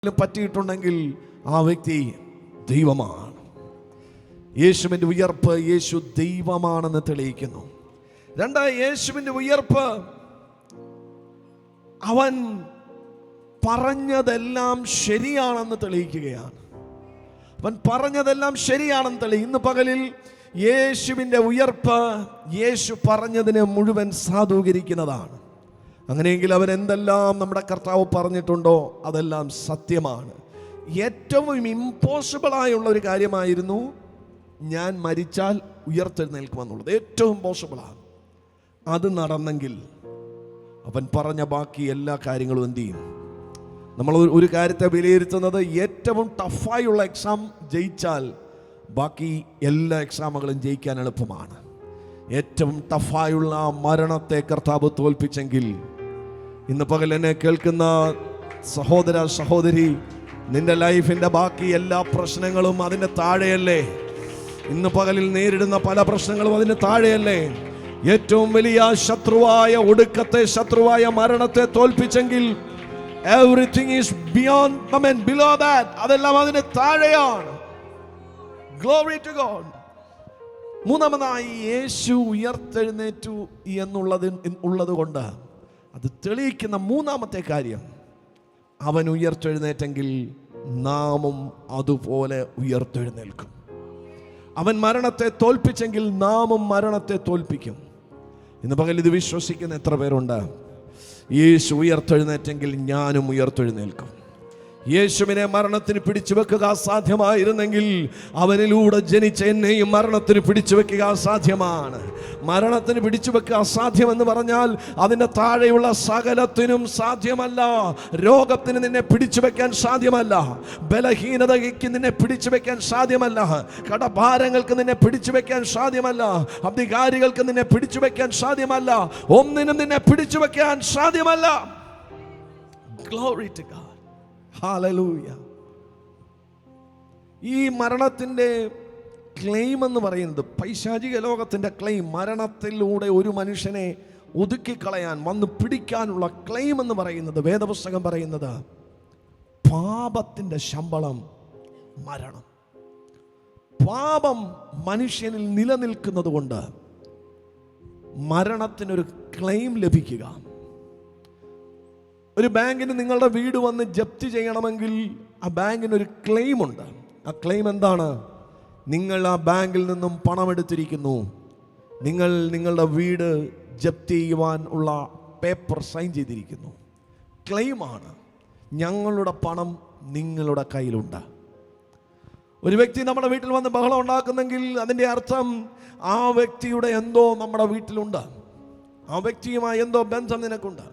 പറ്റിയിട്ടുണ്ടെങ്കിൽ ആ വ്യക്തി ദൈവമാണ്. യേശുവിൻ്റെ ഉയർപ്പ് യേശു ദൈവമാണെന്ന് തെളിയിക്കുന്നു. രണ്ടായി, യേശുവിൻ്റെ ഉയർപ്പ് അവൻ പറഞ്ഞതെല്ലാം ശരിയാണെന്ന് തെളിയിക്കുകയാണ്. അവൻ പറഞ്ഞതെല്ലാം ശരിയാണെന്ന് തെളിയിക്കും. ഇന്ന് പകലിൽ യേശുവിൻ്റെ ഉയർപ്പ് യേശു പറഞ്ഞതിനെ മുഴുവൻ സാധൂകരിക്കുന്നതാണ്. അങ്ങനെയെങ്കിൽ അവൻ എന്തെല്ലാം നമ്മുടെ കർത്താവ് പറഞ്ഞിട്ടുണ്ടോ അതെല്ലാം സത്യമാണ്. ഏറ്റവും ഇമ്പോസിബിളായുള്ള ഒരു കാര്യമായിരുന്നു ഞാൻ മരിച്ചാൽ ഉയർത്തെഴുന്നേൽക്കുമെന്നുള്ളത്. ഏറ്റവും ഇമ്പോസിബിളാണ്. അത് നടന്നെങ്കിൽ അവൻ പറഞ്ഞ ബാക്കി എല്ലാ കാര്യങ്ങളും എന്ത് ചെയ്യും? നമ്മൾ ഒരു കാര്യത്തെ വിലയിരുത്തുന്നത് ഏറ്റവും ടഫായുള്ള എക്സാം ജയിച്ചാൽ ബാക്കി എല്ലാ എക്സാമുകളും ജയിക്കാൻ എളുപ്പമാണ്. ഏറ്റവും ടഫായുള്ള മരണത്തെ കർത്താവ് തോൽപ്പിച്ചെങ്കിൽ, ഇന്ന് പകൽ എന്നെ കേൾക്കുന്ന സഹോദര സഹോദരി, നിന്റെ ലൈഫിൻ്റെ ബാക്കി എല്ലാ പ്രശ്നങ്ങളും അതിൻ്റെ താഴെയല്ലേ? ഇന്ന് പകലിൽ നേരിടുന്ന പല പ്രശ്നങ്ങളും അതിന് താഴെയല്ലേ? ഏറ്റവും വലിയ ശത്രുവായ ഒടുക്കത്തെ ശത്രുവായ മരണത്തെ തോൽപ്പിച്ചെങ്കിൽ everything is beyond, below that, അതെല്ലാം അതിന് താഴെയാണ്. Glory to God. മൂന്നാമതായി, യേശു ഉയർത്തെഴുന്നേറ്റു ഉള്ളത് കൊണ്ട് അത് തെളിയിക്കുന്ന മൂന്നാമത്തെ കാര്യം, അവൻ ഉയർത്തെഴുന്നേറ്റെങ്കിൽ നാമും അതുപോലെ ഉയർത്തെഴുന്നേൽക്കും. അവൻ മരണത്തെ തോൽപ്പിച്ചെങ്കിൽ നാമും മരണത്തെ തോൽപ്പിക്കും. ഇന്ന് പകൽ ഇത് വിശ്വസിക്കുന്ന എത്ര പേരുണ്ട്? യേശു ഉയർത്തെഴുന്നേറ്റെങ്കിൽ ഞാനും ഉയർത്തെഴുന്നേൽക്കും. യേശുവിനെ മരണത്തിന് പിടിച്ചു വെക്കുക അസാധ്യമായിരുന്നെങ്കിൽ അവനിലൂടെ ജനിച്ച എന്നെയും മരണത്തിന് പിടിച്ചു വെക്കുക അസാധ്യമാണ്. മരണത്തിന് പിടിച്ചു വെക്കുക അസാധ്യമെന്ന് പറഞ്ഞാൽ അതിൻ്റെ താഴെയുള്ള സകലത്തിനും സാധ്യമല്ല. രോഗത്തിന് നിന്നെ പിടിച്ചു വെക്കാൻ സാധ്യമല്ല. ബലഹീനതയ്ക്ക് നിന്നെ പിടിച്ചു വെക്കാൻ സാധ്യമല്ല. കടഭാരങ്ങൾക്ക് നിന്നെ പിടിച്ചു വെക്കാൻ സാധ്യമല്ല. അധികാരികൾക്ക് നിന്നെ പിടിച്ചു വെക്കാൻ സാധ്യമല്ല. ഒന്നിനും നിന്നെ പിടിച്ചു വെക്കാൻ സാധ്യമല്ല. Glory to God. Hallelujah. ഈ മരണത്തിൻ്റെ ക്ലെയിം എന്ന് പറയുന്നത്, പൈശാചിക ലോകത്തിൻ്റെ ക്ലെയിം, മരണത്തിലൂടെ ഒരു മനുഷ്യനെ ഒതുക്കിക്കളയാൻ വന്ന് പിടിക്കാനുള്ള ക്ലെയിം എന്ന് പറയുന്നത്, വേദപുസ്തകം പറയുന്നത് പാപത്തിൻ്റെ ശമ്പളം മരണം. പാപം മനുഷ്യനിൽ നിലനിൽക്കുന്നത് കൊണ്ട് മരണത്തിനൊരു ക്ലെയിം ലഭിക്കുക. ഒരു ബാങ്കിന് നിങ്ങളുടെ വീട് വന്ന് ജപ്തി ചെയ്യണമെങ്കിൽ ആ ബാങ്കിനൊരു ക്ലെയിം ഉണ്ട്. ആ ക്ലെയിം എന്താണ്? നിങ്ങൾ ആ ബാങ്കിൽ നിന്നും പണമെടുത്തിരിക്കുന്നു, നിങ്ങൾ നിങ്ങളുടെ വീട് ജപ്തി ചെയ്യുവാൻ ഉള്ള പേപ്പർ സൈൻ ചെയ്തിരിക്കുന്നു. ക്ലെയിമാണ്. ഞങ്ങളുടെ പണം നിങ്ങളുടെ കയ്യിലുണ്ട്. ഒരു വ്യക്തി നമ്മുടെ വീട്ടിൽ വന്ന് ബഹളം ഉണ്ടാക്കുന്നെങ്കിൽ അതിൻ്റെ അർത്ഥം ആ വ്യക്തിയുടെ എന്തോ നമ്മുടെ വീട്ടിലുണ്ട്. ആ വ്യക്തിയുമായി എന്തോ ബന്ധം നിനക്കുണ്ട്.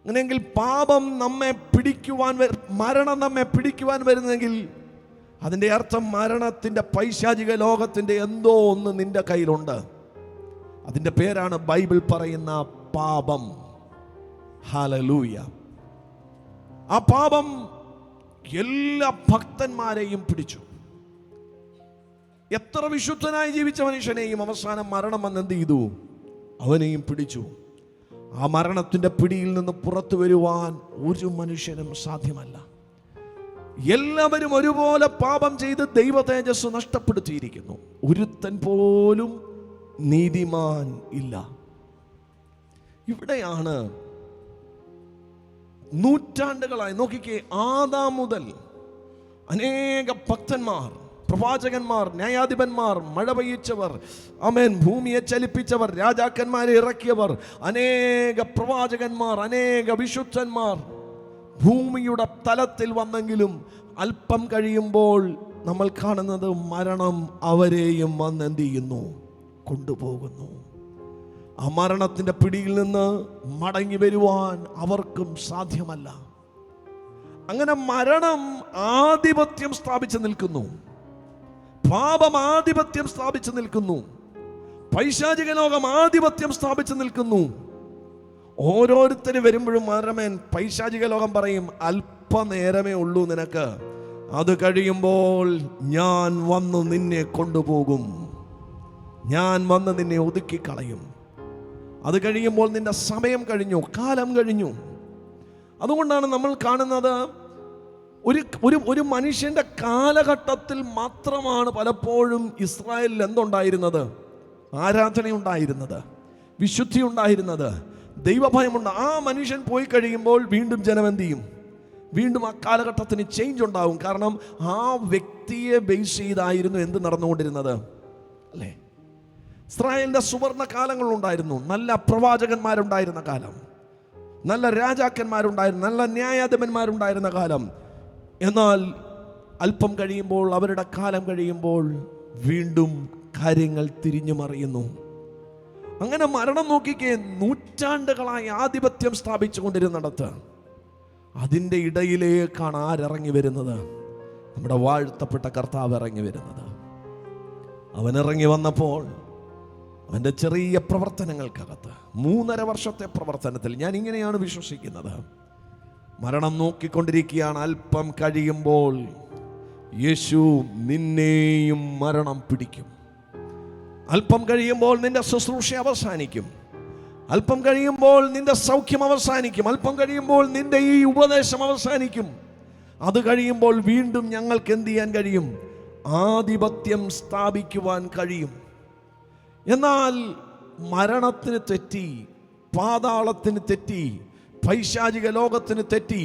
അങ്ങനെയെങ്കിൽ പാപം നമ്മെ പിടിക്കുവാൻ, മരണം നമ്മെ പിടിക്കുവാൻ വരുന്നെങ്കിൽ അതിൻ്റെ അർത്ഥം മരണത്തിൻ്റെ പൈശാചിക ലോകത്തിൻ്റെ എന്തോ ഒന്ന് നിന്റെ കയ്യിലുണ്ട്. അതിൻ്റെ പേരാണ് ബൈബിൾ പറയുന്ന പാപം. ഹല്ലേലൂയ. ആ പാപം എല്ലാ ഭക്തന്മാരെയും പിടിച്ചു. എത്ര വിശുദ്ധനായി ജീവിച്ച മനുഷ്യനെയും അവസാനം മരണം വന്ന് എന്ത് ചെയ്തു? അവനെയും പിടിച്ചു. ആ മരണത്തിൻ്റെ പിടിയിൽ നിന്ന് പുറത്തു വരുവാൻ ഒരു മനുഷ്യനും സാധ്യമല്ല. എല്ലാവരും ഒരുപോലെ പാപം ചെയ്ത് ദൈവ തേജസ് നഷ്ടപ്പെടുത്തിയിരിക്കുന്നു. ഒരുത്തൻ പോലും നീതിമാൻ ഇല്ല. ഇവിടെയാണ് നൂറ്റാണ്ടുകളായി, നോക്കിക്കേ, ആദാം മുതൽ അനേക ഭക്തന്മാർ, പ്രവാചകന്മാർ, ന്യായാധിപന്മാർ, മഴ പെയ്യിച്ചവർ, ആമേൻ, ഭൂമിയെ ചലിപ്പിച്ചവർ, രാജാക്കന്മാരെ ഇറക്കിയവർ, അനേക പ്രവാചകന്മാർ, അനേക വിശുദ്ധന്മാർ ഭൂമിയുടെ തലത്തിൽ വന്നെങ്കിലും അല്പം കഴിയുമ്പോൾ നമ്മൾ കാണുന്നത് മരണം അവരെയും വന്ന് എന്ത് ചെയ്യുന്നു? കൊണ്ടുപോകുന്നു. ആ മരണത്തിൻ്റെ പിടിയിൽ നിന്ന് മടങ്ങി വരുവാൻ അവർക്കും സാധ്യമല്ല. അങ്ങനെ മരണം ആധിപത്യം സ്ഥാപിച്ചു നിൽക്കുന്നു. പാപം ആധിപത്യം സ്ഥാപിച്ചു നിൽക്കുന്നു. പൈശാചിക ലോകം ആധിപത്യം സ്ഥാപിച്ചു നിൽക്കുന്നു. ഓരോരുത്തർ വരുമ്പോഴും മരണമേൻ പൈശാചിക ലോകം പറയും, അല്പനേരമേ ഉള്ളൂ നിനക്ക്, അത് കഴിയുമ്പോൾ ഞാൻ വന്ന് നിന്നെ കൊണ്ടുപോകും, ഞാൻ വന്ന് നിന്നെ ഒതുക്കിക്കളയും. അത് കഴിയുമ്പോൾ നിന്റെ സമയം കഴിഞ്ഞു, കാലം കഴിഞ്ഞു. അതുകൊണ്ടാണ് നമ്മൾ കാണുന്നത് ഒരു മനുഷ്യൻ്റെ കാലഘട്ടത്തിൽ മാത്രമാണ് പലപ്പോഴും ഇസ്രായേലിൽ എന്തുണ്ടായിരുന്നത്? ആരാധനയുണ്ടായിരുന്നത്, വിശുദ്ധി ഉണ്ടായിരുന്നത്, ദൈവഭയമുണ്ട്. ആ മനുഷ്യൻ പോയി കഴിയുമ്പോൾ വീണ്ടും ജനം എന്ത് ചെയ്യും? വീണ്ടും ആ കാലഘട്ടത്തിന് ചേഞ്ച് ഉണ്ടാവും. കാരണം ആ വ്യക്തിയെ ബേസ് ചെയ്തായിരുന്നു എന്ത് നടന്നുകൊണ്ടിരുന്നത്, അല്ലേ? ഇസ്രായേലിൻ്റെ സുവർണ കാലങ്ങളുണ്ടായിരുന്നു. നല്ല പ്രവാചകന്മാരുണ്ടായിരുന്ന കാലം, നല്ല രാജാക്കന്മാരുണ്ടായിരുന്നു, നല്ല ന്യായാധിപന്മാരുണ്ടായിരുന്ന കാലം. എന്നാൽ അല്പം കഴിയുമ്പോൾ, അവരുടെ കാലം കഴിയുമ്പോൾ വീണ്ടും കാര്യങ്ങൾ തിരിഞ്ഞു മറിയുന്നു. അങ്ങനെ മരണം നോക്കിക്കേ, നൂറ്റാണ്ടുകളായി ആധിപത്യം സ്ഥാപിച്ചു കൊണ്ടിരുന്നിടത്ത് അതിൻ്റെ ഇടയിലേക്കാണ് ആരിറങ്ങി വരുന്നത്? നമ്മുടെ വാഴ്ത്തപ്പെട്ട കർത്താവ് ഇറങ്ങി വരുന്നത്. അവൻ ഇറങ്ങി വന്നപ്പോൾ അവൻ്റെ ചെറിയ പ്രവർത്തനങ്ങൾക്കകത്ത് 3.5 വർഷത്തെ പ്രവർത്തനത്തിൽ ഞാൻ ഇങ്ങനെയാണ് വിശ്വസിക്കുന്നത്, മരണം നോക്കിക്കൊണ്ടിരിക്കുകയാണ്. അല്പം കഴിയുമ്പോൾ യേശു നിന്നെയും മരണം പിടിക്കും. അല്പം കഴിയുമ്പോൾ നിന്റെ ശുശ്രൂഷ അവസാനിക്കും. അല്പം കഴിയുമ്പോൾ നിന്റെ സൗഖ്യം അവസാനിക്കും. അല്പം കഴിയുമ്പോൾ നിന്റെ ഈ ഉപദേശം അവസാനിക്കും. അത് കഴിയുമ്പോൾ വീണ്ടും ഞങ്ങൾക്ക് എന്ത് ചെയ്യാൻ കഴിയും? ആധിപത്യം സ്ഥാപിക്കുവാൻ കഴിയും. എന്നാൽ മരണത്തിന് തെറ്റി, പാതാളത്തിന് തെറ്റി, പൈശാചിക ലോകത്തിന് തെറ്റി.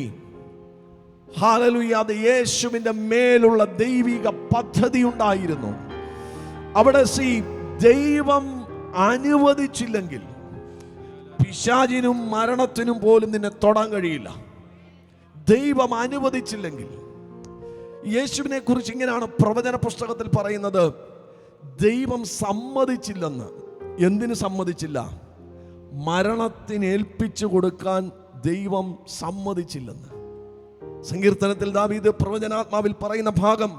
ഹല്ലേലൂയ! അത് യേശുവിൻ്റെ മേലുള്ള ദൈവിക പദ്ധതി ഉണ്ടായിരുന്നു. അവിടെ ദൈവം അനുവദിച്ചില്ലെങ്കിൽ പിശാചിനും മരണത്തിനും പോലും നിന്നെ തൊടാൻ കഴിയില്ല. ദൈവം അനുവദിച്ചില്ലെങ്കിൽ. യേശുവിനെ കുറിച്ച് ഇങ്ങനെയാണ് പ്രവചന പുസ്തകത്തിൽ പറയുന്നത്, ദൈവം സമ്മതിച്ചില്ലെന്ന്. എന്തിനു സമ്മതിച്ചില്ല? മരണത്തിന് ഏൽപ്പിച്ചു കൊടുക്കാൻ ദൈവം സമ്മതിച്ചില്ലെന്ന്. സങ്കീർത്തനത്തിൽ ദാവീദ് പ്രവചനാത്മാവിൽ പറയുന്ന ഭാഗം,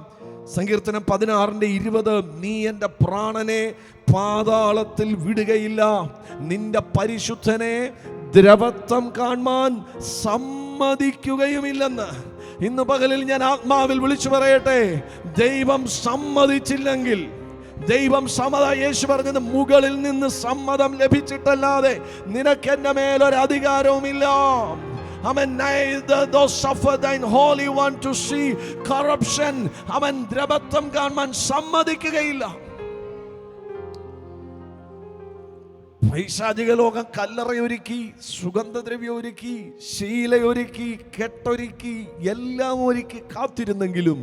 സങ്കീർത്തനം 16:20, നീ എൻ്റെ പ്രാണനെ പാതാളത്തിൽ വിടുകയില്ല, നിന്റെ പരിശുദ്ധനെ ദ്രവത്വം കാണാൻ സമ്മതിക്കുകയുമില്ലെന്ന്. ഇന്ന് പകലിൽ ഞാൻ ആത്മാവിൽ വിളിച്ചു പറയട്ടെ, ദൈവം സമ്മതിച്ചില്ലെങ്കിൽ, ദൈവം യേശു പറഞ്ഞത്, മുകളിൽ നിന്ന് സമ്മതം ലഭിച്ചിട്ടല്ലാതെ നിനക്ക് എൻ്റെ മേലൊരു അധികാരവുമില്ല. അവൻ ദ്രവത്വം കാണാൻ സമ്മതിക്കുകയില്ല. പൈശാചിക ലോകം കല്ലറയൊരുക്കി, സുഗന്ധദ്രവ്യം ഒരുക്കി, ശീലയൊരുക്കി, കെട്ടൊരുക്കി, എല്ലാം ഒരുക്കി കാത്തിരുന്നെങ്കിലും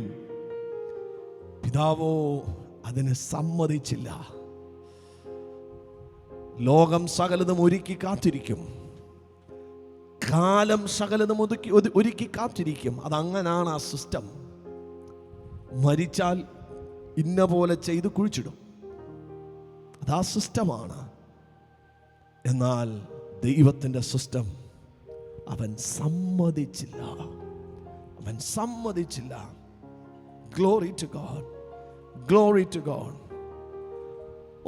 പിതാവോ അതിന് സമ്മതിച്ചില്ല. ലോകം സകലതും ഒരുക്കി കാത്തിരിക്കും, കാലം സകലതും ഒരുക്കി കാത്തിരിക്കും. അതങ്ങനാണ് ആ സിസ്റ്റം. മരിച്ചാൽ ഇന്ന പോലെ ചെയ്ത് കുഴിച്ചിടും, അതാ സിസ്റ്റമാണ്. എന്നാൽ ദൈവത്തിൻ്റെ സിസ്റ്റം അവൻ സമ്മതിച്ചില്ല, അവൻ സമ്മതിച്ചില്ല. Glory to God, glory to God.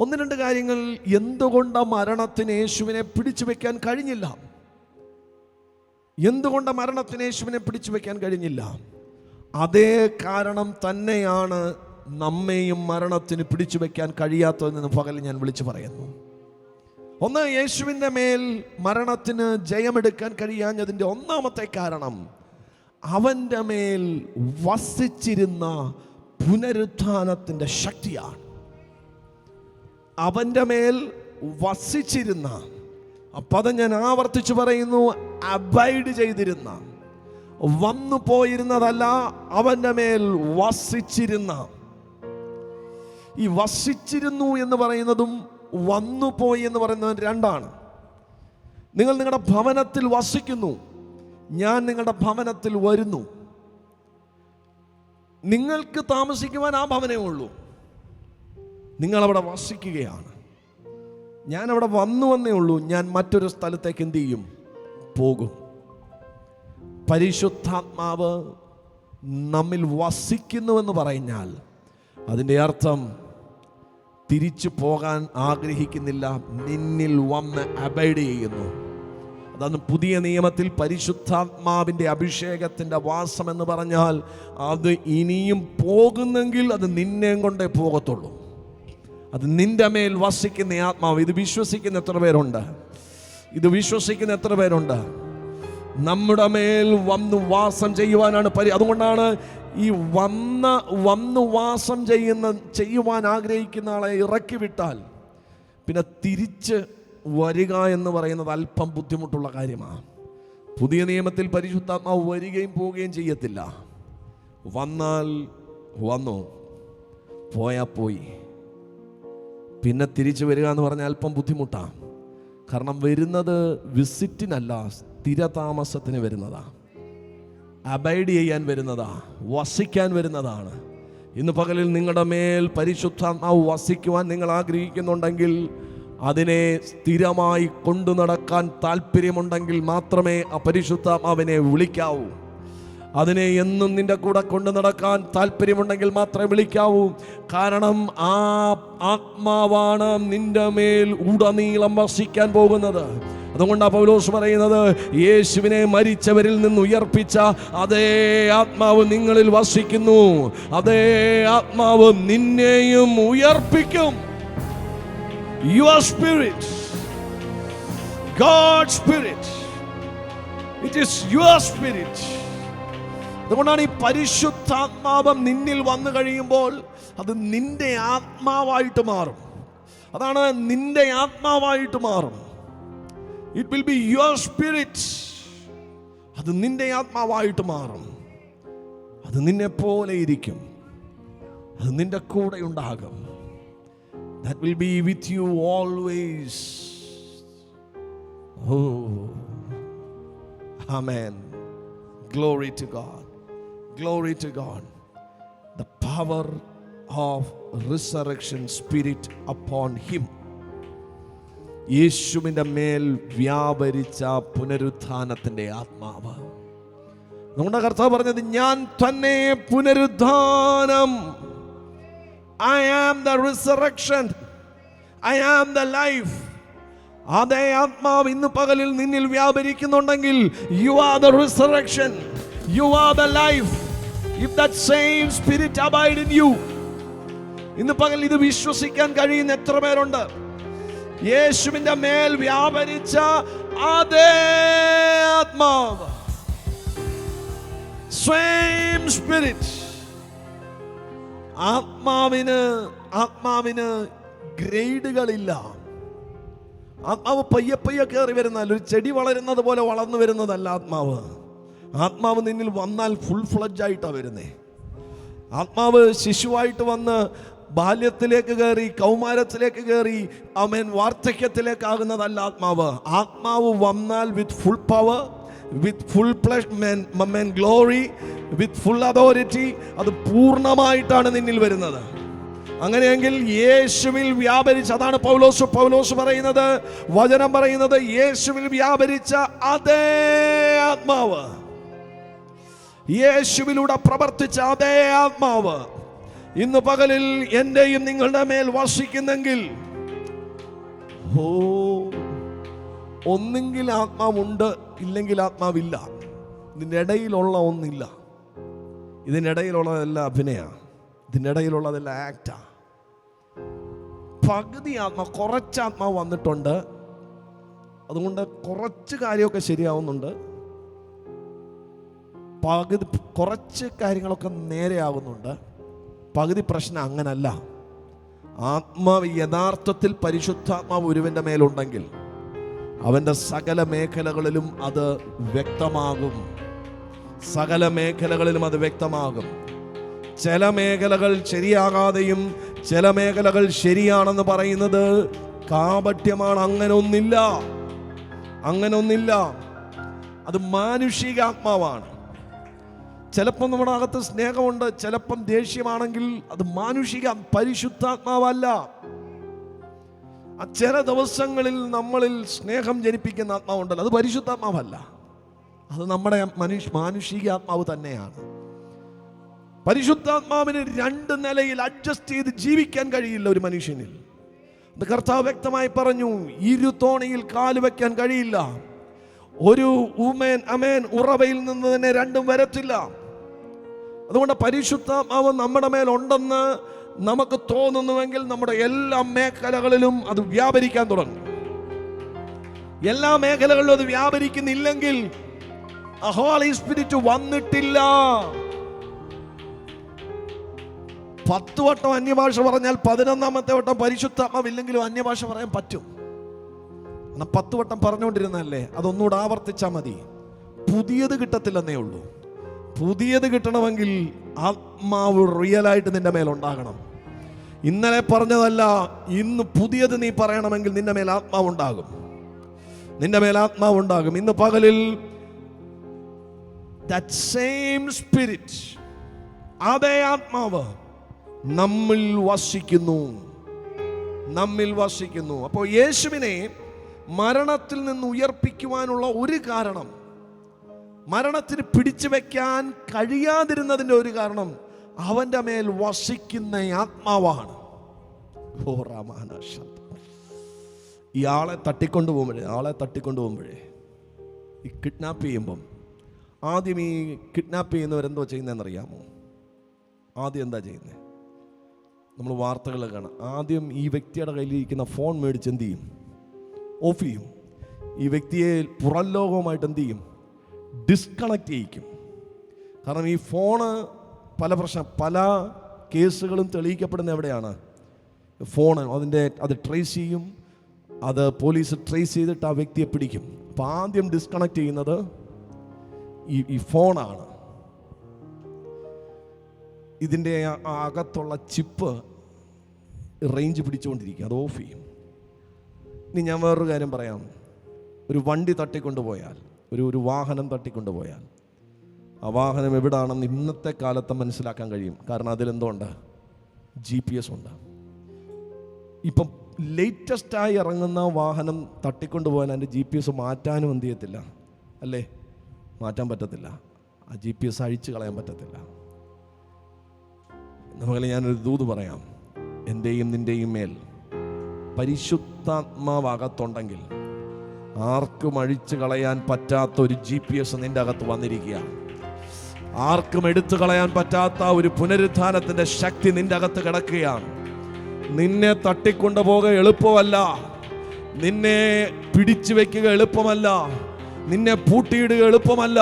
1-2 കാര്യങ്ങൾ എന്തുകൊണ്ട് മരണത്തിന് യേശുവിനെ പിടിച്ചു വെക്കാൻ കഴിഞ്ഞില്ല. എന്തുകൊണ്ട് മരണത്തിന് യേശുവിനെ പിടിച്ചു വെക്കാൻ കഴിഞ്ഞില്ല? അതേ കാരണം തന്നെയാണ് നമ്മെയും മരണത്തിന് പിടിച്ചു വെക്കാൻ കഴിയാത്തതെന്ന് പകൽ ഞാൻ വിളിച്ചു പറയുന്നു. ഒന്ന്, യേശുവിൻ്റെ മേൽ മരണത്തിന് ജയമെടുക്കാൻ കഴിയാഞ്ഞതിൻ്റെ ഒന്നാമത്തെ കാരണം അവൻ്റെ മേൽ വസിച്ചിരുന്ന പുനരുത്ഥാനത്തിൻ്റെ ശക്തിയാണ്. അവൻ്റെ മേൽ വസിച്ചിരുന്ന, പദം ഞാൻ ആവർത്തിച്ചു പറയുന്നു, അബൈഡ് ചെയ്തിരുന്ന, വന്നു പോയിരുന്നതല്ല, അവൻ്റെ മേൽ വസിച്ചിരുന്ന. ഈ വസിച്ചിരുന്നു എന്ന് പറയുന്നതും വന്നുപോയി എന്ന് പറയുന്നതും രണ്ടാണ്. നിങ്ങൾ നിങ്ങളുടെ ഭവനത്തിൽ വസിക്കുന്നു, ഞാൻ നിങ്ങളുടെ ഭവനത്തിൽ വരുന്നു. നിങ്ങൾക്ക് താമസിക്കുവാൻ ആ ഭവനേ ഉള്ളൂ, നിങ്ങളവിടെ വസിക്കുകയാണ്. ഞാൻ അവിടെ വന്നേ ഉള്ളൂ, ഞാൻ മറ്റൊരു സ്ഥലത്തേക്ക് എന്ത് ചെയ്യും? പോകും. പരിശുദ്ധാത്മാവ് നമ്മിൽ വസിക്കുന്നുവെന്ന് പറഞ്ഞാൽ അതിൻ്റെ അർത്ഥം തിരിച്ചു പോകാൻ ആഗ്രഹിക്കുന്നില്ല, നിന്നിൽ വന്ന് അബൈഡ് ചെയ്യുന്നു. അതാണ് പുതിയ നിയമത്തിൽ പരിശുദ്ധാത്മാവിൻ്റെ അഭിഷേകത്തിൻ്റെ വാസം എന്ന് പറഞ്ഞാൽ അത് ഇനിയും പോകുന്നെങ്കിൽ അത് നിന്നെ കൊണ്ടേ പോകത്തുള്ളൂ. അത് നിന്റെ മേൽ വസിക്കുന്ന ആത്മാവ്. ഇത് വിശ്വസിക്കുന്ന എത്ര പേരുണ്ട്? ഇത് വിശ്വസിക്കുന്ന എത്ര പേരുണ്ട്? നമ്മുടെ മേൽ വന്ന് വാസം ചെയ്യുവാനാണ് അതുകൊണ്ടാണ് ഈ വന്ന് വാസം ചെയ്യുവാൻ ആഗ്രഹിക്കുന്ന ആളെ ഇറക്കി വിട്ടാൽ പിന്നെ തിരിച്ച് വരിക എന്ന് പറയുന്നത് അല്പം ബുദ്ധിമുട്ടുള്ള കാര്യമാണ്. പുതിയ നിയമത്തിൽ പരിശുദ്ധാത്മാവ് വരികയും പോവുകയും ചെയ്യത്തില്ല. വന്നാൽ വന്നു, പോയാൽ പോയി. പിന്നെ തിരിച്ചു വരിക എന്ന് പറഞ്ഞാൽ അല്പം ബുദ്ധിമുട്ടാണ്. കാരണം വരുന്നത് വിസിറ്റിനല്ല, സ്ഥിരതാമസത്തിന് വരുന്നതാണ്, അബൈഡ് ചെയ്യാൻ വരുന്നതാണ്, വസിക്കാൻ വരുന്നതാണ്. ഇന്ന് പകലിൽ നിങ്ങളുടെ മേൽ പരിശുദ്ധാത്മാവ് വസിക്കുവാൻ നിങ്ങൾ ആഗ്രഹിക്കുന്നുണ്ടെങ്കിൽ, അതിനെ സ്ഥിരമായി കൊണ്ടു നടക്കാൻ താല്പര്യമുണ്ടെങ്കിൽ മാത്രമേ ആ പരിശുദ്ധാത്മാവിനെ വിളിക്കാവൂ. അതിനെ എന്നും നിന്റെ കൂടെ കൊണ്ടു നടക്കാൻ താല്പര്യമുണ്ടെങ്കിൽ മാത്രമേ വിളിക്കാവൂ. കാരണം ആ ആത്മാവാണ് നിന്റെ മേൽ ഉടനീളം വസിക്കാൻ പോകുന്നത്. അതുകൊണ്ടാണ് പൗലോസ് പറയുന്നത്, യേശുവിനെ മരിച്ചവരിൽ നിന്ന് ഉയർപ്പിച്ച അതേ ആത്മാവ് നിങ്ങളിൽ വസിക്കുന്നു, അതേ ആത്മാവ് നിന്നെയും ഉയർപ്പിക്കും. Your spirit, God's spirit, it is your spirit. അതുകൊണ്ടാണ് ഈ പരിശുദ്ധാത്മാവ് നിന്നിൽ വന്നു കഴിയുമ്പോൾ അത് നിന്റെ ആത്മാവായിട്ട് മാറും. അതാണ് നിന്റെ ആത്മാവായിട്ട് മാറും. It will be your spirit. അത് നിന്റെ ആത്മാവായിട്ട് മാറും. അത് നിന്നെ പോലെ ഇരിക്കും. അത് നിന്റെ കൂടെ ഉണ്ടാകും. That will be with you always. Oh, amen. Glory to God. Glory to God. The power of resurrection spirit upon him. യേശുവിൻ്റെ മേൽ വ്യാപരിച്ച പുനരുത്ഥാനത്തിൻ്റെ ആത്മാവ്. നമ്മുടെ കർത്താവ് പറഞ്ഞത്, ഞാൻ തന്നെ പുനരുത്ഥാനം. I am the resurrection. I am the life. അതേ ആത്മാവ് ഇന്ന് പകലിൽ നിന്നിൽ വ്യാപരിക്കുന്നുണ്ടെങ്കിൽ, you are the resurrection. You are the life. If that same spirit abide in you. ഇന്ന് പകൽ ഇത് വിശ്വസിക്കാൻ കഴിയുന്ന എത്ര പേരുണ്ട്? യേശുവിന്റെ മേൽ വ്യാപരിച്ച അതേ ആത്മാവ്, same spirit. ആത്മാവിന് ഗ്രേഡുകളില്ല. ആത്മാവ് പയ്യെ പയ്യെ കയറി വരുന്നതല്ല, ഒരു ചെടി വളരുന്നത് പോലെ വളർന്നു വരുന്നതല്ല ആത്മാവ്. ആത്മാവ് നിന്നിൽ വന്നാൽ ഫുൾ ഫ്ലഡ്ജ് ആയിട്ടാണ് വരുന്നേ. ആത്മാവ് ശിശുവായിട്ട് വന്ന് ബാല്യത്തിലേക്ക് കയറി, കൗമാരത്തിലേക്ക് കയറി, ആമേൻ, വാർദ്ധക്യത്തിലേക്കാകുന്നതല്ല ആത്മാവ്. ആത്മാവ് വന്നാൽ with full power, with full glory, with full authority, അത് പൂർണ്ണമായിട്ടാണ് നിന്നിൽ വരുന്നത്. അങ്ങനെയെങ്കിൽ യേശുവിൽ വ്യാപരിച്ച, അതാണ് പൗലോസ് പറയുന്നത്, വചനം പറയുന്നത്, യേശുവിൽ വ്യാപരിച്ച അതേ ആത്മാവ്, യേശുവിലൂടെ പ്രവർത്തിച്ച അതേ ആത്മാവ് ഇന്ന് പകലിൽ എന്റെയും നിങ്ങളുടെ മേൽ വസിക്കുന്നെങ്കിൽ, ഒന്നെങ്കിൽ ആത്മാവുണ്ട്, ഇല്ലെങ്കിൽ ആത്മാവില്ല. ഇതിൻ്റെ ഇടയിലുള്ള ഒന്നില്ല. ഇതിനിടയിലുള്ളതെല്ലാം അഭിനയ, ഇതിനിടയിലുള്ളതെല്ലാം ആക്റ്റാ. പകുതി ആത്മാവ്, കുറച്ച് ആത്മാവ് വന്നിട്ടുണ്ട്, അതുകൊണ്ട് കുറച്ച് കാര്യമൊക്കെ ശരിയാവുന്നുണ്ട്, പകുതി കുറച്ച് കാര്യങ്ങളൊക്കെ നേരെയാവുന്നുണ്ട്. പകുതി പ്രശ്നം അങ്ങനല്ല. ആത്മാവ് യഥാർത്ഥത്തിൽ പരിശുദ്ധാത്മാവ് ഒരുവന്റെ മേലുണ്ടെങ്കിൽ അവന്റെ സകല മേഖലകളിലും അത് വ്യക്തമാകും. സകല മേഖലകളിലും അത് വ്യക്തമാകും. ചില മേഖലകൾ ശരിയാകാതെയും ചില മേഖലകൾ ശരിയാണെന്ന് പറയുന്നത് കാപട്യമാണ്. അങ്ങനൊന്നില്ല. അത് മാനുഷികാത്മാവാണ്. ചിലപ്പം നമ്മുടെ അകത്ത് സ്നേഹമുണ്ട്, ചിലപ്പം ദേഷ്യമാണെങ്കിൽ അത് മാനുഷിക, പരിശുദ്ധാത്മാവല്ല. ചില ദിവസങ്ങളിൽ നമ്മളിൽ സ്നേഹം ജനിപ്പിക്കുന്ന ആത്മാവുണ്ടല്ലോ, അത് പരിശുദ്ധാത്മാവല്ല, അത് നമ്മുടെ മാനുഷികാത്മാവ് തന്നെയാണ്. പരിശുദ്ധാത്മാവിന് രണ്ട് നിലയിൽ അഡ്ജസ്റ്റ് ചെയ്ത് ജീവിക്കാൻ കഴിയില്ല ഒരു മനുഷ്യനിൽ. അത് കർത്താവ് വ്യക്തമായി പറഞ്ഞു, ഇരുതോണിയിൽ കാല് വെക്കാൻ കഴിയില്ല. ഒരു ഉറവയിൽ നിന്ന് തന്നെ രണ്ടും വരത്തില്ല. അതുകൊണ്ട് പരിശുദ്ധാത്മാവ് നമ്മുടെ മേലുണ്ടെന്ന് നമുക്ക് തോന്നുന്നുവെങ്കിൽ നമ്മുടെ എല്ലാ മേഖലകളിലും അത് വ്യാപരിക്കാൻ തുടങ്ങും. എല്ലാ മേഖലകളിലും അത് വ്യാപരിക്കുന്നില്ലെങ്കിൽ ഹോളി സ്പിരിറ്റ് വന്നിട്ടില്ല. 10 വട്ടം അന്യഭാഷ പറഞ്ഞാൽ 11ാമത്തെ വട്ടം പരിശുദ്ധാത്മാവില്ലെങ്കിലും അന്യഭാഷ പറയാൻ പറ്റും. 10 വട്ടം പറഞ്ഞുകൊണ്ടിരുന്നല്ലേ, അതൊന്നുകൂടെ ആവർത്തിച്ചാൽ മതി. പുതിയത് കിട്ടത്തില്ലെന്നേ ഉള്ളൂ. പുതിയത് കിട്ടണമെങ്കിൽ ആത്മാവ് റിയലായിട്ട് നിന്റെ മേലുണ്ടാകണം. ഇന്നലെ പറഞ്ഞതല്ല, ഇന്ന് പുതിയത് നീ പറയണമെങ്കിൽ നിന്റെ മേൽ ആത്മാവുണ്ടാകും. നിന്റെ മേൽ ആത്മാവുണ്ടാകും. ഇന്ന് പകലിൽ that same spirit, അതേ ആത്മാവ് നമ്മിൽ വസിക്കുന്നു. അപ്പോൾ യേശുവിനെ മരണത്തിൽ നിന്ന് ഉയർപ്പിക്കുവാനുള്ള ഒരു കാരണം, മരണത്തിന് പിടിച്ചു വെക്കാൻ കഴിയാതിരുന്നതിൻ്റെ ഒരു കാരണം അവൻ്റെ മേൽ വസിക്കുന്ന ആത്മാവാണ്. ഇയാളെ തട്ടിക്കൊണ്ടുപോകുമ്പോഴേ ഈ കിഡ്നാപ്പ് ചെയ്യുമ്പം ആദ്യം ഈ കിഡ്നാപ്പ് ചെയ്യുന്നവരെന്തോ ചെയ്യുന്നതെന്നറിയാമോ? ആദ്യം എന്താ ചെയ്യുന്നത്? നമ്മൾ വാർത്തകൾ കാണാം. ആദ്യം ഈ വ്യക്തിയുടെ കയ്യിലിരിക്കുന്ന ഫോൺ മേടിച്ച് എന്ത് ചെയ്യും? ഓഫ് ചെയ്യും. ഈ വ്യക്തിയെ പുറം ലോകവുമായിട്ട് എന്ത് ചെയ്യും? ഡിസ്കണക്ട് ചെയ്യിക്കും. കാരണം ഈ ഫോണ് പല കേസുകളും തെളിയിക്കപ്പെടുന്ന എവിടെയാണ്? ഫോണ് അത് ട്രേസ് ചെയ്യും. അത് പോലീസ് ട്രേസ് ചെയ്തിട്ട് ആ വ്യക്തിയെ പിടിക്കും. അപ്പോൾ ആദ്യം ഡിസ്കണക്ട് ചെയ്യുന്നത് ഈ ഫോണാണ്. ഇതിൻ്റെ അകത്തുള്ള ചിപ്പ് റേഞ്ച് പിടിച്ചുകൊണ്ടിരിക്കും, അത് ഓഫ് ചെയ്യും. ഇനി ഞാൻ വേറൊരു കാര്യം പറയാം. ഒരു വണ്ടി തട്ടിക്കൊണ്ടുപോയാൽ, ഒരു വാഹനം തട്ടിക്കൊണ്ടുപോയാൽ ആ വാഹനം എവിടാണെന്ന് ഇന്നത്തെ കാലത്ത് മനസ്സിലാക്കാൻ കഴിയും. കാരണം അതിലെന്തോ ഉണ്ട്? GPS ഉണ്ട്. ഇപ്പം ലേറ്റസ്റ്റായി ഇറങ്ങുന്ന വാഹനം തട്ടിക്കൊണ്ടുപോകാൻ അതിൻ്റെ GPS മാറ്റാനും എന്ത് ചെയ്യത്തില്ല, അല്ലേ? മാറ്റാൻ പറ്റത്തില്ല. ആ GPS അഴിച്ചു കളയാൻ പറ്റത്തില്ല. നമുക്ക് ഞാനൊരു ദൂത് പറയാം. എൻ്റെയും നിൻ്റെയും മേൽ പരിശുദ്ധാത്മാവകത്തുണ്ടെങ്കിൽ ആർക്കും അഴിച്ചു കളയാൻ പറ്റാത്ത ഒരു GPS നിന്റെ അകത്ത് വന്നിരിക്കുകയാണ്. ആർക്കും എടുത്തു കളയാൻ പറ്റാത്ത ഒരു പുനരുത്ഥാനത്തിന്റെ ശക്തി നിന്റെ അകത്ത് കിടക്കുകയാണ്. നിന്നെ തട്ടിക്കൊണ്ടുപോകുക എളുപ്പമല്ല. നിന്നെ പിടിച്ചു വെക്കുക എളുപ്പമല്ല. നിന്നെ പൂട്ടിയിടുക എളുപ്പമല്ല.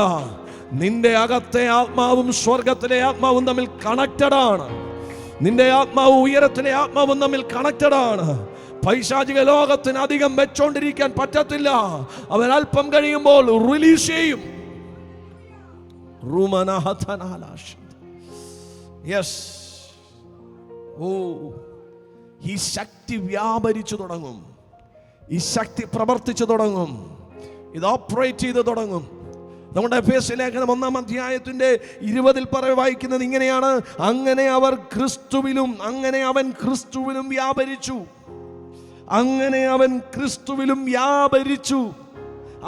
നിന്റെ അകത്തെ ആത്മാവും സ്വർഗത്തിലെ ആത്മാവും തമ്മിൽ കണക്റ്റഡ് ആണ്. നിന്റെ ആത്മാവും ഉയരത്തിലെ ആത്മാവും തമ്മിൽ കണക്റ്റഡ് ആണ്. പൈശാചിക ലോകത്തിന് അധികം വെച്ചോണ്ടിരിക്കാൻ പറ്റത്തില്ല. അവൻ അല്പം കഴിയുമ്പോൾ റിലീസ് ചെയ്യും. ഈ ശക്തി വ്യാപരിച്ചു തുടങ്ങും. ഈ ശക്തി പ്രവർത്തിച്ചു തുടങ്ങും. ഇത് ഓപ്പറേറ്റ് ചെയ്ത് തുടങ്ങും. നമ്മുടെ എഫേസ്യ ലേഖനം 1-ാം അധ്യായത്തിന്റെ 20 വായിക്കുന്നത് ഇങ്ങനെയാണ്: അങ്ങനെ അവൻ ക്രിസ്തുവിലും വ്യാപരിച്ചു.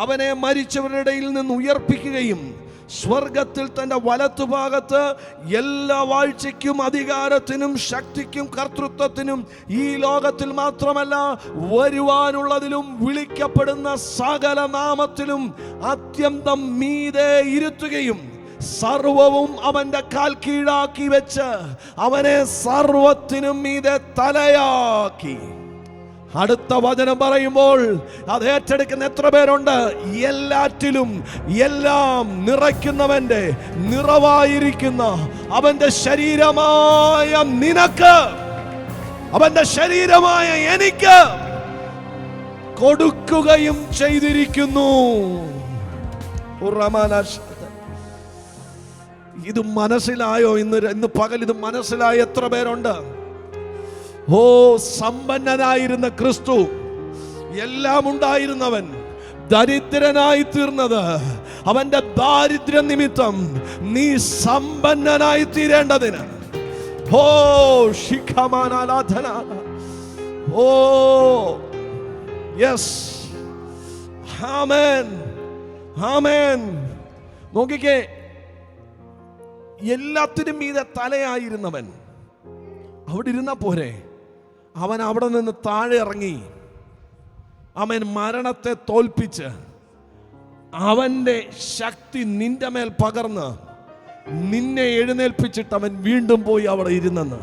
അവനെ മരിച്ചവരുടെ ഇടയിൽ നിന്ന് ഉയർപ്പിക്കുകയും സ്വർഗത്തിൽ തന്റെ വലത്തുഭാഗത്ത് എല്ലാ വാഴ്ചയ്ക്കും അധികാരത്തിനും ശക്തിക്കും കർത്തൃത്വത്തിനും ഈ ലോകത്തിൽ മാത്രമല്ല വരുവാനുള്ളതിലും വിളിക്കപ്പെടുന്ന സകല നാമത്തിലും അത്യന്തം മീതെ ഇരുത്തുകയും സർവവും അവന്റെ കാൽ കീഴാക്കി വെച്ച് അവനെ സർവത്തിനും മീതെ തലയാക്കി. അടുത്ത വചനം പറയുമ്പോൾ അത് ഏറ്റെടുക്കുന്ന എത്ര പേരുണ്ട്? എല്ലാറ്റിലും എല്ലാം നിറയ്ക്കുന്നവന്റെ, നിറവായിരിക്കുന്ന അവന്റെ ശരീരമായ നിനക്ക്, അവന്റെ ശരീരമായ എനിക്ക് കൊടുക്കുകയും ചെയ്തിരിക്കുന്നു. ഇത് മനസ്സിലായോ? ഇന്ന് പകൽ ഇത് മനസ്സിലായ എത്ര പേരുണ്ട്? സമ്പന്നനായിരുന്ന ക്രിസ്തു, എല്ലാം ഉണ്ടായിരുന്നവൻ, ദരിദ്രനായി തീർന്നത് അവന്റെ ദാരിദ്ര്യ നിമിത്തം നീ സമ്പന്നനായി തീരേണ്ടതിന്. നോക്കിക്കേ, എല്ലാത്തിനും മീതെ തലയായിരുന്നവൻ അവിടെ ഇരുന്ന പോരെ, അവൻ അവിടെ നിന്ന് താഴെ ഇറങ്ങി. അവൻ മരണത്തെ തോൽപ്പിച്ച് അവന്റെ ശക്തി നിന്റെ മേൽ പകർന്ന് നിന്നെ എഴുന്നേൽപ്പിച്ചിട്ട് അവൻ വീണ്ടും പോയി അവിടെ ഇരുന്നെന്ന്.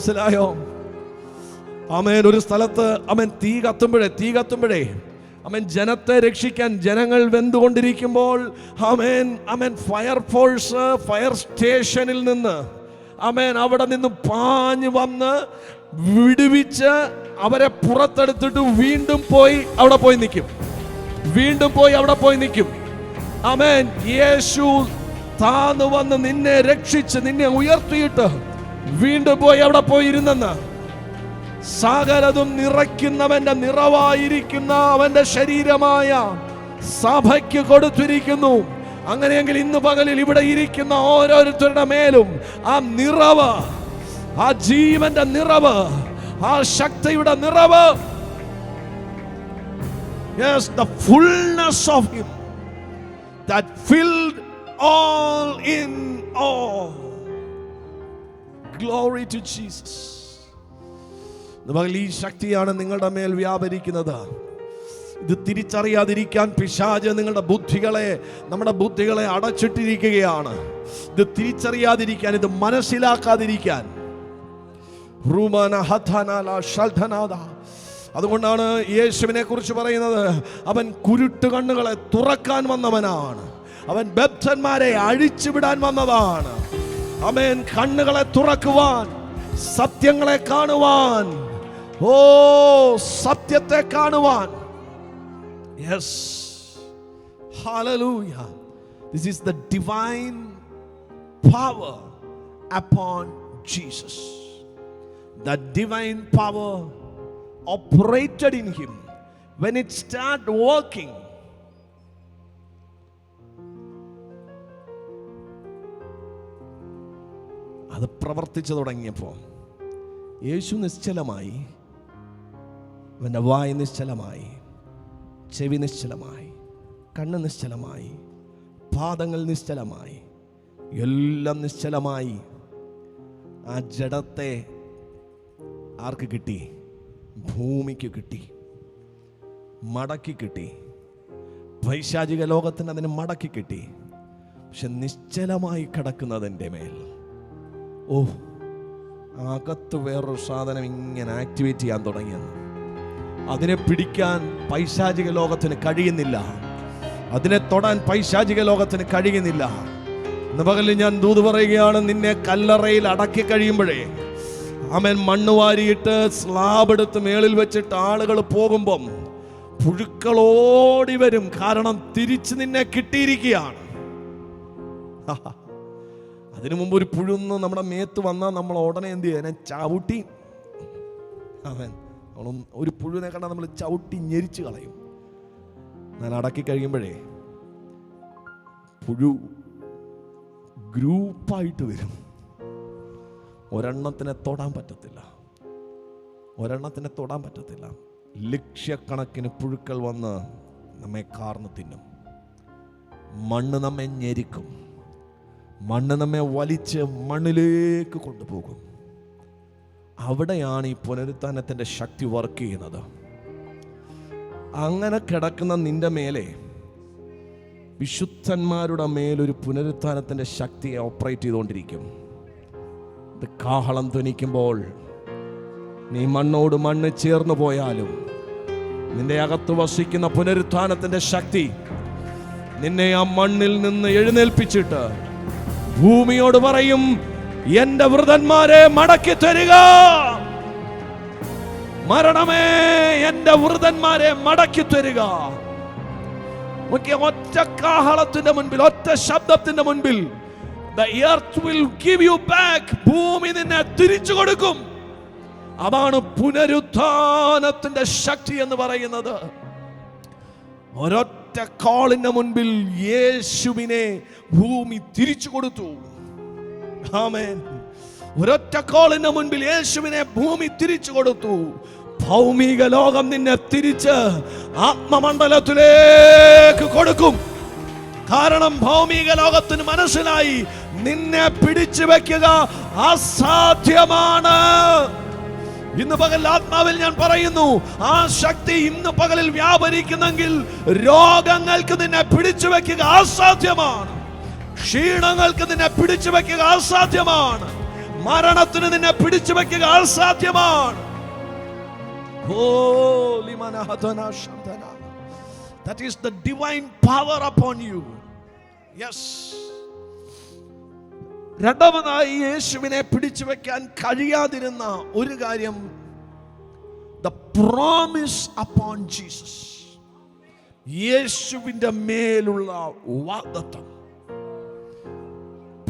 മനസ്സിലായോ? ആമേൻ. ഒരു സ്ഥലത്ത് ആമേൻ തീ കത്തുമ്പോഴേ ആമേൻ ജനത്തെ രക്ഷിക്കാൻ ജനങ്ങൾ വെന്തുകൊണ്ടിരിക്കുമ്പോൾ ആമേൻ ആമേൻ ഫയർ സ്റ്റേഷനിൽ നിന്ന് ആമേൻ അവിടെ നിന്ന് പാഞ്ഞു വന്ന് വിടുവിച്ച് അവരെ പുറത്തെടുത്തിട്ട് വീണ്ടും പോയി അവിടെ പോയി നിൽക്കും. ആമേൻ. യേശു താന്നു വന്ന് നിന്നെ രക്ഷിച്ച് നിന്നെ ഉയർത്തിയിട്ട് വീണ്ടും പോയി അവിടെ പോയിരുന്നെന്ന് സകലതും നിറയ്ക്കുന്നവന്റെ നിറവായിരിക്കുന്ന അവന്റെ ശരീരമായ സഭയ്ക്ക് കൊടുത്തിരിക്കുന്നു. അങ്ങനെയെങ്കിൽ ഇന്ന് പകലിൽ ഇവിടെ ഇരിക്കുന്ന ഓരോരുത്തരുടെ മേലും ആ നിറവ്, ആ ജീവന്റെ നിറവ്, ആ ശക്തിയുടെ നിറവ്, yes, the fullness of him that filled all in all. Glory to Jesus. ഈ ശക്തിയാണ് നിങ്ങളുടെ മേൽ വ്യാപരിക്കുന്നത്. ഇത് തിരിച്ചറിയാതിരിക്കാൻ പിശാച് നമ്മുടെ ബുദ്ധികളെ അടച്ചിട്ടിരിക്കുകയാണ്. ഇത് തിരിച്ചറിയാതിരിക്കാൻ, ഇത് മനസ്സിലാക്കാതിരിക്കാൻ. അതുകൊണ്ടാണ് യേശുവിനെ കുറിച്ച് പറയുന്നത്, അവൻ കുരുട്ട് കണ്ണുകളെ തുറക്കാൻ വന്നവനാണ്. അവൻ ബദ്ധന്മാരെ അഴിച്ചുവിടാൻ വന്നതാണ്. അവൻ കണ്ണുകളെ തുറക്കുവാൻ, സത്യങ്ങളെ കാണുവാൻ, സത്യത്തെ കാണുവാൻ. Yes. Hallelujah. This is the divine power upon Jesus. That divine power operated in him. When it started working, അത് പ്രവർത്തിച്ചു തുടങ്ങിയപ്പോൾ യേശു നിശ്ചലമായി, അവൻ്റെ വായ് നിശ്ചലമായി, ചെവി നിശ്ചലമായി, കണ്ണ് നിശ്ചലമായി, പാദങ്ങൾ നിശ്ചലമായി, എല്ലാം നിശ്ചലമായി. ആ ജഡത്തെ ആർക്ക് കിട്ടി? ഭൂമിക്ക് കിട്ടി, മടക്കി കിട്ടി. പൈശാചിക ലോകത്തിന് അതിന് മടക്കി കിട്ടി. പക്ഷെ നിശ്ചലമായി കിടക്കുന്നതിൻ്റെ മേൽ അകത്ത് വേറൊരു സാധനം ഇങ്ങനെ ആക്ടിവേറ്റ് ചെയ്യാൻ തുടങ്ങിയെന്ന്. അതിനെ പിടിക്കാൻ പൈശാചിക ലോകത്തിന് കഴിയുന്നില്ല, അതിനെ തൊടാൻ പൈശാചിക ലോകത്തിന് കഴിയുന്നില്ല. ഇന്ന് പകലിൽ ഞാൻ ദൂത് പറയുകയാണ്, നിന്നെ കല്ലറയിൽ അടക്കി കഴിയുമ്പോഴേ ആമേൻ മണ്ണ് വാരിയിട്ട് സ്ലാബ് എടുത്ത് മേളിൽ വെച്ചിട്ട് ആളുകൾ പോകുമ്പം പുഴുക്കൾ ഓടി വരും. കാരണം തിരിച്ച് നിന്നെ കിട്ടിയിരിക്കുകയാണ്. അതിനു മുമ്പ് ഒരു പുഴുന്ന് നമ്മുടെ മേത്ത് വന്നാൽ നമ്മൾ ഉടനെ എന്ത് ചെയ്യാൻ? ചവിട്ടി അവൻ ഒരു പുഴുവിനെ കണ്ടാൽ നമ്മൾ ചവിട്ടി ഞെരിച്ച് കളയും. ഞാൻ അടക്കി കഴിയുമ്പോഴേ പുഴു ഗ്രൂപ്പായിട്ട് വരും. ഒരെണ്ണത്തിനെ തൊടാൻ പറ്റത്തില്ല. ലക്ഷക്കണക്കിന് പുഴുക്കൾ വന്ന് നമ്മെ കാർന്ന് തിന്നും. മണ്ണ് നമ്മെ ഞെരിക്കും, മണ്ണ് നമ്മെ വലിച്ച് മണ്ണിലേക്ക് കൊണ്ടുപോകും. അവിടെയാണ് ഈ പുനരുത്ഥാനത്തിൻ്റെ ശക്തി വർക്ക് ചെയ്യുന്നത്. അങ്ങനെ കിടക്കുന്ന നിന്റെ മേലെ, വിശുദ്ധന്മാരുടെ മേലൊരു പുനരുത്ഥാനത്തിൻ്റെ ശക്തിയെ ഓപ്പറേറ്റ് ചെയ്തുകൊണ്ടിരിക്കും. ഇത് കാഹളം ധ്വനിക്കുമ്പോൾ നീ മണ്ണോട് മണ്ണ് ചേർന്ന് പോയാലും നിന്റെ അകത്ത് വസിക്കുന്ന പുനരുത്ഥാനത്തിൻ്റെ ശക്തി നിന്നെ ആ മണ്ണിൽ നിന്ന് എഴുന്നേൽപ്പിച്ചിട്ട് ഭൂമിയോട് പറയും, എന്റെ വൃതന്മാരെ മടക്കി തരിക. മരണമേ, എന്റെ വൃതന്മാരെ മടക്കി തരിക. ഒറ്റ കാഹളത്തിന്റെ മുൻപിൽ, ഒറ്റ ശബ്ദത്തിന്റെ മുൻപിൽ the earth will give you back. ഭൂമി നിന്നെ തിരിച്ചു കൊടുക്കും. അതാണ് പുനരുത്ഥാനത്തിന്റെ ശക്തി എന്ന് പറയുന്നത്. ഒരൊറ്റ കോളിന്റെ മുൻപിൽ യേശുവിനെ ഭൂമി തിരിച്ചു കൊടുത്തു. ആമേൻ. ഒരൊറ്റ കോളിന്റെ മുൻപിൽ യേശുവിനെ ഭൂമി തിരിച്ചു കൊടുത്തു. ഭൗമിക ലോകം നിന്നെ തിരിച്ച് ആത്മമണ്ഡലത്തിലേക്ക് കൊടുക്കും. കാരണം ഭൗമിക ലോകത്തിന് മനസ്സിലായി, നിന്നെ പിടിച്ചു വെക്കുക അസാധ്യമാണ്. ഇന്ന് പകൽ ആത്മാവിൽ ഞാൻ പറയുന്നു, ആ ശക്തി ഇന്ന് പകലിൽ വ്യാപരിക്കുന്നെങ്കിൽ രോഗങ്ങൾക്ക് നിന്നെ പിടിച്ചു വെക്കുക അസാധ്യമാണ്. ക്ഷീണങ്ങൾക്ക് നിന്നെ പിടിച്ചു വെക്കുക അസാധ്യമാണ്. മരണത്തിന് നിന്നെ പിടിച്ചു വെക്കുക അസാധ്യമാണ്. Holy Manahatana Shantana. That is the divine power upon you. Yes. രണ്ടാമതായി യേശുവിനെ പിടിച്ചു വെക്കാൻ കഴിയാതിരുന്ന ഒരു കാര്യം, the promise upon Jesus. യേശുവിന്റെ മേലുള്ള വാഗ്ദത്തം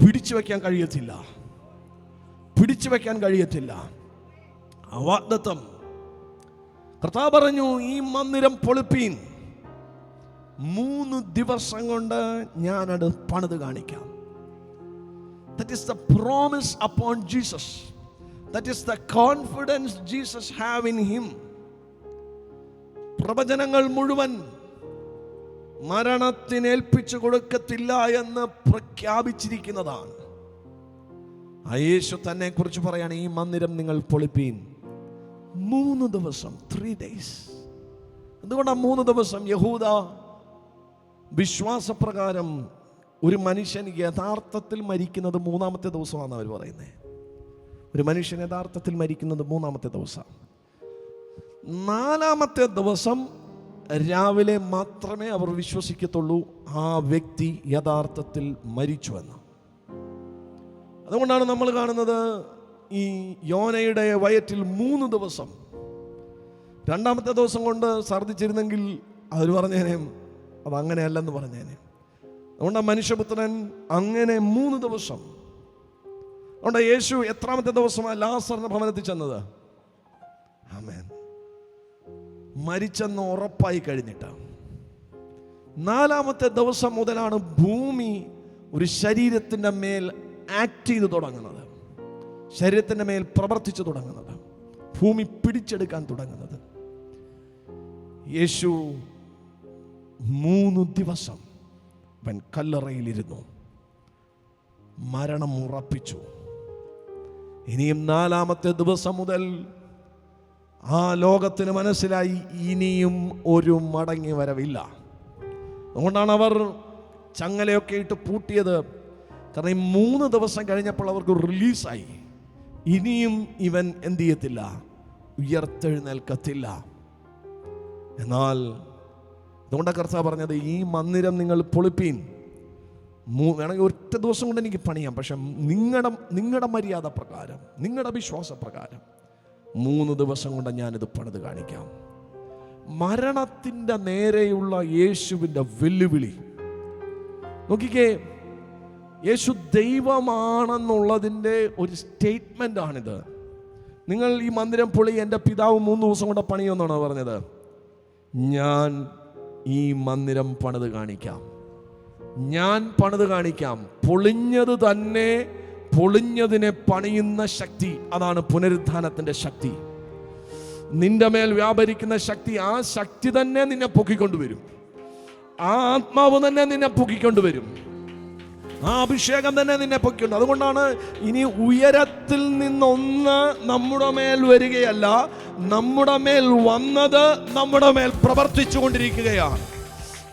പിടിച്ചു വെക്കാൻ കഴിയത്തില്ല, പിടിച്ചു വെക്കാൻ കഴിയത്തില്ല. ആ വാഗ്ദത്തം കർത്താവ് പറഞ്ഞു, ഈ മന്ദിരം പൊളിപ്പീൻ, 3 ദിവസം കൊണ്ട് ഞാനത് പണിത് കാണിക്കാം. That is the promise upon Jesus. That is the confidence Jesus have in him. പ്രവചനങ്ങൾ മുഴുവൻ മരണത്തിന് ഏൽപ്പിച്ചു കൊടുക്കത്തില്ല എന്ന് പ്രഖ്യാപിച്ചിരിക്കുന്നതാണ്. ആ യേശു തന്നെ കുറിച്ച് പറയാണ്, ഈ മന്ദിരം നിങ്ങൾ പൊളിപ്പീൻ, 3 ദിവസം, 3 days. എന്തുകൊണ്ടാണ് 3 ദിവസം? യഹൂദ വിശ്വാസപ്രകാരം ഒരു മനുഷ്യൻ യഥാർത്ഥത്തിൽ മരിക്കുന്നത് 3-ാമത്തെ ദിവസമാണെന്ന് അവർ പറയുന്നത്. ഒരു മനുഷ്യൻ യഥാർത്ഥത്തിൽ മരിക്കുന്നത് 3-ാമത്തെ ദിവസം. 4-ാമത്തെ ദിവസം രാവിലെ മാത്രമേ അവർ വിശ്വസിക്കത്തുള്ളൂ ആ വ്യക്തി യഥാർത്ഥത്തിൽ മരിച്ചുവെന്ന്. അതുകൊണ്ടാണ് നമ്മൾ കാണുന്നത്, ഈ യോനയുടെ വയറ്റിൽ 3 ദിവസം, 2-ാമത്തെ ദിവസം കൊണ്ട് ഛർദ്ദിച്ചിരുന്നെങ്കിൽ അവർ പറഞ്ഞേനെ അതങ്ങനെയല്ലെന്ന് പറഞ്ഞേനെ. അതുകൊണ്ട് മനുഷ്യപുത്രൻ അങ്ങനെ 3 ദിവസം. അതുകൊണ്ട് യേശു എത്രാമത്തെ ദിവസമാണ് ലാസറിന്റെ ഭവനത്തിൽ ചെന്നത്? ആമേൻ, മരിച്ചെന്ന് ഉറപ്പായി കഴിഞ്ഞിട്ട് 4-ാമത്തെ ദിവസം മുതലാണ് ഭൂമി ഒരു ശരീരത്തിൻ്റെ മേൽ ആക്ട് ചെയ്ത് തുടങ്ങുന്നത്, ശരീരത്തിൻ്റെ മേൽ പ്രവർത്തിച്ചു തുടങ്ങുന്നത്, ഭൂമി പിടിച്ചെടുക്കാൻ തുടങ്ങുന്നത്. യേശു 3 ദിവസം അവൻ കല്ലറയിലിരുന്നു, മരണം ഉറപ്പിച്ചു. ഇനിയും 4-ാമത്തെ ദിവസം മുതൽ ആ ലോകത്തിന് മനസ്സിലായി ഇനിയും ഒരു മടങ്ങി വരവില്ല. അതുകൊണ്ടാണ് അവർ ചങ്ങലയൊക്കെ ഇട്ട് പൂട്ടിയത്. കാരണം ഈ 3 ദിവസം കഴിഞ്ഞപ്പോൾ അവർക്ക് റിലീസായി, ഇനിയും ഇവൻ എന്ത് ചെയ്യത്തില്ല, ഉയർത്തെഴുന്നേൽക്കത്തില്ല. എന്നാൽ അതുകൊണ്ടാണ് കർത്താവ് പറഞ്ഞത്, ഈ മന്ദിരം നിങ്ങൾ പൊളിപ്പീൻ, വേണമെങ്കിൽ 1 ദിവസം കൊണ്ട് എനിക്ക് പണിയാം, പക്ഷെ നിങ്ങളുടെ മര്യാദ പ്രകാരം, നിങ്ങളുടെ വിശ്വാസ പ്രകാരം 3 ദിവസം കൊണ്ട് ഞാനിത് പണിത് കാണിക്കാം. മരണത്തിൻ്റെ നേരെയുള്ള യേശുവിൻ്റെ വെല്ലുവിളി നോക്കിക്കേ. യേശു ദൈവമാണെന്നുള്ളതിൻ്റെ ഒരു സ്റ്റേറ്റ്മെൻ്റ് ആണിത്. നിങ്ങൾ ഈ മന്ദിരം പൊളി, എൻ്റെ പിതാവ് 3 ദിവസം കൊണ്ട് പണിയുമെന്നാണ് പറഞ്ഞത്. ഞാൻ ഈ മന്ദിരം പണിത് കാണിക്കാം, ഞാൻ പണിത് കാണിക്കാം. പൊളിഞ്ഞത് തന്നെ, പൊളിഞ്ഞതിനെ പണിയുന്ന ശക്തി, അതാണ് പുനരുത്ഥാനത്തിൻ്റെ ശക്തി. നിന്റെ മേൽ വ്യാപരിക്കുന്ന ശക്തി, ആ ശക്തി തന്നെ നിന്നെ പൊക്കിക്കൊണ്ടുവരും, ആ ആത്മാവ് തന്നെ നിന്നെ പൊക്കിക്കൊണ്ടുവരും, ആ അഭിഷേകം തന്നെ നിന്നെ പൊക്കിക്കൊണ്ട്. അതുകൊണ്ടാണ് ഇനി ഉയരത്തിൽ നിന്നൊന്ന് നമ്മുടെ മേൽ വരികയല്ല, നമ്മുടെ മേൽ വന്നത് നമ്മുടെ മേൽ പ്രവർത്തിച്ചു കൊണ്ടിരിക്കുകയാണ്.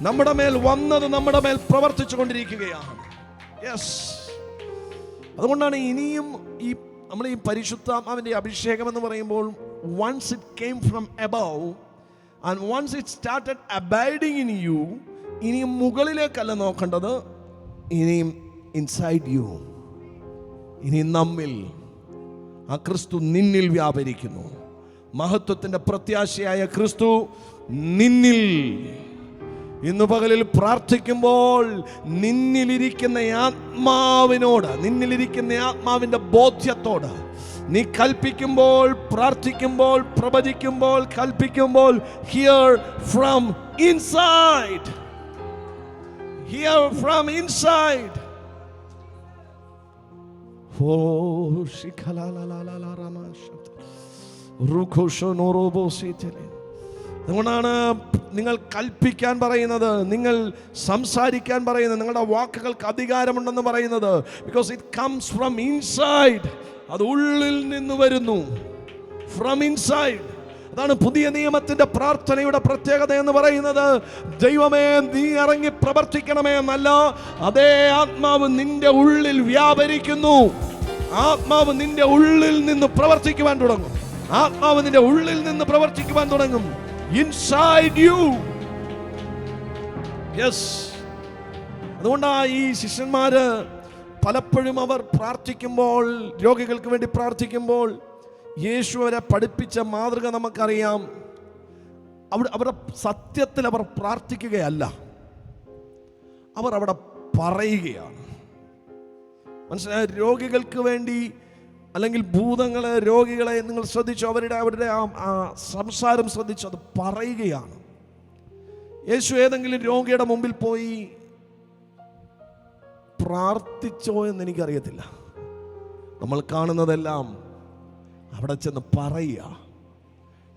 നമ്മുടെ മേൽ വന്നത് നമ്മുടെ മേൽ പ്രവർത്തിച്ചു കൊണ്ടിരിക്കുകയാണ്. യെസ്, അതുകൊണ്ടാണ് ഇനിയും നമ്മൾ ഈ പരിശുദ്ധാത്മാവിൻ്റെ അഭിഷേകം എന്ന് പറയുമ്പോൾ, once it came from above and once it started abiding in you, ഇനിയും മുകളിലേക്കല്ല നോക്കേണ്ടത്, ഇനിയും ഇൻസൈഡ് യു, ഇനി നമ്മിൽ ആ ക്രിസ്തു നിന്നിൽ വ്യാപരിക്കുന്നു. മഹത്വത്തിൻ്റെ പ്രത്യാശയായ ക്രിസ്തു നിന്നിൽ. ഇന്നു പകലിൽ പ്രാർത്ഥിക്കുമ്പോൾ നിന്നിലിരിക്കുന്ന ആത്മാവിനോട്, നിന്നിലിരിക്കുന്ന ആത്മാവിൻ്റെ ബോധ്യത്തോട് നീ കൽപ്പിക്കുമ്പോൾ, പ്രാർത്ഥിക്കുമ്പോൾ, പ്രവചിക്കുമ്പോൾ, കൽപ്പിക്കുമ്പോൾ, hear from inside, hear from inside. Oh shikalalalala ramashat rukoshonorobosetele. അതുകൊണ്ടാണ് നിങ്ങൾ കൽപ്പിക്കാൻ പറയുന്നത്, നിങ്ങൾ സംസാരിക്കാൻ പറയുന്നത്, നിങ്ങളുടെ വാക്കുകൾക്ക് അധികാരമുണ്ടെന്ന് പറയുന്നത്. Because it comes from inside, അത് ഉള്ളിൽ നിന്ന് വരുന്നു, ഫ്രം ഇൻസൈഡ്. അതാണ് പുതിയ നിയമത്തിന്റെ പ്രാർത്ഥനയുടെ പ്രത്യേകത എന്ന് പറയുന്നത്. ദൈവമേ നീ ഇറങ്ങി പ്രവർത്തിക്കണമേ എന്നല്ല, അതേ ആത്മാവ് നിന്റെ ഉള്ളിൽ വ്യാപരിക്കുന്നു, ആത്മാവ് നിന്റെ ഉള്ളിൽ നിന്ന് പ്രവർത്തിക്കുവാൻ തുടങ്ങും. ആത്മാവ് നിന്റെ ഉള്ളിൽ നിന്ന് പ്രവർത്തിക്കുവാൻ തുടങ്ങും. Inside U. യെസ്. അതുകൊണ്ടാണ് ഈ ശിഷ്യന്മാര് പലപ്പോഴും അവർ പ്രാർത്ഥിക്കുമ്പോൾ, രോഗികൾക്ക് വേണ്ടി പ്രാർത്ഥിക്കുമ്പോൾ, യേശു അവരെ പഠിപ്പിച്ച മാതൃക നമുക്കറിയാം. അവരുടെ സത്യത്തിൽ അവർ പ്രാർത്ഥിക്കുകയല്ല, അവർ അവിടെ പറയുകയാണ്. മനസ്സിലായ? രോഗികൾക്ക് വേണ്ടി അല്ലെങ്കിൽ ഭൂതങ്ങളെ, രോഗികളെ നിങ്ങൾ ശ്രദ്ധിച്ചു, അവരുടെ ആ സംസാരം ശ്രദ്ധിച്ചു, അത് പറയുകയാണ്. യേശു ഏതെങ്കിലും രോഗിയുടെ മുമ്പിൽ പോയി പ്രാർത്ഥിച്ചോ എന്ന് എനിക്കറിയത്തില്ല. നമ്മൾ കാണുന്നതെല്ലാം അവിടെ ചെന്ന് പറയുക.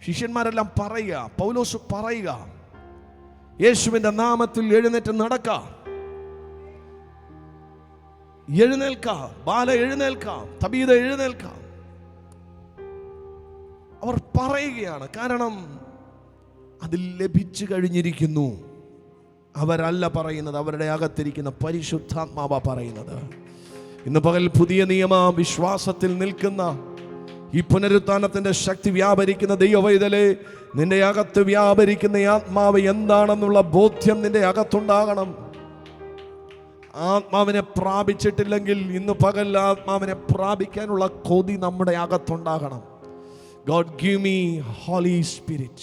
ശിഷ്യന്മാരെല്ലാം പറയുക, പൗലോസ് പറയുക, യേശുവിന്റെ നാമത്തിൽ എഴുന്നേറ്റ് നടക്ക, എഴുന്നേൽക്ക, ബാല എഴുന്നേൽക്ക, തബീത എഴുന്നേൽക്ക. അവർ പറയുകയാണ്. കാരണം അതിൽ ലഭിച്ചു കഴിഞ്ഞിരിക്കുന്നു. അവരല്ല പറയുന്നത്, അവരുടെ അകത്തിരിക്കുന്ന പരിശുദ്ധാത്മാവ പറയുന്നത്. ഇന്ന് പകൽ പുതിയ നിയമ വിശ്വാസത്തിൽ നിൽക്കുന്ന, ഈ പുനരുത്ഥാനത്തിന്റെ ശക്തി വ്യാപരിക്കുന്ന ദൈവവൈതലേ, നിന്റെ അകത്ത് വ്യാപരിക്കുന്ന ആത്മാവ് എന്താണെന്നുള്ള ബോധ്യം നിന്റെ അകത്തുണ്ടാകണം. ആത്മാവിനെ പ്രാപിച്ചിട്ടില്ലെങ്കിൽ ഇന്ന് പകൽ ആത്മാവിനെ പ്രാപിക്കാനുള്ള കൊതി നമ്മുടെ അകത്തുണ്ടാകണം. God give me Holy Spirit.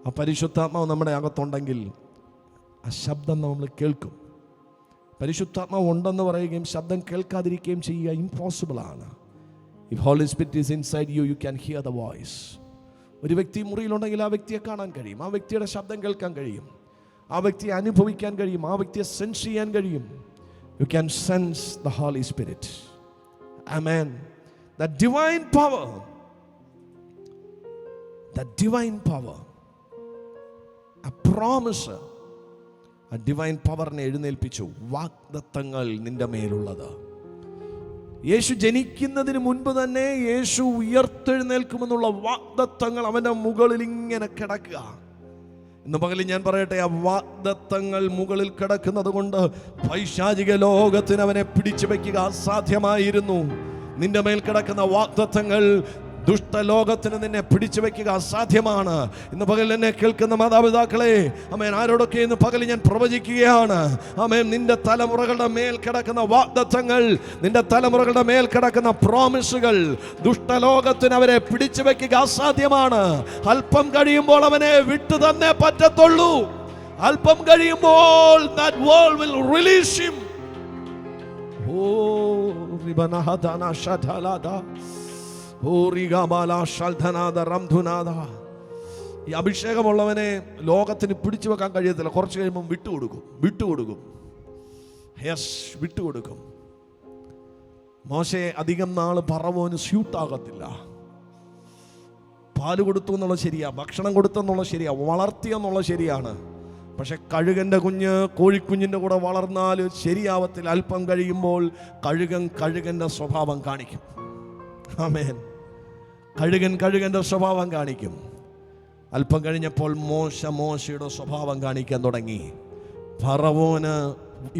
ആ പരിശുദ്ധാത്മാവ് നമ്മുടെ അകത്തുണ്ടെങ്കിൽ ആ ശബ്ദം നമ്മൾ കേൾക്കും. പരിശുദ്ധാത്മാവ് ഉണ്ടെന്ന് പറയുകയും ശബ്ദം കേൾക്കാതിരിക്കുകയും ചെയ്യുക ഇമ്പോസിബിൾ ആണ്. If Holy Spirit is inside you, you can hear the voice. ഒരു വ്യക്തി മുറിയിലുണ്ടെങ്കിൽ ആ വ്യക്തിയെ കാണാൻ കഴിയും, ആ വ്യക്തിയുടെ ശബ്ദം കേൾക്കാൻ കഴിയും, ആ വ്യക്തിയെ അനുഭവിക്കാൻ കഴിയും, ആ വ്യക്തിയെ സെൻസ് ചെയ്യാൻ കഴിയും. You can sense the Holy Spirit. Amen. That divine power, that divine power, a promise, a divine power നെ എഴുന്നേൽപ്പിച്ചു. വാഗ്ദത്തങ്ങൾ നിന്റെ മേലുള്ളത്. യേശു ജനിക്കുന്നതിന് മുൻപ് തന്നെ യേശു ഉയർത്തെഴുന്നേൽക്കുമെന്നുള്ള വാഗ്ദത്തങ്ങൾ അവന്റെ മുകളിൽ ഇങ്ങനെ കിടക്കുക. ഇന്ന് പകലിൽ ഞാൻ പറയട്ടെ, ആ വാഗ്ദത്തങ്ങൾ മുകളിൽ കിടക്കുന്നത് കൊണ്ട് പൈശാചിക ലോകത്തിന് അവനെ പിടിച്ചു വയ്ക്കുക അസാധ്യമായിരുന്നു. നിന്റെ മേൽ കിടക്കുന്ന വാഗ്ദത്തങ്ങൾ ദുഷ്ടലോകത്തിന് നിന്നെ പിടിച്ചു വയ്ക്കുക അസാധ്യമാണ്. ഇന്ന് പകൽ എന്നെ കേൾക്കുന്ന മാതാപിതാക്കളെ, ആമേൻ, ആരോടൊക്കെ ഇന്ന് പകൽ ഞാൻ പ്രവചിക്കുകയാണ്. ആമേൻ, നിന്റെ തലമുറകളുടെ മേൽ കിടക്കുന്ന വാഗ്ദത്തങ്ങൾ, നിന്റെ തലമുറകളുടെ മേൽ കിടക്കുന്ന പ്രോമിസുകൾ ദുഷ്ടലോകത്തിന് അവരെ പിടിച്ചു വയ്ക്കുക അസാധ്യമാണ്. അല്പം കഴിയുമ്പോൾ അവനെ വിട്ടു തന്നെ പറ്റത്തുള്ളൂ. അല്പം കഴിയുമ്പോൾ that world will release him. Oh, ribanahadana shatalada. ഈ അഭിഷേകമുള്ളവനെ ലോകത്തിന് പിടിച്ചു വെക്കാൻ കഴിയത്തില്ല. കുറച്ച് കഴിയുമ്പോൾ വിട്ടുകൊടുക്കും. യെസ്, വിട്ടുകൊടുക്കും. മോശയെ അധികം നാൾ പറവോന് സ്യൂട്ടാകത്തില്ല. പാല് കൊടുത്തു എന്നുള്ളത് ശരിയാ, ഭക്ഷണം കൊടുത്തെന്നുള്ളത് ശരിയാ, വളർത്തിയെന്നുള്ളത് ശരിയാണ്. പക്ഷെ കഴുകൻ്റെ കുഞ്ഞ് കോഴിക്കുഞ്ഞിൻ്റെ കൂടെ വളർന്നാൽ ശരിയാവത്തില്ല. അല്പം കഴിയുമ്പോൾ കഴുകൻ്റെ സ്വഭാവം കാണിക്കും. ആമേൻ. കഴുകൻ്റെ സ്വഭാവം കാണിക്കും. അല്പം കഴിഞ്ഞപ്പോൾ മോശയുടെ സ്വഭാവം കാണിക്കാൻ തുടങ്ങി. ഫറവോന്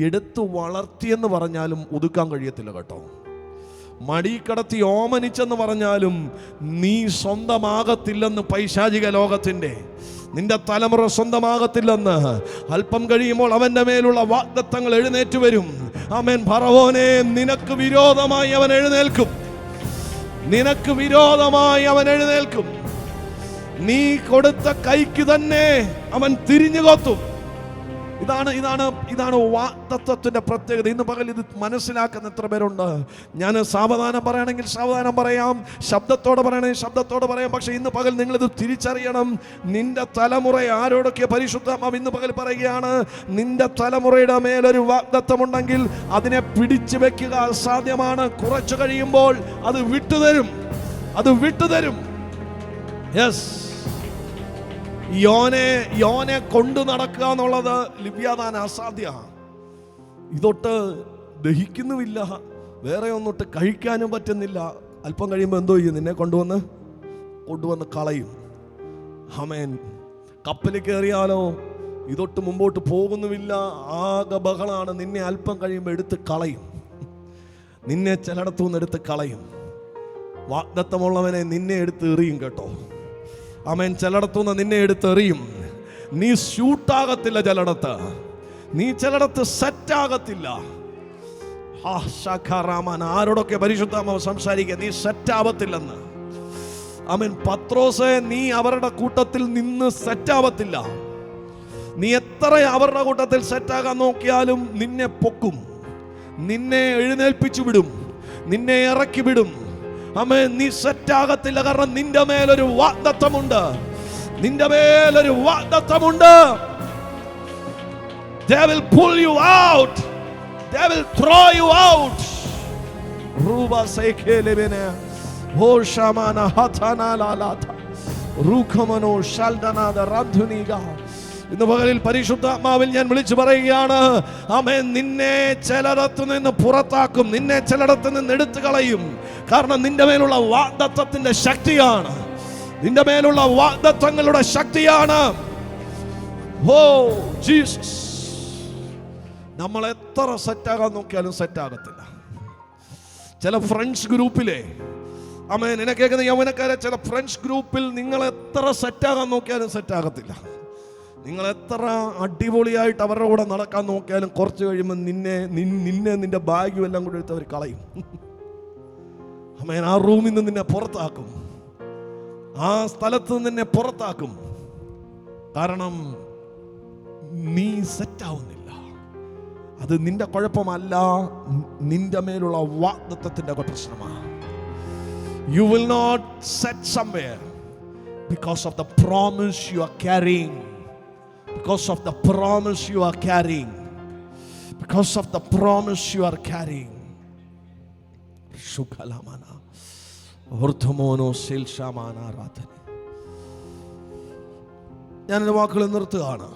എടുത്തു വളർത്തിയെന്ന് പറഞ്ഞാലും ഒതുക്കാൻ കഴിയത്തില്ല കേട്ടോ. മടി കടത്തി ഓമനിച്ചെന്ന് പറഞ്ഞാലും നീ സ്വന്തമാകത്തില്ലെന്ന് പൈശാചിക ലോകത്തിൻ്റെ, നിന്റെ തലമുറ സ്വന്തമാകത്തില്ലെന്ന്. അല്പം കഴിയുമ്പോൾ അവന്റെ മേലുള്ള വാഗ്ദത്തങ്ങൾ എഴുന്നേറ്റ് വരും. ആമേൻ. ഫറവോനെ, നിനക്ക് വിരോധമായി അവൻ എഴുന്നേൽക്കും. നിനക്ക് വിരോധമായി അവൻ എഴുന്നേൽക്കും. നീ കൊടുത്ത കൈക്ക് തന്നെ അവൻ തിരിഞ്ഞു കൊത്തും. ഇതാണ് വാഗ്ദത്തത്തിന്റെ പ്രത്യേകത. ഇന്ന് പകൽ ഇത് മനസ്സിലാക്കുന്ന എത്ര പേരുണ്ട്? ഞാൻ സാവധാനം പറയണമെങ്കിൽ സാവധാനം പറയാം, ശബ്ദത്തോടെ പറയണമെങ്കിൽ ശബ്ദത്തോടെ പറയാം. പക്ഷെ ഇന്ന് പകൽ നിങ്ങളിത് തിരിച്ചറിയണം. നിന്റെ തലമുറ ആരോടൊക്കെ പരിശുദ്ധാത്മാവ് ഇന്ന് പകൽ പറയുകയാണ്, നിന്റെ തലമുറയുടെ മേലൊരു വാഗ്ദത്തമുണ്ടെങ്കിൽ അതിനെ പിടിച്ചു വെക്കുക അസാധ്യമാണ്. കുറച്ചു കഴിയുമ്പോൾ അത് വിട്ടുതരും. യെസ്. യോനെ കൊണ്ടു നടക്കുക എന്നുള്ളത് ലിവ്യാതാൻ അസാധ്യമാണ്. ഇതൊട്ട് ദഹിക്കുന്നുമില്ല, വേറെ ഒന്നൊട്ട് കഴിക്കാനും പറ്റുന്നില്ല. അല്പം കഴിയുമ്പോൾ എന്തോ ചെയ്യും? നിന്നെ കൊണ്ടുവന്ന് കളയും. ആമേൻ. കപ്പലിൽ കയറിയാലോ ഇതൊട്ട് മുമ്പോട്ട് പോകുന്നുമില്ല, ആകെ ബഹളാണ്. നിന്നെ അല്പം കഴിയുമ്പോൾ എടുത്ത് കളയും. നിന്നെ ചിലയിടത്തുനിന്ന് എടുത്ത് കളയും. വാഗ്ദത്തമുള്ളവനെ നിന്നെ എടുത്ത് എറിയും കേട്ടോ. ആമേൻ. ചിലയിടത്തുനിന്ന് നിന്നെ എടുത്ത് എറിയും. നീ ഷൂട്ടാകത്തില്ല ചിലയിടത്ത്, നീ ചിലയിടത്ത് സെറ്റാകത്തില്ല. ആരോടൊക്കെ പരിശുദ്ധാത്മാവ് സംസാരിക്കുക, നീ സെറ്റാവത്തില്ലെന്ന്. ആമേൻ. പത്രോസേ, നീ അവരുടെ കൂട്ടത്തിൽ നിന്ന് സെറ്റാവത്തില്ല. നീ എത്ര അവരുടെ കൂട്ടത്തിൽ സെറ്റാകാൻ നോക്കിയാലും നിന്നെ പൊക്കും, നിന്നെ എഴുന്നേൽപ്പിച്ചു വിടും, നിന്നെ ഇറക്കി വിടും. ആമേൻ. നീ സെറ്റാകത്തില്ല, കാരണം നിന്റെ മേലൊരു വാഗ്ദത്തമുണ്ട്, നിന്റെ മേലൊരു വാഗ്ദത്തമുണ്ട്. They will pull you out, they will throw you out. Ruba sekelebene hoshamana hatana lalata rukamano shaldana da radhuniga. ഇന്ന് പകലിൽ പരിശുദ്ധാത്മാവിൽ ഞാൻ വിളിച്ചു പറയുകയാണ്, ആമേൻ. നിന്നെ ചിലയിടത്തു നിന്ന് പുറത്താക്കും, നിന്നെ ചിലയിടത്തു നിന്ന് എടുത്തു കളയും. കാരണം നിന്റെ മേലുള്ള വാഗ്ദത്തത്തിന്റെ ശക്തിയാണ്, നിന്റെ മേലുള്ള വാഗ്ദത്തങ്ങളുടെ ശക്തിയാണ്. Oh Jesus. നമ്മൾ എത്ര സെറ്റാകാൻ നോക്കിയാലും സെറ്റാകത്തില്ല. ചില ഫ്രണ്ട്സ് ഗ്രൂപ്പിലെ, ആമേൻ, എന്നെ കേൾക്കുന്ന യൗവനക്കാരെ, ചില ഫ്രണ്ട്സ് ഗ്രൂപ്പിൽ നിങ്ങൾ എത്ര സെറ്റാകാൻ നോക്കിയാലും സെറ്റാകത്തില്ല. നിങ്ങൾ എത്ര അടിപൊളിയായിട്ട് അവരുടെ കൂടെ നടക്കാൻ നോക്കിയാലും കുറച്ച് കഴിയുമ്പോൾ നിന്റെ ബാഗും എല്ലാം കൂടെ എടുത്ത് അവർ കളയും. ആമേൻ. ആ റൂമിൽ നിന്ന് നിന്നെ പുറത്താക്കും, ആ സ്ഥലത്ത് നിന്ന് നിന്നെ പുറത്താക്കും. കാരണം നീ സെറ്റാവുന്നില്ല. അത് നിന്റെ കുഴപ്പമല്ല, നിന്റെ മേലുള്ള വാഗ്ദത്തത്തിന്റെ പ്രശ്നമാണ്. You will not set somewhere because of the promise you are carrying. Because of the promise you are carrying. Because of the promise you are carrying. Shukalamana orthomono silshamana rathane. ഞാൻ എൻ്റെ വാക്കുകൾ നിർത്തുകയാണ്.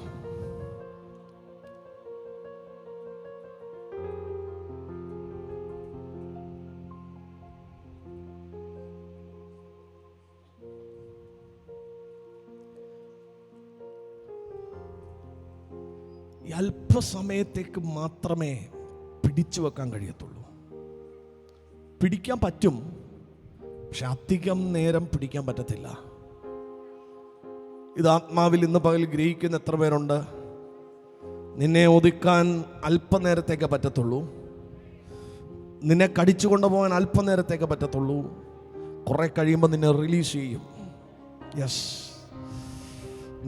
അല്പസമയത്തേക്ക് മാത്രമേ പിടിച്ചു വെക്കാൻ കഴിയത്തുള്ളൂ. പിടിക്കാൻ പറ്റും, പക്ഷെ അധികം നേരം പിടിക്കാൻ പറ്റത്തില്ല. ഇത് ആത്മാവിൽ ഇന്ന് പകൽ ഗ്രഹിക്കുന്ന എത്ര പേരുണ്ട്? നിന്നെ ഒതുക്കാൻ അല്പനേരത്തേക്ക് പറ്റത്തുള്ളൂ, നിന്നെ കടിച്ചു കൊണ്ടുപോകാൻ അല്പനേരത്തേക്ക് പറ്റത്തുള്ളൂ. കുറെ കഴിയുമ്പോൾ നിന്നെ റിലീസ് ചെയ്യും. യെസ്.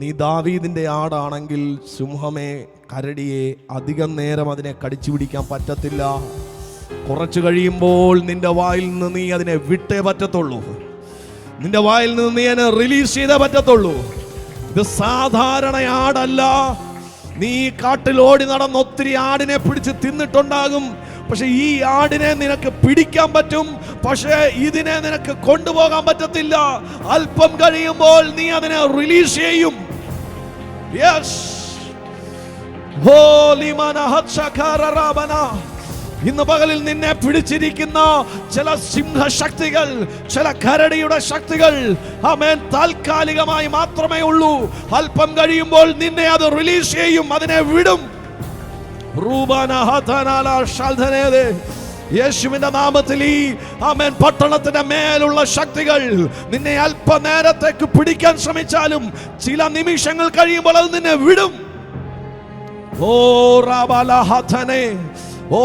നീ ദാവീദിന്റെ ആടാണെങ്കിൽ സിംഹമേ, കരടിയെ അധികം നേരം അതിനെ കടിച്ചു പിടിക്കാൻ പറ്റത്തില്ല. കുറച്ചു കഴിയുമ്പോൾ നിന്റെ വായിൽ നിന്ന് നീ അതിനെ വിട്ടേ പറ്റത്തുള്ളൂ, നിന്റെ വായിൽ നിന്ന് നീ അതിനെ റിലീസ് ചെയ്തേ പറ്റത്തുള്ളൂ. ഇത് സാധാരണ ആടല്ല. നീ കാട്ടിൽ ഓടി നടന്ന് ഒത്തിരി ആടിനെ പിടിച്ച് തിന്നിട്ടുണ്ടാകും, പക്ഷെ ഈ ആടിനെ നിനക്ക് പിടിക്കാൻ പറ്റും, പക്ഷേ ഇതിനെ നിനക്ക് കൊണ്ടുപോകാൻ പറ്റത്തില്ല. അല്പം കഴിയുമ്പോൾ നീ അതിനെ റിലീസ് ചെയ്യും. യെസ്. ഇന്ന് പകലിൽ നിന്നെ പിടിച്ചിരിക്കുന്ന ചില സിംഹശക്തികൾ, ചില കരടിയുടെ ശക്തികൾ, ആമേൻ, താൽക്കാലികമായി മാത്രമേ ഉള്ളൂ. അല്പം കഴിയുമ്പോൾ നിന്നെ അത് റിലീസ് ചെയ്യും, അതിനെ വിടും. യേശുവിന്റെ നാമത്തിൽ ഈ ആമേൻ പട്ടണത്തിന്റെ മേലുള്ള ശക്തികൾ നിന്നെ അല്പനേരത്തേക്ക് പിടിക്കാൻ ശ്രമിച്ചാലും ചില നിമിഷങ്ങൾ കഴിയുമ്പോൾ അത് നിന്നെ വിടും. ഓ റാബല ഹതനെ, ഓ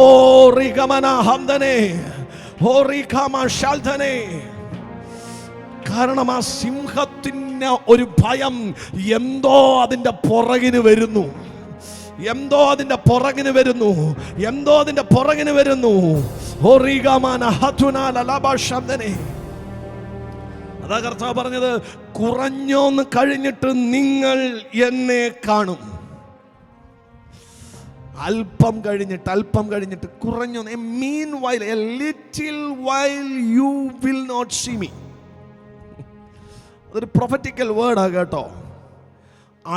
റിഗമന ഹംദനെ, ഓ റിഖമ ശാൽദനെ. കാരണം ആ സിംഹത്തിന് ഒരു ഭയം, എന്തോ അതിന്റെ പുറകിന് വരുന്നു, എന്തോ അതിന്റെ പുറകിന് വരുന്നു, എന്തോ അതിന്റെ പുറകിന് വരുന്നു. അതാ കർത്താവ് പറഞ്ഞത്, കുറഞ്ഞോന്ന് കഴിഞ്ഞിട്ട് നിങ്ങൾ എന്നെ കാണും. അല്പം കഴിഞ്ഞിട്ട് കുറഞ്ഞു. Meanwhile, a little while you will not see me. അതൊരു പ്രൊഫറ്റിക്കൽ വേർഡാ കേട്ടോ.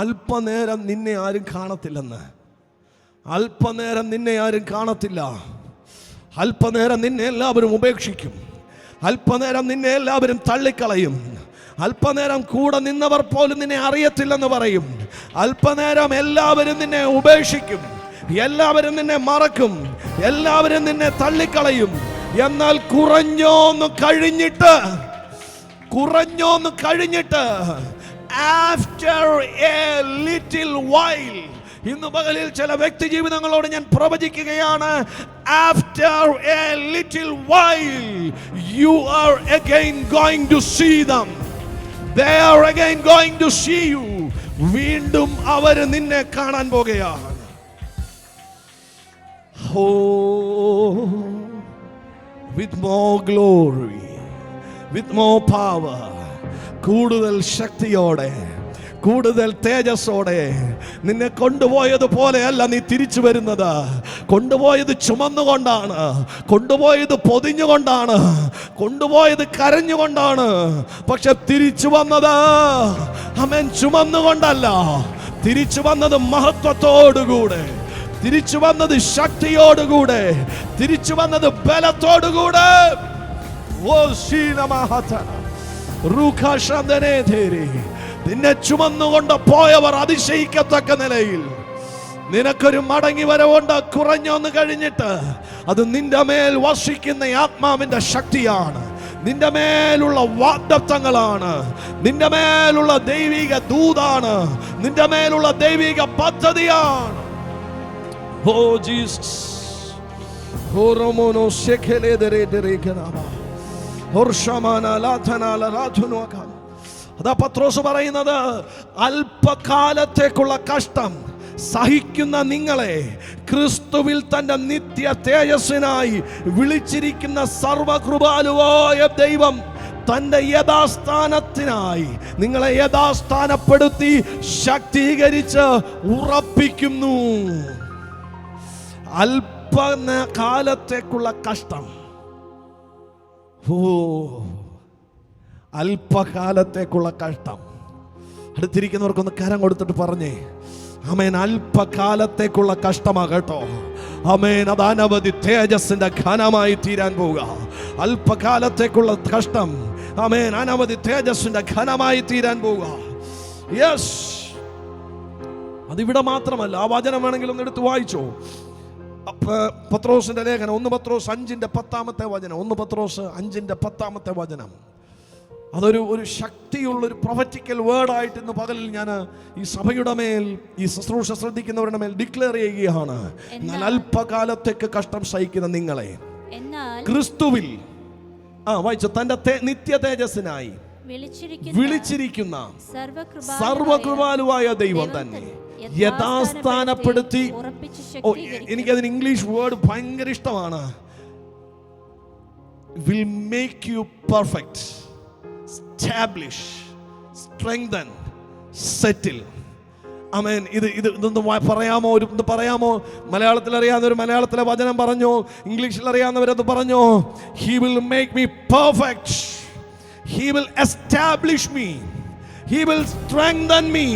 അല്പനേരം നിന്നെ ആരും കാണത്തില്ലെന്ന്, അല്പനേരം നിന്നെ ആരും കാണത്തില്ല. അല്പനേരം നിന്നെ എല്ലാവരും ഉപേക്ഷിക്കും, അല്പനേരം നിന്നെ എല്ലാവരും തള്ളിക്കളയും, അല്പനേരം കൂടെ നിന്നവർ പോലും നിന്നെ അറിയത്തില്ലെന്ന് പറയും. അല്പനേരം എല്ലാവരും നിന്നെ ഉപേക്ഷിക്കും, എല്ലാവരും നിന്നെ മറക്കും, എല്ലാവരും നിന്നെ തള്ളിക്കളയും. എന്നാൽ കുറഞ്ഞോന്ന് കഴിഞ്ഞിട്ട് ആഫ്റ്റർ എ ലിറ്റിൽ വൈൽ, ഇന്ന് പകലിൽ ചില വ്യക്തി ജീവിതങ്ങളോട് ഞാൻ പ്രവചിക്കുകയാണ്. After a little while you are again going to see them. They are again going to see you. വീണ്ടും അവർ നിന്നെ കാണാൻ പോകുകയാണ്. Oh, with more glory, with more power, കൂടുതൽ ശക്തിയോടെ, കൂടുതൽ തേജസ്സോടെ. നിന്നെ കൊണ്ടുപോയതുപോലെയല്ല നീ തിരിച്ചു വരുന്നത്. കൊണ്ടുപോയത് ചുമന്നുകൊണ്ടാണ്, കൊണ്ടുപോയത് പൊതിഞ്ഞുകൊണ്ടാണ്, കൊണ്ടുപോയത് കരഞ്ഞുകൊണ്ടാണ്. പക്ഷെ തിരിച്ചു വന്നത് ആമേൻ ചുമന്നുകൊണ്ടല്ല. തിരിച്ചു വന്നത് മഹത്വത്തോടുകൂടെ, തിരിച്ചു വന്നത് ശക്തിയോടുകൂടെ, തിരിച്ചു വന്നത് ബലത്തോടുകൂടെ. ഓ ശീലമഹത റുഖശന്ദനേധേരി, നിന്നെ ചുമന്നുകൊണ്ട് പോയവർ അതിശയിക്കത്തക്ക നിലയിൽ നിനക്കൊരു മടങ്ങി വരവുണ്ട്. കുറഞ്ഞൊന്ന് കഴിഞ്ഞിട്ട് അത് നിന്റെ മേൽ വസിക്കുന്ന ആത്മാവിന്റെ ശക്തിയാണ്, നിന്റെ മേലുള്ള വാഗ്ദത്തങ്ങളാണ്, നിന്റെ മേലുള്ള ദൈവിക ദൂതാണ്, നിന്റെ മേലുള്ള ദൈവിക പദ്ധതിയാണ്. ഓ ജീസസ്, ഓ റോമോനോ ശെഖലേദരേദരേഖനാമ ഓർഷമാനാലാഥനാലരാധുനോക. അതാ പത്രോസ് പറയുന്നത്, അല്പകാലത്തേക്കുള്ള കഷ്ടം സഹിക്കുന്ന നിങ്ങളെ ക്രിസ്തുവിൽ തന്റെ നിത്യ തേജസ്സിനായി വിളിച്ചിരിക്കുന്ന സർവകൃപാലുവായ ദൈവം തന്റെ യഥാസ്ഥാനത്തിനായി നിങ്ങളെ യഥാസ്ഥാനപ്പെടുത്തി ശക്തീകരിച്ച് ഉറപ്പിക്കുന്നു. അല്പകാലത്തേക്കുള്ള കഷ്ടം. ഓ, അല്പകാലത്തേക്കുള്ള കഷ്ടം. അടുത്തിരിക്കുന്നവർക്കൊന്ന് കരം കൊടുത്തിട്ട് പറഞ്ഞേ, ആമേൻ. അല്പകാലത്തേക്കുള്ള കഷ്ടമാ കേട്ടോ. ആമേൻ. അത് അനവധി തേജസ്സിന്റെ ഘനമായി തീരാൻ പോവുക. അല്പകാലത്തേക്കുള്ള കഷ്ടം, ആമേൻ, അനവധി തേജസ്സിന്റെ ഘനമായി തീരാൻ പോവുക. യെസ്, അതിവിടെ മാത്രമല്ല. ആ വചനം വേണമെങ്കിൽ ഒന്ന് എടുത്ത് വായിച്ചോ. പത്രോസിന്റെ ലേഖനം 1 പത്രോസ് 5:10 വചനം. 1 പത്രോസ് 5:10 വചനം. അതൊരു ശക്തിയുള്ളൊരു പ്രൊഫറ്റിക്കൽ വേർഡായിട്ട് ഇന്ന് പകലിൽ ഞാൻ ഈ സഭയുടെ മേൽ, ഈ ശുശ്രൂഷ ശ്രദ്ധിക്കുന്നവരുടെ മേൽ ഡിക്ലെയർ ചെയ്യുകയാണ്. എന്നാൽ അല്പകാലത്തേക്ക് കഷ്ടം സഹിക്കുന്ന നിങ്ങളെ ക്രിസ്തുവിൽ വായിച്ചു തന്റെ നിത്യ തേജസ്സിനായി വിളിച്ചിരിക്കുന്ന സർവകൃപാലുവായ ദൈവം തന്നെ യഥാസ്ഥാനപ്പെടുത്തി. എനിക്കതിന് ഇംഗ്ലീഷ് വേർഡ് ഭയങ്കര ഇഷ്ടമാണ്. Will make you perfect, establish, strengthen, settle. ആമേൻ. ഇതൊന്ന് പറയാമോ? മലയാളത്തിൽ അറിയാവുന്നവർ മലയാളത്തിലെ വചനം പറഞ്ഞു, ഇംഗ്ലീഷിൽ അറിയാവുന്നവരത് പറഞ്ഞു. He will make me perfect. He will establish me. He will strengthen me.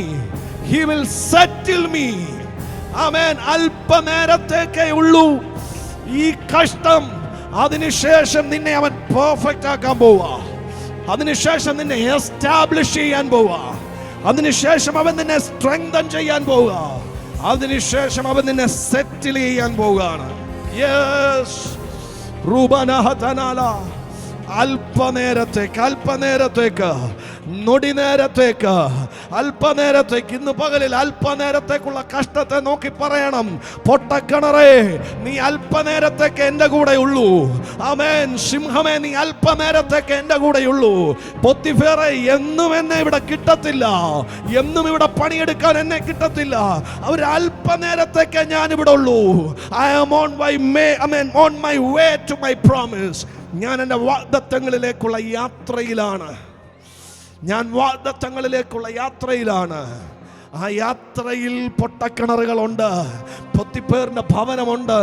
He will settle me. ആമേൻ. അല്പനേരത്തേക്കേ ഉള്ളൂ ഈ കഷ്ടം. അതിനുശേഷം നിന്നെ അവൻ പെർഫെക്റ്റ് ആക്കാൻ പോവാ. അതിനുശേഷം നിന്നെ എസ്റ്റാബ്ലിഷ് ചെയ്യാൻ പോവാ. അതിനുശേഷം അവൻ നിന്നെ സ്ട്രെങ്തൻ ചെയ്യാൻ പോവുക. അതിനുശേഷം അവൻ നിന്നെ സെറ്റിൽ ചെയ്യാൻ പോവുകയാണ്. യെസ്, റൂബനഹതനാല. അല്പനേരത്തേക്ക് നൊടി നേരത്തേക്ക്, അല്പനേരത്തേക്ക്, ഇന്ന് പകലിൽ അല്പനേരത്തേക്കുള്ള കഷ്ടത്തെ നോക്കി പറയണം, പൊട്ടക്കിണറേ നീ അല്പനേരത്തേക്ക് എൻ്റെ കൂടെ ഉള്ളൂ. ആമേൻ. സിംഹമേ നീ അല്പനേരത്തേക്ക് എൻ്റെ കൂടെയുള്ളൂ. പൊത്തിഫേറെ എന്നും എന്നെ ഇവിടെ കിട്ടത്തില്ല, എന്നും ഇവിടെ പണിയെടുക്കാൻ എന്നെ കിട്ടത്തില്ല. അവർ അല്പനേരത്തേക്ക് ഞാൻ ഇവിടെ ഉള്ളൂ. I am on my way to my promise. ഞാൻ എൻ്റെ വാഗ്ദത്തങ്ങളിലേക്കുള്ള യാത്രയിലാണ്. ആ യാത്രയിൽ പൊട്ടക്കിണറുകളുണ്ട്, പൊത്തിപ്പേറിന്റെ ഭവനമുണ്ട്,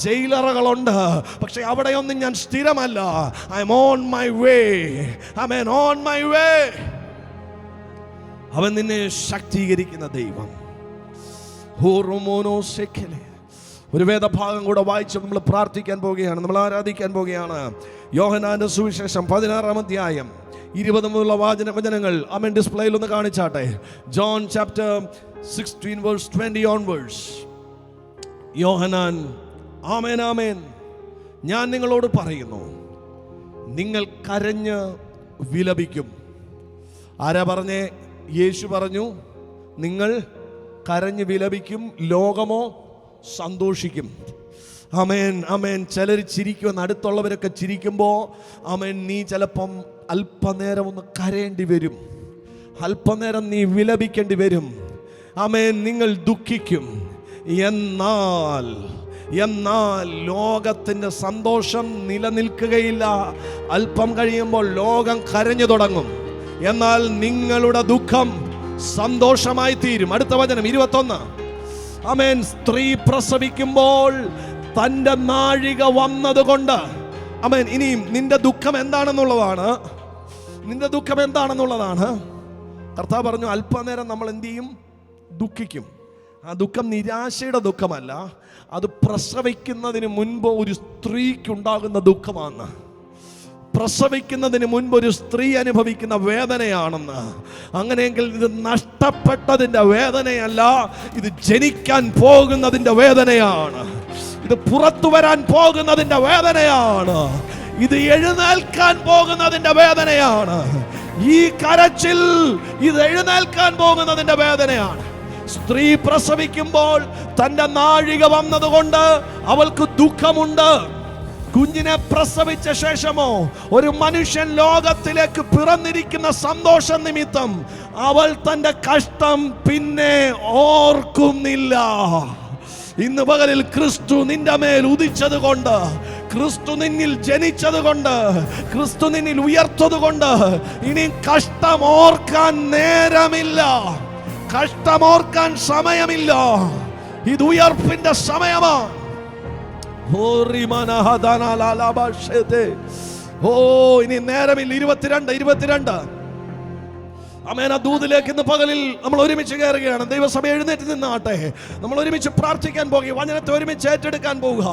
ജയിലറകളുണ്ട്. പക്ഷെ അവിടെയൊന്നും ഞാൻ സ്ഥിരമല്ല. I am on my way. ആമേൻ. On my way. അവൻ നിന്നെ ശക്തീകരിക്കുന്ന ദൈവം. ഒരു വേദഭാഗം കൂടെ വായിച്ച് നമ്മൾ പ്രാർത്ഥിക്കാൻ പോവുകയാണ്, നമ്മൾ ആരാധിക്കാൻ പോവുകയാണ്. യോഹന്നാന്റെ സുവിശേഷം 16-ാം അധ്യായം 20 മുതലുള്ള വചനങ്ങൾ ആമേൻ ഡിസ്പ്ലേയിൽ ഒന്ന് കാണിച്ചാട്ടെ. John chapter 16 verse 20 onwards. Yohannan. ആമേൻ, ആമേൻ. ഞാൻ നിങ്ങളോട് പറയുന്നു, നിങ്ങൾ കരഞ്ഞ് വിലപിക്കും. ആരാ പറഞ്ഞേ? യേശു പറഞ്ഞു, നിങ്ങൾ കരഞ്ഞ് വിലപിക്കും, ലോകമോ സന്തോഷിക്കും. ആമേൻ, ആമേൻ. ചിലർ ചിരിക്കുമെന്ന്, അടുത്തുള്ളവരൊക്കെ ചിരിക്കുമ്പോൾ ആമേൻ, നീ ചിലപ്പം അല്പനേരം ഒന്ന് കരയേണ്ടി വരും, അല്പനേരം നീ വിലപിക്കേണ്ടി വരും. ആമേൻ, നിങ്ങൾ ദുഃഖിക്കും. എന്നാൽ ലോകത്തിൻ്റെ സന്തോഷം നിലനിൽക്കുകയില്ല. അല്പം കഴിയുമ്പോൾ ലോകം കരഞ്ഞു തുടങ്ങും. എന്നാൽ നിങ്ങളുടെ ദുഃഖം സന്തോഷമായി തീരും. അടുത്ത വചനം 21. ആമേൻ. സ്ത്രീ പ്രസവിക്കുമ്പോൾ തൻ്റെ നാഴിക വന്നതുകൊണ്ട്. ആമേൻ. ഇനിയും നിന്റെ ദുഃഖം എന്താണെന്നുള്ളതാണ്, നിന്റെ ദുഃഖം എന്താണെന്നുള്ളതാണ് കർത്താവ് പറഞ്ഞു. അല്പനേരം നമ്മൾ എന്ത് ചെയ്യും? ദുഃഖിക്കും. ആ ദുഃഖം നിരാശയുടെ ദുഃഖമല്ല, അത് പ്രസവിക്കുന്നതിന് മുൻപ് ഒരു സ്ത്രീക്കുണ്ടാകുന്ന ദുഃഖമാണ്. പ്രസവിക്കുന്നതിന് മുൻപ് ഒരു സ്ത്രീ അനുഭവിക്കുന്ന വേദനയാണെന്ന്. അങ്ങനെയെങ്കിൽ ഇത് നഷ്ടപ്പെട്ടതിൻ്റെ വേദനയല്ല, ഇത് ജനിക്കാൻ പോകുന്നതിൻ്റെ വേദനയാണ്. ഇത് പുറത്തു വരാൻ പോകുന്നതിൻ്റെ വേദനയാണ്. ഇത് എഴുന്നേൽക്കാൻ പോകുന്നതിൻ്റെ വേദനയാണ്. ഈ കരച്ചിൽ ഇത് എഴുന്നേൽക്കാൻ പോകുന്നതിൻ്റെ വേദനയാണ്. സ്ത്രീ പ്രസവിക്കുമ്പോൾ തൻ്റെ നാഴിക വന്നതുകൊണ്ട് അവൾക്ക് ദുഃഖമുണ്ട്. കുഞ്ഞിനെ പ്രസവിച്ച ശേഷമോ ഒരു മനുഷ്യൻ ലോകത്തിലേക്ക് പിറന്നിരിക്കുന്ന സന്തോഷ നിമിത്തം അവൾ തൻ്റെ കഷ്ടം പിന്നെ ഓർക്കുന്നില്ല. ഇന്ന് പകലിൽ ക്രിസ്തു നിന്റെ മേൽ ഉദിച്ചത് കൊണ്ട്, ക്രിസ്തു നിന്നിൽ ജനിച്ചത് കൊണ്ട്, ക്രിസ്തു നിന്നിൽ ഉയർത്തത് കൊണ്ട് ഇനി കഷ്ടം ഓർക്കാൻ നേരമില്ല, കഷ്ടമോർക്കാൻ സമയമില്ല. ഇത് ഉയർപ്പിന്റെ സമയമാണ്. ഇനി നേരമില്ല. 22. ആമേൻ. ആ ദൂതിലേക്ക് ഇന്ന് പകലിൽ നമ്മൾ ഒരുമിച്ച് കയറുകയാണ്. ദൈവസഭ എഴുന്നേറ്റ് നിന്നാട്ടെ. നമ്മൾ ഒരുമിച്ച് പ്രാർത്ഥിക്കാൻ പോകുക, വചനത്തെ ഒരുമിച്ച് ഏറ്റെടുക്കാൻ പോവുക.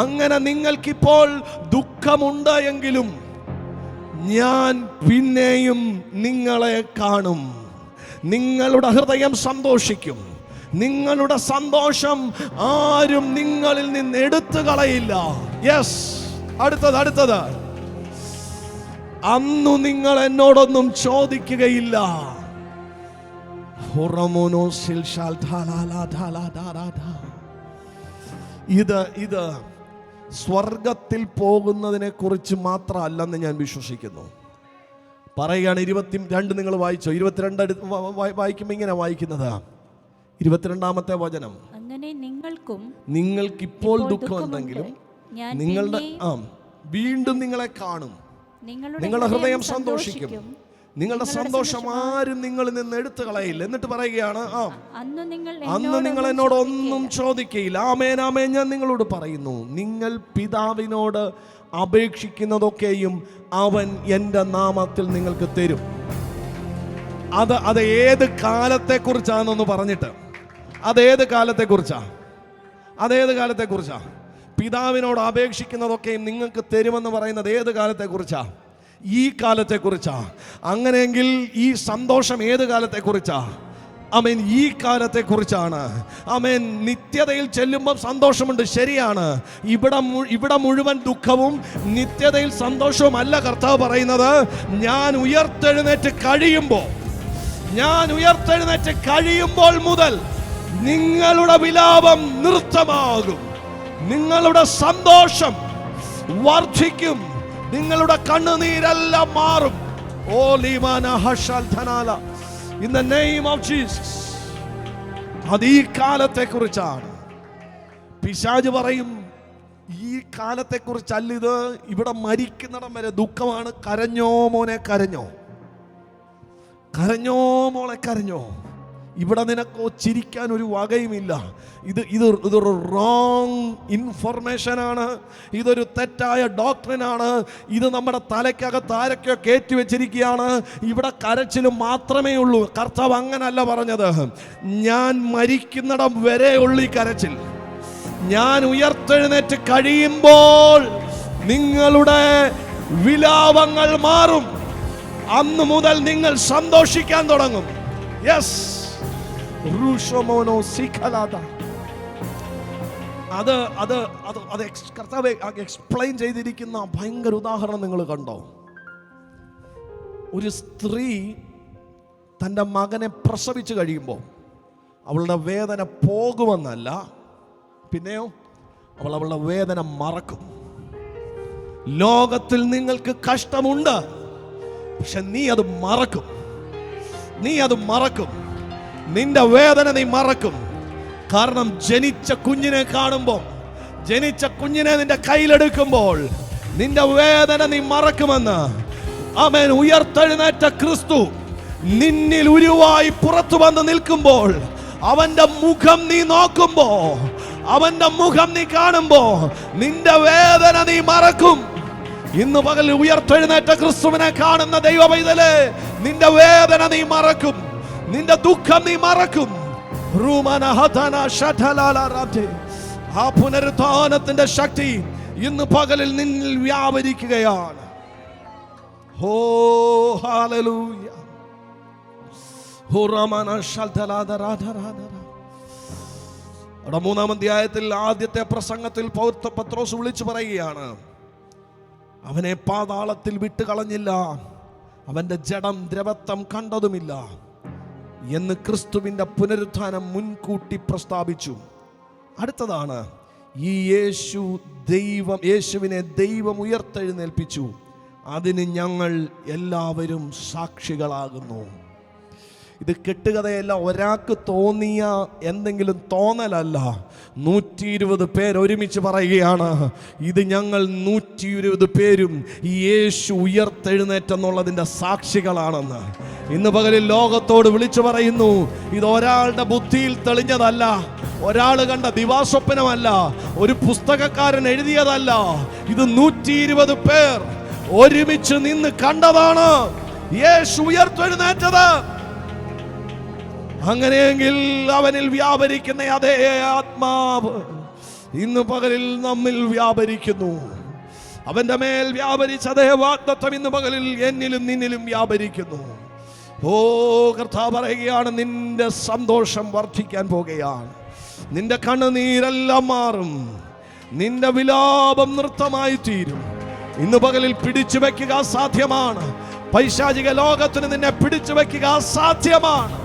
അങ്ങനെ നിങ്ങൾക്കിപ്പോൾ ദുഃഖമുണ്ട് എങ്കിലും ഞാൻ പിന്നെയും നിങ്ങളെ കാണും. നിങ്ങളുടെ ഹൃദയം സന്തോഷിക്കും. നിങ്ങളുടെ സന്തോഷം ആരും നിങ്ങളിൽ നിന്ന് എടുത്തു കളയില്ല. യെസ്. അടുത്തത്. അന്നു നിങ്ങൾ എന്നോടൊന്നും ചോദിക്കുകയില്ല. ഇത് സ്വർഗത്തിൽ പോകുന്നതിനെ കുറിച്ച് മാത്രമല്ലെന്ന് ഞാൻ വിശ്വസിക്കുന്നു. പറയുകയാണ്. 22 നിങ്ങൾ വായിച്ചോ? 22 വായിക്കുമ്പോൾ ഇങ്ങനെ വായിക്കുന്നത്, 22ാമത്തെ വചനം. അങ്ങനെ നിങ്ങൾക്കിപ്പോൾ ദുഃഖമുണ്ടെങ്കിലും നിങ്ങളുടെ വീണ്ടും നിങ്ങളെ കാണും, നിങ്ങളുടെ ഹൃദയം സന്തോഷിക്കും, നിങ്ങളുടെ സന്തോഷം ആരും നിങ്ങളിൽ നിന്ന് എടുത്തു കളയില്ല. എന്നിട്ട് പറയുകയാണ്, അന്ന് നിങ്ങൾ എന്നോട് ഒന്നും ചോദിക്കയില്ല. ആമേൻ, ആമേൻ. ഞാൻ നിങ്ങളോട് പറയുന്നു, നിങ്ങൾ പിതാവിനോട് അപേക്ഷിക്കുന്നതൊക്കെയും അവൻ എൻ്റെ നാമത്തിൽ നിങ്ങൾക്ക് തരും. അത് ഏത് കാലത്തെക്കുറിച്ചാണെന്നൊന്ന് പറഞ്ഞിട്ട്, അതേത് കാലത്തെക്കുറിച്ചാ? പിതാവിനോട് അപേക്ഷിക്കുന്നതൊക്കെയും നിങ്ങൾക്ക് തരുമെന്ന് പറയുന്നത് ഏത് കാലത്തെക്കുറിച്ചാ? ഈ കാലത്തെക്കുറിച്ചാ. അങ്ങനെയെങ്കിൽ ഈ സന്തോഷം ഏത് കാലത്തെക്കുറിച്ചാ? ആമേൻ, ഈ കാലത്തെക്കുറിച്ചാണ്. ആമേൻ. നിത്യതയിൽ ചെല്ലുമ്പോൾ സന്തോഷമുണ്ട്, ശരിയാണ്. ഇവിടെ മുഴുവൻ ദുഃഖവും നിത്യതയിൽ സന്തോഷവും അല്ല കർത്താവ് പറയുന്നത്. ഞാൻ ഉയർത്തെഴുന്നേറ്റ് കഴിയുമ്പോൾ മുതൽ നിങ്ങളുടെ വിലാപം നൃത്തമാകും, നിങ്ങളുടെ സന്തോഷം വർദ്ധിക്കും, നിങ്ങളുടെ കണ്ണുനീരെല്ലാം മാറും. ഓ ലീമാന ഹഷൽ ധനാല, in the name of Jesus. അത് ഈ കാലത്തെക്കുറിച്ചാണ്. പിശാച് പറയും, ഈ കാലത്തെക്കുറിച്ചല്ല ഇത്, ഇവിടെ മരിക്കുന്നിടം വരെ ദുഃഖമാണ്. കരഞ്ഞോ മോനെ, കരഞ്ഞോ മോളെ, കരഞ്ഞോ. ഇവിടെ നിനക്കോ ചിരിക്കാൻ ഒരു വകയുമില്ല. ഇതൊരു റോങ് ഇൻഫർമേഷനാണ്, ഇതൊരു തെറ്റായ ഡോക്ട്രിനാണ്. ഇത് നമ്മുടെ തലയ്ക്കകത്ത് ആരൊക്കെയോ കയറ്റി വെച്ചിരിക്കുകയാണ്. ഇവിടെ കരച്ചിൽ മാത്രമേ ഉള്ളൂ. കർത്താവ് അങ്ങനല്ല പറഞ്ഞത്. ഞാൻ മരിക്കുന്നിടം വരെ ഉള്ളൂ ഈ കരച്ചിൽ. ഞാൻ ഉയർത്തെഴുന്നേറ്റ് കഴിയുമ്പോൾ നിങ്ങളുടെ വിലാപങ്ങൾ മാറും. അന്ന് മുതൽ നിങ്ങൾ സന്തോഷിക്കാൻ തുടങ്ങും. യെസ്. അത് അത് അത് അത് കർത്താവ് എക്സ്പ്ലെയിൻ ചെയ്തിരിക്കുന്ന ഭയങ്കര ഉദാഹരണം നിങ്ങൾ കണ്ടോ? ഒരു സ്ത്രീ തൻ്റെ മകനെ പ്രസവിച്ച് കഴിയുമ്പോൾ അവളുടെ വേദന പോകുമെന്നല്ല, പിന്നെയോ അവളുടെ വേദന മറക്കും. ലോകത്തിൽ നിങ്ങൾക്ക് കഷ്ടമുണ്ട്, പക്ഷെ നീ അത് മറക്കും. നിന്റെ വേദന നീ മറക്കും. കാരണം ജനിച്ച കുഞ്ഞിനെ കാണുമ്പോൾ, ജനിച്ച കുഞ്ഞിനെ നിന്റെ കയ്യിലെടുക്കുമ്പോൾ നിന്റെ വേദന നീ മറക്കുമെന്ന് ആമേൻ. ഉയർത്തെഴുന്നേറ്റ ക്രിസ്തു നിന്നിൽ ഉരുവായി പുറത്തു വന്ന് നിൽക്കുമ്പോൾ, അവന്റെ മുഖം നീ നോക്കുമ്പോ, അവന്റെ മുഖം നീ കാണുമ്പോ നിന്റെ വേദന നീ മറക്കും. ഇന്ന് പകൽ ഉയർത്തെഴുന്നേറ്റ ക്രിസ്തുവിനെ കാണുന്ന ദൈവ പൈതലേ, നിന്റെ വേദന നീ മറക്കും, നിന്റെ ദുഃഖം നീ മറക്കും. ആ പുനരുത്ഥാനത്തിന്റെ ശക്തി ഇന്ന് പകലിൽ നിന്നിൽ വ്യാപരിക്കുകയാണ്. ഓ ഹല്ലേലൂയ. അവിടെ 3-ാം അധ്യായത്തിൽ ആദ്യത്തെ പ്രസംഗത്തിൽ പത്രോസ് വിളിച്ചു പറയുകയാണ്, അവനെ പാതാളത്തിൽ വിട്ടുകളഞ്ഞില്ല, അവന്റെ ജഡം ദ്രവത്വം കണ്ടതുമില്ല എന്ന് ക്രിസ്തുവിന്റെ പുനരുത്ഥാനം മുൻകൂട്ടി പ്രസ്താവിച്ചു. അടുത്തതാണ്, ഈ യേശുവിനെ ദൈവം ഉയർത്തെഴുന്നേൽപ്പിച്ചു, അതിന് ഞങ്ങൾ എല്ലാവരും സാക്ഷികളാകുന്നു. ഇത് കെട്ടുകഥയല്ല, ഒരാൾക്ക് തോന്നിയ എന്തെങ്കിലും തോന്നലല്ല. 120 പേർ ഒരുമിച്ച് പറയുകയാണ്, ഇത് ഞങ്ങൾ 120 പേരും ഈ യേശു ഉയർത്തെഴുന്നേറ്റെന്നുള്ളതിൻ്റെ സാക്ഷികളാണെന്ന്. ഇന്ന് പകലിൽ ലോകത്തോട് വിളിച്ചു പറയുന്നു, ഇത് ഒരാളുടെ ബുദ്ധിയിൽ തെളിഞ്ഞതല്ല, ഒരാൾ കണ്ട ദിവാസ്വപ്നമല്ല, ഒരു പുസ്തകക്കാരൻ എഴുതിയതല്ല. ഇത് 120 പേർ ഒരുമിച്ച് നിന്ന് കണ്ടതാണ് യേശു ഉയർത്തെഴുന്നേറ്റത്. അങ്ങനെയെങ്കിൽ അവനിൽ വ്യാപരിക്കുന്ന അതേ ആത്മാവ് ഇന്ന് പകലിൽ നമ്മിൽ വ്യാപരിക്കുന്നു. അവന്റെ മേൽ വ്യാപരിച്ച അതേ വാഗ്ദത്തം ഇന്ന് പകലിൽ എന്നിലും നിന്നിലും വ്യാപരിക്കുന്നു. ഓ കർത്താവ് പറയുകയാണ്, നിന്റെ സന്തോഷം വർദ്ധിക്കാൻ പോകുകയാണ്, നിന്റെ കണ്ണുനീരെല്ലാം മാറും, നിന്റെ വിലാപം നൃത്തമായി തീരും. ഇന്ന് പകലിൽ പിടിച്ചു വെക്കുക സാധ്യമാണ്. പൈശാചിക ലോകത്തിന് നിന്നെ പിടിച്ചു വെക്കുക സാധ്യമാണ്.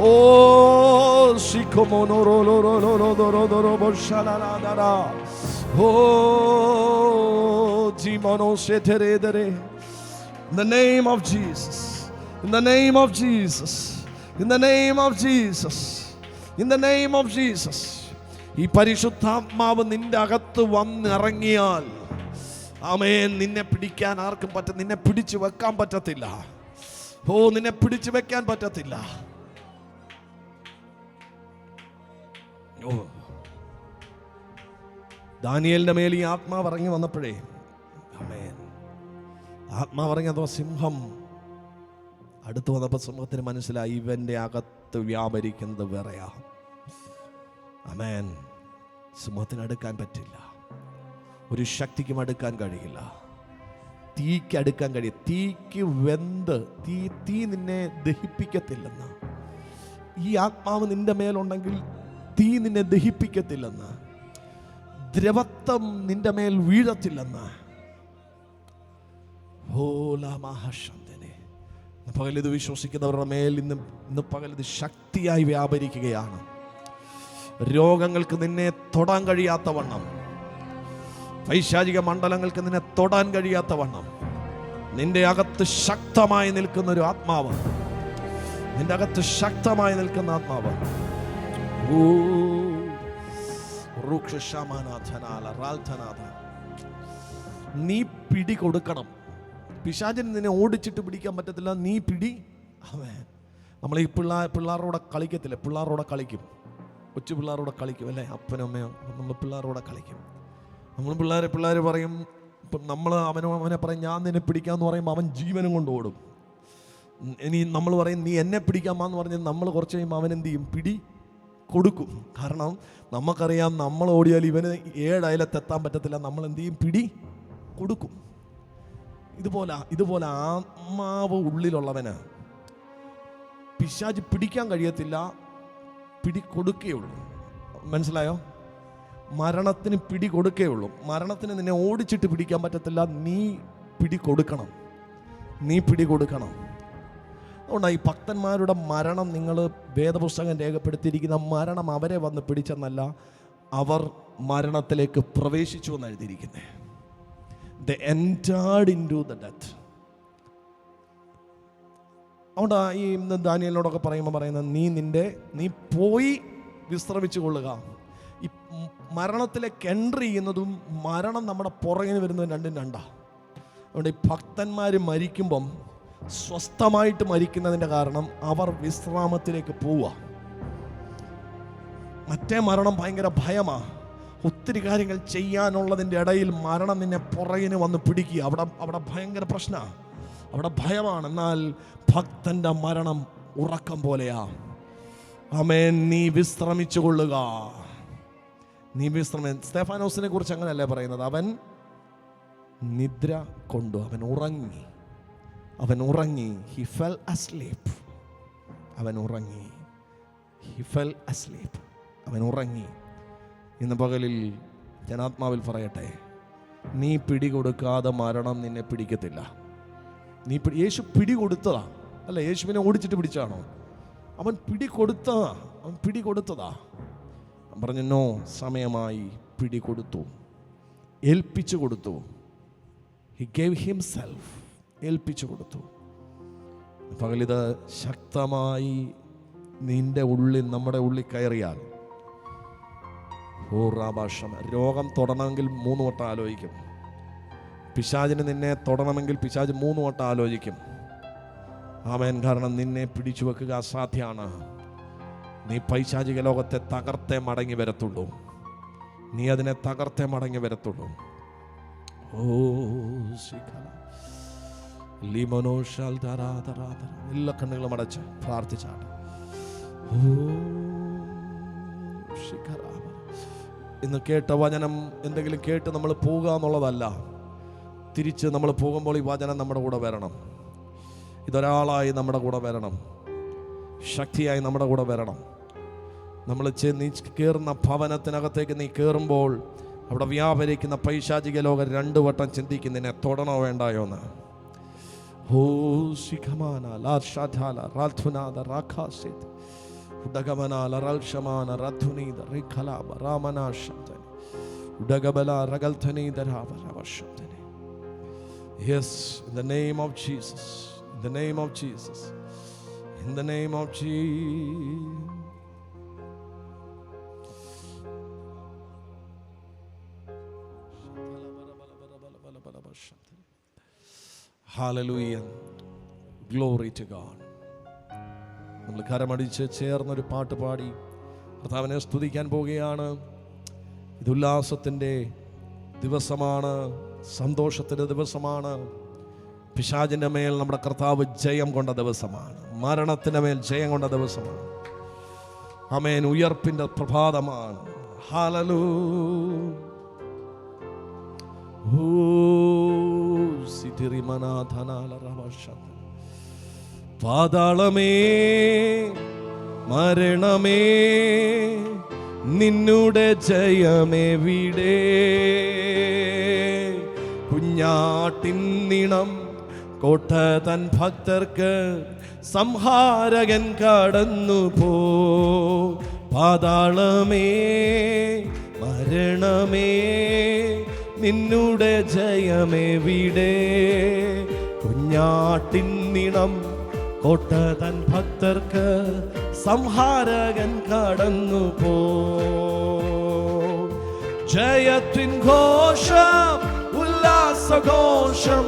Oh, in the name of Jesus, in the name of Jesus, in the name of Jesus, in the name of Jesus. ഈ പരിശുദ്ധാത്മാവ് നിന്റെ അകത്ത് വന്നിറങ്ങിയാൽ, ആമേൻ, നിന്നെ പിടിക്കാൻ ആർക്കും നിന്നെ പിടിച്ചു വെക്കാൻ പറ്റത്തില്ല. ഓ, നിന്നെ പിടിച്ചു വെക്കാൻ പറ്റത്തില്ല. ദാനിയേലിന്റെ മേൽ ഈ ആത്മാവ് ഇറങ്ങി വന്നപ്പോഴേ, ആമേൻ, ആത്മാവ് ഇറങ്ങി അഥവാ സിംഹം അടുത്ത് വന്നപ്പോൾ സിംഹത്തിന് മനസ്സിലായി ഇവന്റെ അകത്ത് വ്യാപരിക്കുന്നത് വേറെയാ. ആമേൻ. സിംഹത്തിന് അടുക്കാൻ പറ്റില്ല, ഒരു ശക്തിക്കും അടുക്കാൻ കഴിയില്ല, തീക്ക് അടുക്കാൻ കഴിയും. തീക്ക് വെന്ത് തീ നിന്നെ ദഹിപ്പിക്കത്തില്ലെന്ന്. ഈ ആത്മാവ് നിന്റെ മേലുണ്ടെങ്കിൽ തീ നിന്നെ ദഹിപ്പിക്കത്തില്ലെന്ന്, ദ്രവത്വം നിന്റെ മേൽ വീഴത്തില്ലെന്ന്. പകലിത് വിശ്വസിക്കുന്നവരുടെ മേൽ ഇന്ന് പകലിത് ശക്തിയായി വ്യാപരിക്കുകയാണ്. രോഗങ്ങൾക്ക് നിന്നെ തൊടാൻ കഴിയാത്ത വണ്ണം, പൈശാചിക മണ്ഡലങ്ങൾക്ക് നിന്നെ തൊടാൻ കഴിയാത്ത വണ്ണം നിന്റെ അകത്ത് ശക്തമായി നിൽക്കുന്ന ഒരു ആത്മാവ്, നിന്റെ അകത്ത് ശക്തമായി നിൽക്കുന്ന ആത്മാവ്. നീ പിടി കൊടുക്കണം. പിശാചിന് നിന്നെ ഓടിച്ചിട്ട് പിടിക്കാൻ പറ്റത്തില്ല, നീ പിടി. നമ്മൾ ഈ പിള്ളേരോടെ കളിക്കത്തില്ല, പിള്ളേരോടെ കളിക്കും, കൊച്ചു പിള്ളേരോടെ കളിക്കും അല്ലേ, അപ്പനും അമ്മയോ നമ്മൾ പിള്ളേരോടെ കളിക്കും. നമ്മൾ പിള്ളേർ പറയും, നമ്മൾ അവനെ പറയും ഞാൻ നിന്നെ പിടിക്കാമെന്ന് പറയുമ്പോൾ അവൻ ജീവനും കൊണ്ട് ഓടും. ഇനി നമ്മൾ പറയും നീ എന്നെ പിടിക്കാമെന്ന് പറഞ്ഞ് നമ്മൾ കുറച്ച് കഴിയുമ്പോൾ അവൻ എന്ത് ചെയ്യും, പിടി കൊടുക്കും. കാരണം നമുക്കറിയാം നമ്മൾ ഓടിയാൽ ഇവന് 7 അയലത്തെത്താൻ പറ്റത്തില്ല, നമ്മൾ എന്ത് ചെയ്യും, പിടി കൊടുക്കും. ഇതുപോലെ ആത്മാവ് ഉള്ളിലുള്ളവന് പിശാച് പിടിക്കാൻ കഴിയത്തില്ല, പിടി കൊടുക്കുകയുള്ളൂ. മനസ്സിലായോ? മരണത്തിന് പിടി കൊടുക്കുകയുള്ളൂ. മരണത്തിന് നിന്നെ ഓടിച്ചിട്ട് പിടിക്കാൻ പറ്റത്തില്ല. നീ പിടി കൊടുക്കണം. അതുകൊണ്ടാണ് ഈ ഭക്തന്മാരുടെ മരണം നിങ്ങൾ വേദപുസ്തകം രേഖപ്പെടുത്തിയിരിക്കുന്ന മരണം അവരെ വന്ന് പിടിച്ചെന്നല്ല, അവർ മരണത്തിലേക്ക് പ്രവേശിച്ചു എന്ന് എഴുതിയിരിക്കുന്നത്. They entered into the death. അതുകൊണ്ടാ ഈ ദാനിയേലിനോടൊക്കെ പറയുന്നത്, നീ പോയി വിശ്രമിച്ചു കൊള്ളുക. ഈ മരണത്തിലേക്ക് എൻട്രി ചെയ്യുന്നതും മരണം നമ്മുടെ പുറകിന് വരുന്നതും രണ്ടും രണ്ടാണ്. അതുകൊണ്ട് ഈ ഭക്തന്മാർ മരിക്കുമ്പം സ്വസ്ഥമായിട്ട് മരിക്കുന്നതിൻ്റെ കാരണം അവർ വിശ്രാമത്തിലേക്ക് പോവുക. മറ്റേ മരണം ഭയങ്കര ഭയമാണ്. ഒത്തിരി കാര്യങ്ങൾ ചെയ്യാനുള്ളതിൻ്റെ ഇടയിൽ മരണം നിന്നെ പുറകിന് വന്ന് പിടിക്കുക. അവിടെ ഭയങ്കര പ്രശ്നമാണ്, അവിടെ ഭയമാണ്. എന്നാൽ ഭക്തൻ്റെ മരണം ഉറക്കം പോലെയാ. ആമേൻ. നീ വിശ്രമിച്ചു കൊള്ളുക. സ്തെഫാനോസിനെ കുറിച്ച് അങ്ങനെയല്ലേ പറയുന്നത്? അവൻ നിദ്ര കൊണ്ടു, അവൻ ഉറങ്ങി. He fell asleep. അവൻ ഉറങ്ങി. ഇന്ന് പകലിൽ ഞാൻ ആത്മാവിൽ പറയട്ടെ, നീ പിടികൊടുക്കാതെ മരണം നിന്നെ പിടിക്കത്തില്ല. യേശു പിടികൊടുത്തതാ, അല്ല യേശുവിനെ ഓടിച്ചിട്ട് പിടിച്ചാണോ? അവൻ പിടികൊടുത്തതാ. പറഞ്ഞു, നോ, സമയമായി. പിടികൊടുത്തു, ഏൽപ്പിച്ചു കൊടുത്തു. He gave himself. ഏൽപ്പിച്ചു കൊടുത്തു. പകലിത് ശക്തമായി നമ്മുടെ ഉള്ളിൽ കയറിയാൽ, രോഗം തൊടണമെങ്കിൽ 3 വട്ടം ആലോചിക്കും. പിശാചിന് നിന്നെ തൊടണമെങ്കിൽ പിശാച് 3 വട്ടം ആലോചിക്കും. ആമേൻ. കാരണം നിന്നെ പിടിച്ചു വെക്കുക അസാധ്യമാണ്. നീ പൈശാചിക ലോകത്തെ തകർത്തേ മടങ്ങി വരത്തുള്ളൂ. എല്ലാ കണ്ണുകളും അടച്ച് പ്രാർത്ഥിച്ചാണ്. ഇന്ന് കേട്ട വചനം എന്തെങ്കിലും കേട്ട് നമ്മൾ പോവുക എന്നുള്ളതല്ല. തിരിച്ച് നമ്മൾ പോകുമ്പോൾ ഈ വചനം നമ്മുടെ കൂടെ വരണം. ഇതൊരാളായി നമ്മുടെ കൂടെ വരണം, ശക്തിയായി നമ്മുടെ കൂടെ വരണം. നീ കയറുന്ന ഭവനത്തിനകത്തേക്ക് നീ കയറുമ്പോൾ അവിടെ വ്യാപരിക്കുന്ന പൈശാചിക ലോകം 2 വട്ടം ചിന്തിക്കും, നിന്നെ തൊടണോ വേണ്ടായോ എന്ന്. Yes, in the name of Jesus. In the name of Jesus. In the name of Jesus. Hallelujah. Glory to God. നമ്മൾ കരമടിച്ച് ചേർന്നൊരു പാട്ട് പാടി കർത്താവിനെ സ്തുതിക്കാൻ പോവുകയാണ്. ഇത് ഉല്ലാസത്തിൻ്റെ ദിവസമാണ്, സന്തോഷത്തിൻ്റെ ദിവസമാണ്. പിശാചിൻ്റെ മേൽ നമ്മുടെ കർത്താവ് ജയം കൊണ്ട ദിവസമാണ്. മരണത്തിൻ്റെ മേൽ ജയം കൊണ്ട ദിവസമാണ്. ആമേൻ. ഉയർപ്പിൻ്റെ പ്രഭാതമാണ്. ഹല്ലേലൂയ. പാതാളമേ, മരണമേ, നിന്നുടെ ജയമെവിടെ? കുഞ്ഞാട്ടിൻ നിണം കോട്ട തൻ ഭക്തർക്ക് സംഹാരകൻ കടന്നു പോ. പാതാളമേ, മരണമേ, നിന്നുടെ ജയമെവിടെ? കുഞ്ഞാട്ടിൻ നിണം കോട്ട തൻ ഭക്തർക്ക് സംഹാരകൻ കടന്നു പോ. ജയത്തിൻ ഘോഷം, ഉല്ലാസഘോഷം,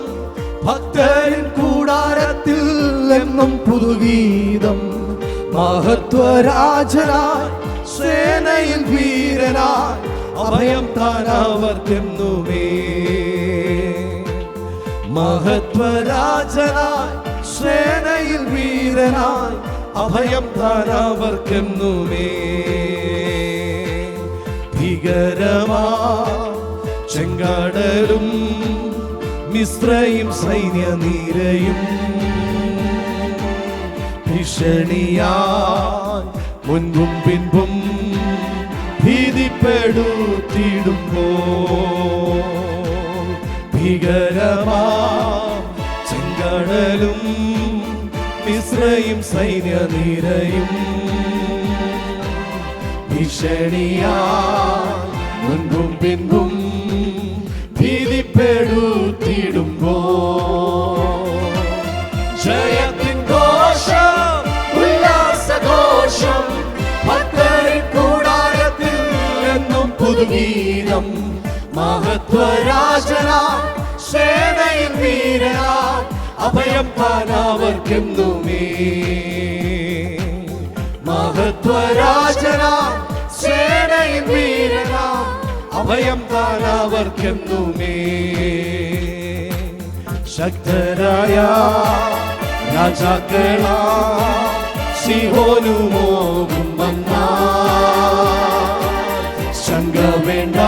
ഭക്തരിൻ കൂടാരത്തിൽ എന്നും പുതുഗീതം. മഹത്വരാജനായി, സേനയിൽ വീരനായി, അഭയം താൻ അവർക്കെന്നുമേ. മഹത്വരാജനായി, സേനയിൽ വീരനായി, അഭയം താൻ അവർക്കെന്നുമേ. ഭീകരമാ ചെങ്കടലും മിസ്രയീം സൈന്യനിരയും ഭീഷണിയായി മുൻപും പിൻപും ഭീതി ഭീതിപ്പെടുത്തിടുമ്പോൾ ഭീകരമാ ചെങ്കടലും മിസ്രയീം സൈന്യനിരയും ഭീഷണിയാ മുൻപും പിൻപും ഭീതിപ്പെടുത്തിടുമ്പോൾ ജയത്തിൻ ഘോഷം ഉല്ലാസഘോഷം ഭക്തരിൻ കൂടാരത്തിൽ എന്നും പുതുഗീതം മഹത്വരാജനാ സേനയിൽ വീരനാ അഭയം താനവർക്കെന്നുമേ മഹത്വരാജനാ സേനയിൽ വീരനാ അഭയം താനവർക്കെന്നുമേ ശക്തരായ രാജാക്കളാ സിഹോനുമോകും വന്നാ ശങ്ക വേണ്ട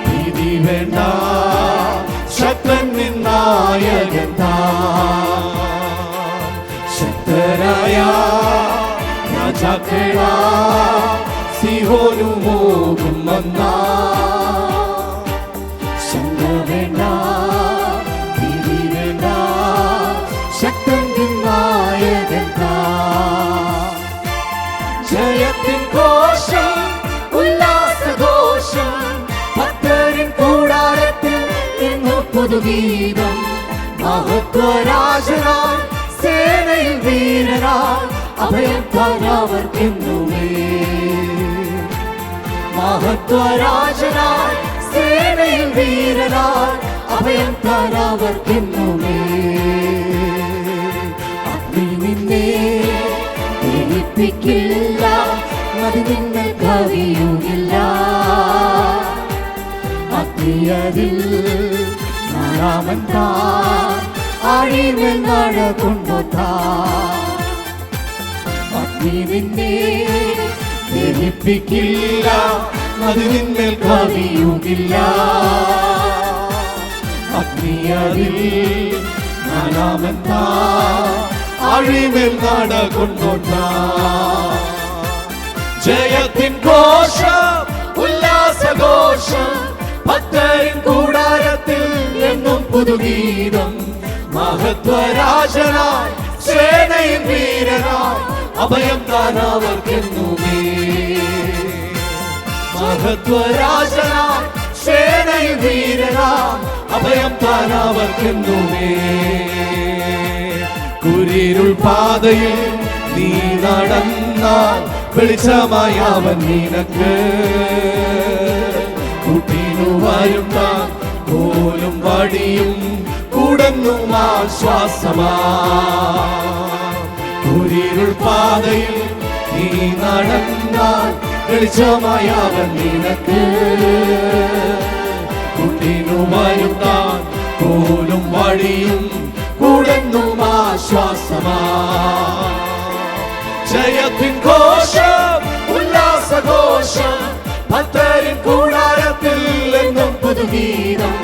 ഭീതി വേണ്ട ശക്തൻ നിന്നായകൻ ശക്തരായ രാജാക്കളാ സിഹോനുമോകും വന്നാ ശങ്ക വേണ്ട ഭീതി വേണ്ട ശക്തൻ നിന്നായകൻ ജയത്തിൻ ഘോഷം ഉല്ലാസഘോഷം ഭക്തരിൻ കൂടാരത്തിൽ എന്നും പുതുഗീതം മഹത്വരാജനായി സേനയിൽ വീരനായി അഭയം താനവർക്കെന്നുമേ മഹത്വരാജനായി സേനയിൽ വീരനായി അഭയം താനവർക്കെന്നുമേ അഗ്നി നിന്നെ ദഹിപ്പിക്കില്ല അത് നിങ്ങൾ കവിയുകില്ല അഗ്നിയതിൽ നാലാമൻ താൻ അഴിമേൽ നടകൊണ്ടു അഗ്നി നിന്നെ ദഹിപ്പിക്കില്ല അത് നിന്മേൽ കവിയുകില്ല അഗ്നിയതിൽ നാലാമൻ താൻ അഴിമേൽ നടകൊണ്ടു ജയത്തിൻ ഘോഷം ഉല്ലാസഘോഷം ഭക്തരിൻ കൂടാരത്തിൽ എന്നും പുതുഗീതം മഹത്വരാജനായി സേനയിൽ വീരനായി അഭയം താനവർക്കെന്നുമേ മഹത്വരാജനായി സേനയിൽ വീരനായി അഭയം താനവർക്കെന്നുമേ കുരിരുൾ പാതയിൽ നീ നടന്നാൽ വെളിച്ചമായി അവൻ നിനക്ക് കൂട്ടിനു വരും താൻ കോലും വടിയും കൂടന്നും ആശ്വാസമാ കുരിരുൾ പാതയിൽ നീ നടന്നാൽ വെളിച്ചമായി അവൻ നിനക്ക് കൂട്ടിനു വരും താൻ കോലും വടിയും കൂടന്നും ആശ്വാസമാ ജയത്തിൻ ഘോഷം ഉല്ലാസഘോഷം ഭക്തരിൻ കൂടാരത്തിൽ എന്നും പുതുഗീതം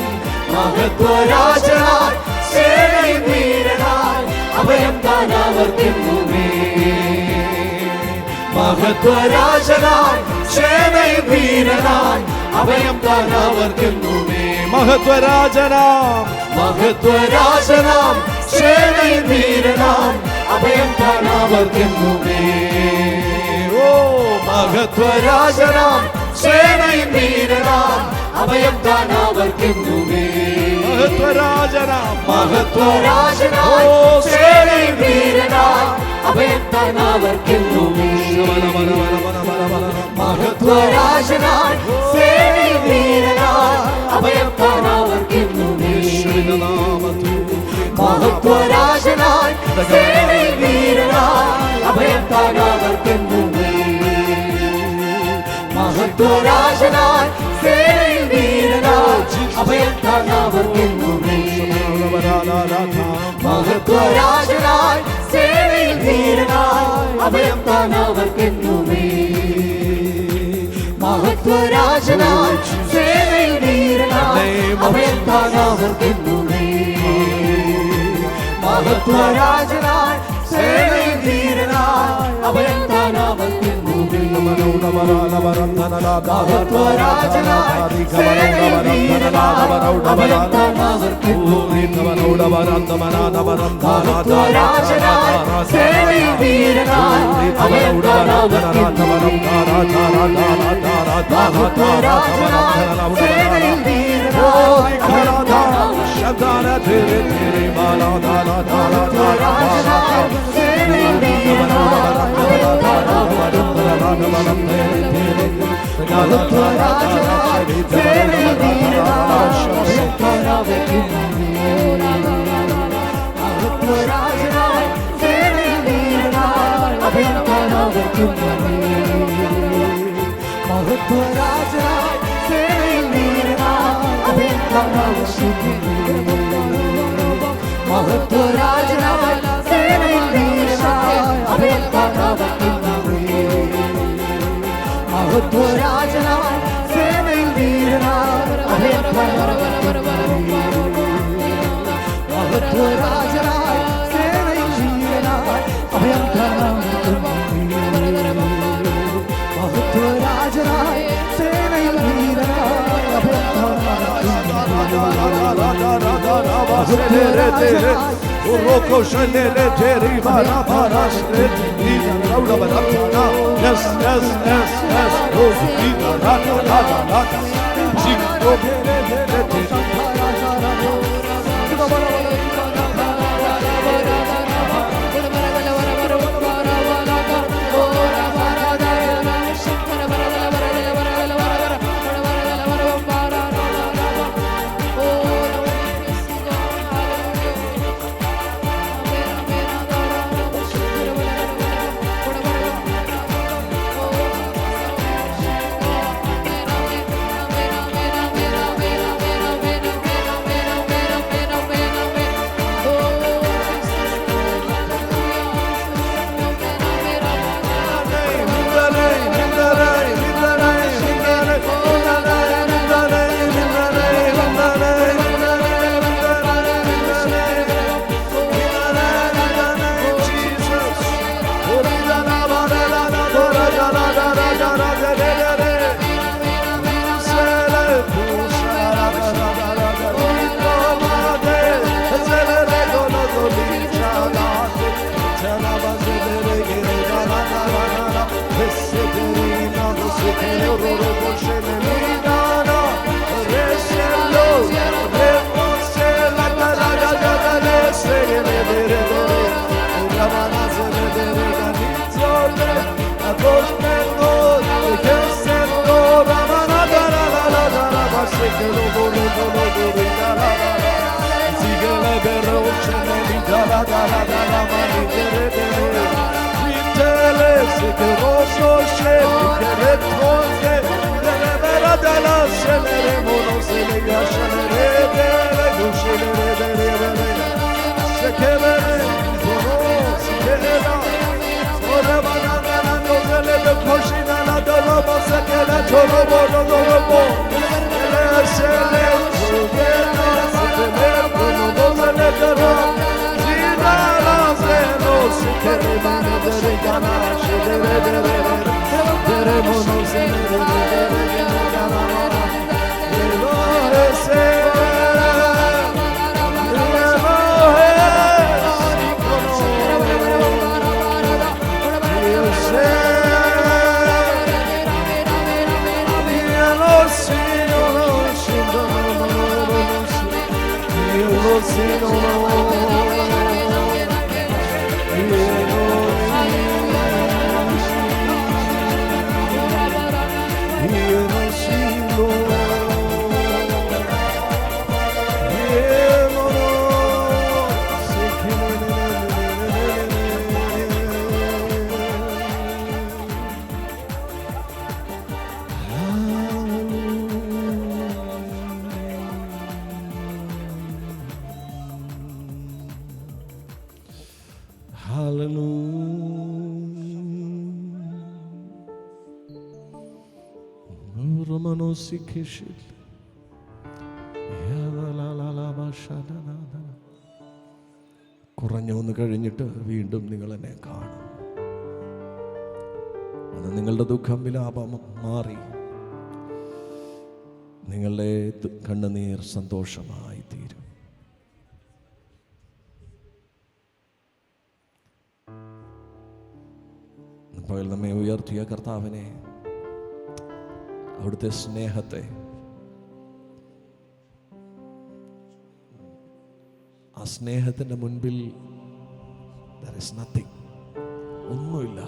മഹത്വരാജനായി സേനയിൽ വീരനായി അഭയം താനവർക്കെന്നുമേ മഹത്വരാജനായി സേനയിൽ വീരനായി അഭയം താനവർക്കെന്നുമേ മഹത്വരാജനാം സേനയിൽ വീരനാം അഭയം താനവർക്കെന്നുമേ ഓ മഹത്വരാജനാം സേനയിൽ വീരനാം അഭയം താനവർക്കെന്നുമേ മഹത്വരാജനാം സേനയിൽ വീരനാം അഭയം താനവർക്കെന്നുമേ മഹത്വരാജനാം സേനയിൽ വീരനാം അഭയം താനവർക്കെന്നുമേ മഹത്വരാജനായി സേനയിൽ വീരനായി അഭയം താനവർക്കെന്നുമേ മഹത്വരാജനായി സേനയിൽ വീരനായി അഭയം താനവർക്കെന്നുമേ മഹത്വരാജനായി സേനയിൽ വീരനായി അഭയം താനവർക്കെന്നുമേ മഹത്വരാജനായി സേനയിൽ വീരനായി അഭയം താനവർക്കെന്നുമേ മഹത്വരാജനായി സേനയിൽ വീരനായി അഭയം താനവർക്കെന്നുമേ കുറഞ്ഞൊന്ന് കഴിഞ്ഞിട്ട് വീണ്ടും നിങ്ങൾ എന്നെ കാണും. നിങ്ങളുടെ ദുഃഖം വിലാപം മാറി നിങ്ങളുടെ കണ്ണുനീർ സന്തോഷമായി തീരും. ഇപ്പോൾ നമ്മെ ഉയർത്തിയ കർത്താവിനെ, അവിടുത്തെ സ്നേഹത്തെ, ആ സ്നേഹത്തിൻ്റെ മുൻപിൽ there is nothing, ഒന്നുമില്ല.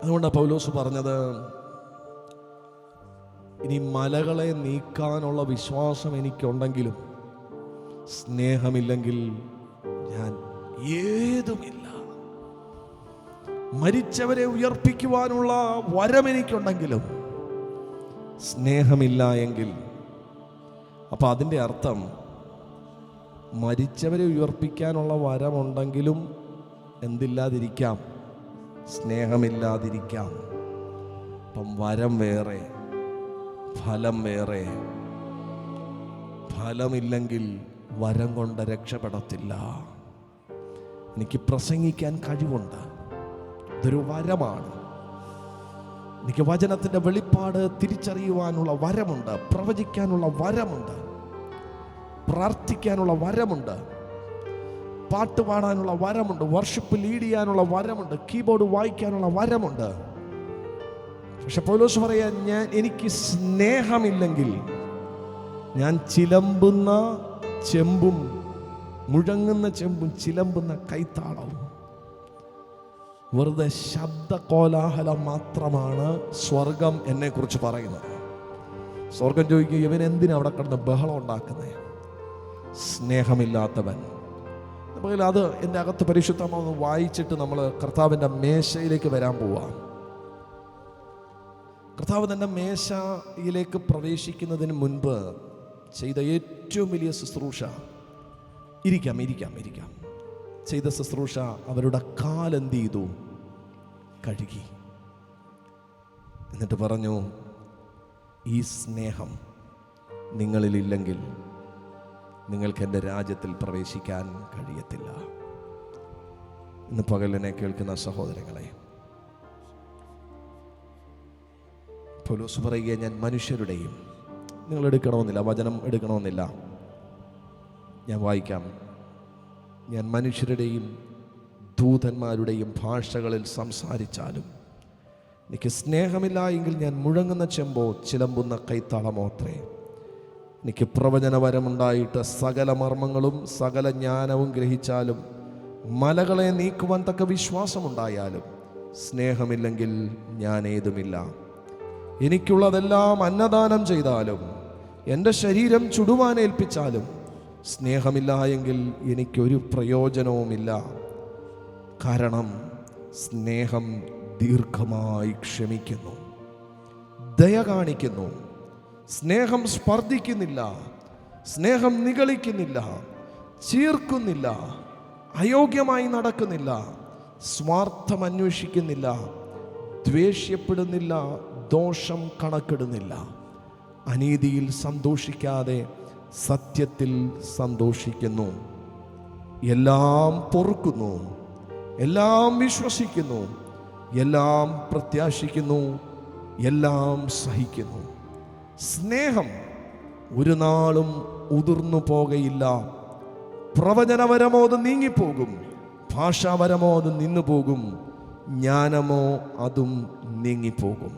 അതുകൊണ്ടാണ് പൗലോസ് പറഞ്ഞത്, ഇനി മലകളെ നീക്കാനുള്ള വിശ്വാസം എനിക്കുണ്ടെങ്കിലും സ്നേഹമില്ലെങ്കിൽ ഞാൻ ഏതുമില്ല. മരിച്ചവരെ ഉയർപ്പിക്കുവാനുള്ള വരം എനിക്കുണ്ടെങ്കിലും സ്നേഹമില്ല എങ്കിൽ, അപ്പം അതിൻ്റെ അർത്ഥം മരിച്ചവരെ ഉയർപ്പിക്കാനുള്ള വരമുണ്ടെങ്കിലും എന്തില്ലാതിരിക്കാം? സ്നേഹമില്ലാതിരിക്കാം. അപ്പം വരം വേറെ, ഫലം വേറെ. ഫലമില്ലെങ്കിൽ വരം കൊണ്ട് രക്ഷപ്പെടത്തില്ല. എനിക്ക് പ്രസംഗിക്കാൻ കഴിവുണ്ട്, ഇതൊരു വരമാണ്. എനിക്ക് വചനത്തിൻ്റെ വെളിപ്പാട് തിരിച്ചറിയുവാനുള്ള വരമുണ്ട്, പ്രവചിക്കാനുള്ള വരമുണ്ട്, പ്രാർത്ഥിക്കാനുള്ള വരമുണ്ട്, പാട്ട് പാടാനുള്ള വരമുണ്ട്, വർഷിപ്പ് ലീഡ് ചെയ്യാനുള്ള വരമുണ്ട്, കീബോർഡ് വായിക്കാനുള്ള വരമുണ്ട്. പക്ഷെ പൗലോസ് പറയാ, എനിക്ക് സ്നേഹമില്ലെങ്കിൽ ഞാൻ ചിലമ്പുന്ന ചെമ്പും, മുഴങ്ങുന്ന ചെമ്പും ചിലമ്പുന്ന കൈത്താളവും, വെറുതെ ശബ്ദ കോലാഹലം മാത്രമാണ് സ്വർഗം എന്നെ കുറിച്ച് പറയുന്നത്. സ്വർഗം ചോദിക്കുക, ഇവൻ എന്തിനാ അവിടെ കിടന്ന് ബഹളം ഉണ്ടാക്കുന്നത്? സ്നേഹമില്ലാത്തവൻ. അത് എൻ്റെ അകത്ത് പരിശുദ്ധമാണെന്ന് വായിച്ചിട്ട് നമ്മൾ കർത്താവിൻ്റെ മേശയിലേക്ക് വരാൻ പോവാം. കർത്താവ് തൻ്റെ മേശയിലേക്ക് പ്രവേശിക്കുന്നതിന് മുൻപ് ചെയ്ത ഏറ്റവും വലിയ ശുശ്രൂഷ, ഇരിക്കാം ചെയ്ത ശുശ്രൂഷ, അവരുടെ കാലെന്ത് ചെയ്തു? കഴുകി. എന്നിട്ട് പറഞ്ഞു, ഈ സ്നേഹം നിങ്ങളിലില്ലെങ്കിൽ നിങ്ങൾക്ക് എൻ്റെ രാജ്യത്തിൽ പ്രവേശിക്കാൻ കഴിയത്തില്ല. ഇന്ന് പകലിനെ കേൾക്കുന്ന സഹോദരങ്ങളെ, പൗലോസ് പറയുക, ഞാൻ മനുഷ്യരുടെയും, നിങ്ങൾ എടുക്കണമെന്നില്ല, വചനം എടുക്കണമെന്നില്ല, ഞാൻ വായിക്കാം. ഞാൻ മനുഷ്യരുടെയും ദൂതന്മാരുടെയും ഭാഷകളിൽ സംസാരിച്ചാലും എനിക്ക് സ്നേഹമില്ല എങ്കിൽ ഞാൻ മുഴങ്ങുന്ന ചെമ്പോ ചിലമ്പുന്ന കൈത്താളമോ അത്രേ. എനിക്ക് പ്രവചനവരമുണ്ടായിട്ട് സകല മർമ്മങ്ങളും സകല ജ്ഞാനവും ഗ്രഹിച്ചാലും മലകളെ നീക്കുവാൻ തക്ക വിശ്വാസമുണ്ടായാലും സ്നേഹമില്ലെങ്കിൽ ഞാൻ ഏതുമില്ല. എനിക്കുള്ളതെല്ലാം അന്നദാനം ചെയ്താലും എൻ്റെ ശരീരം ചുടുവാനേൽപ്പിച്ചാലും സ്നേഹമില്ല എങ്കിൽ എനിക്കൊരു പ്രയോജനവുമില്ല. കാരണം സ്നേഹം ദീർഘമായി ക്ഷമിക്കുന്നു, ദയ കാണിക്കുന്നു, സ്നേഹം സ്പർദ്ധിക്കുന്നില്ല, സ്നേഹം നിഗളിക്കുന്നില്ല, ചീർക്കുന്നില്ല, അയോഗ്യമായി നടക്കുന്നില്ല, സ്വാർത്ഥം അന്വേഷിക്കുന്നില്ല, ദ്വേഷ്യപ്പെടുന്നില്ല, ദോഷം കണക്കിടുന്നില്ല, അനീതിയിൽ സന്തോഷിക്കാതെ സത്യത്തിൽ സന്തോഷിക്കുന്നു, എല്ലാം പൊറുക്കുന്നു, എല്ലാം വിശ്വസിക്കുന്നു, എല്ലാം പ്രത്യാശിക്കുന്നു, എല്ലാം സഹിക്കുന്നു. സ്നേഹം ഒരു നാളും ഉതിർന്നു പോകയില്ല. പ്രവചനവരമോ അത് നീങ്ങിപ്പോകും, ഭാഷാവരമോ അത് നിന്നു പോകും, ജ്ഞാനമോ അതും നീങ്ങിപ്പോകും.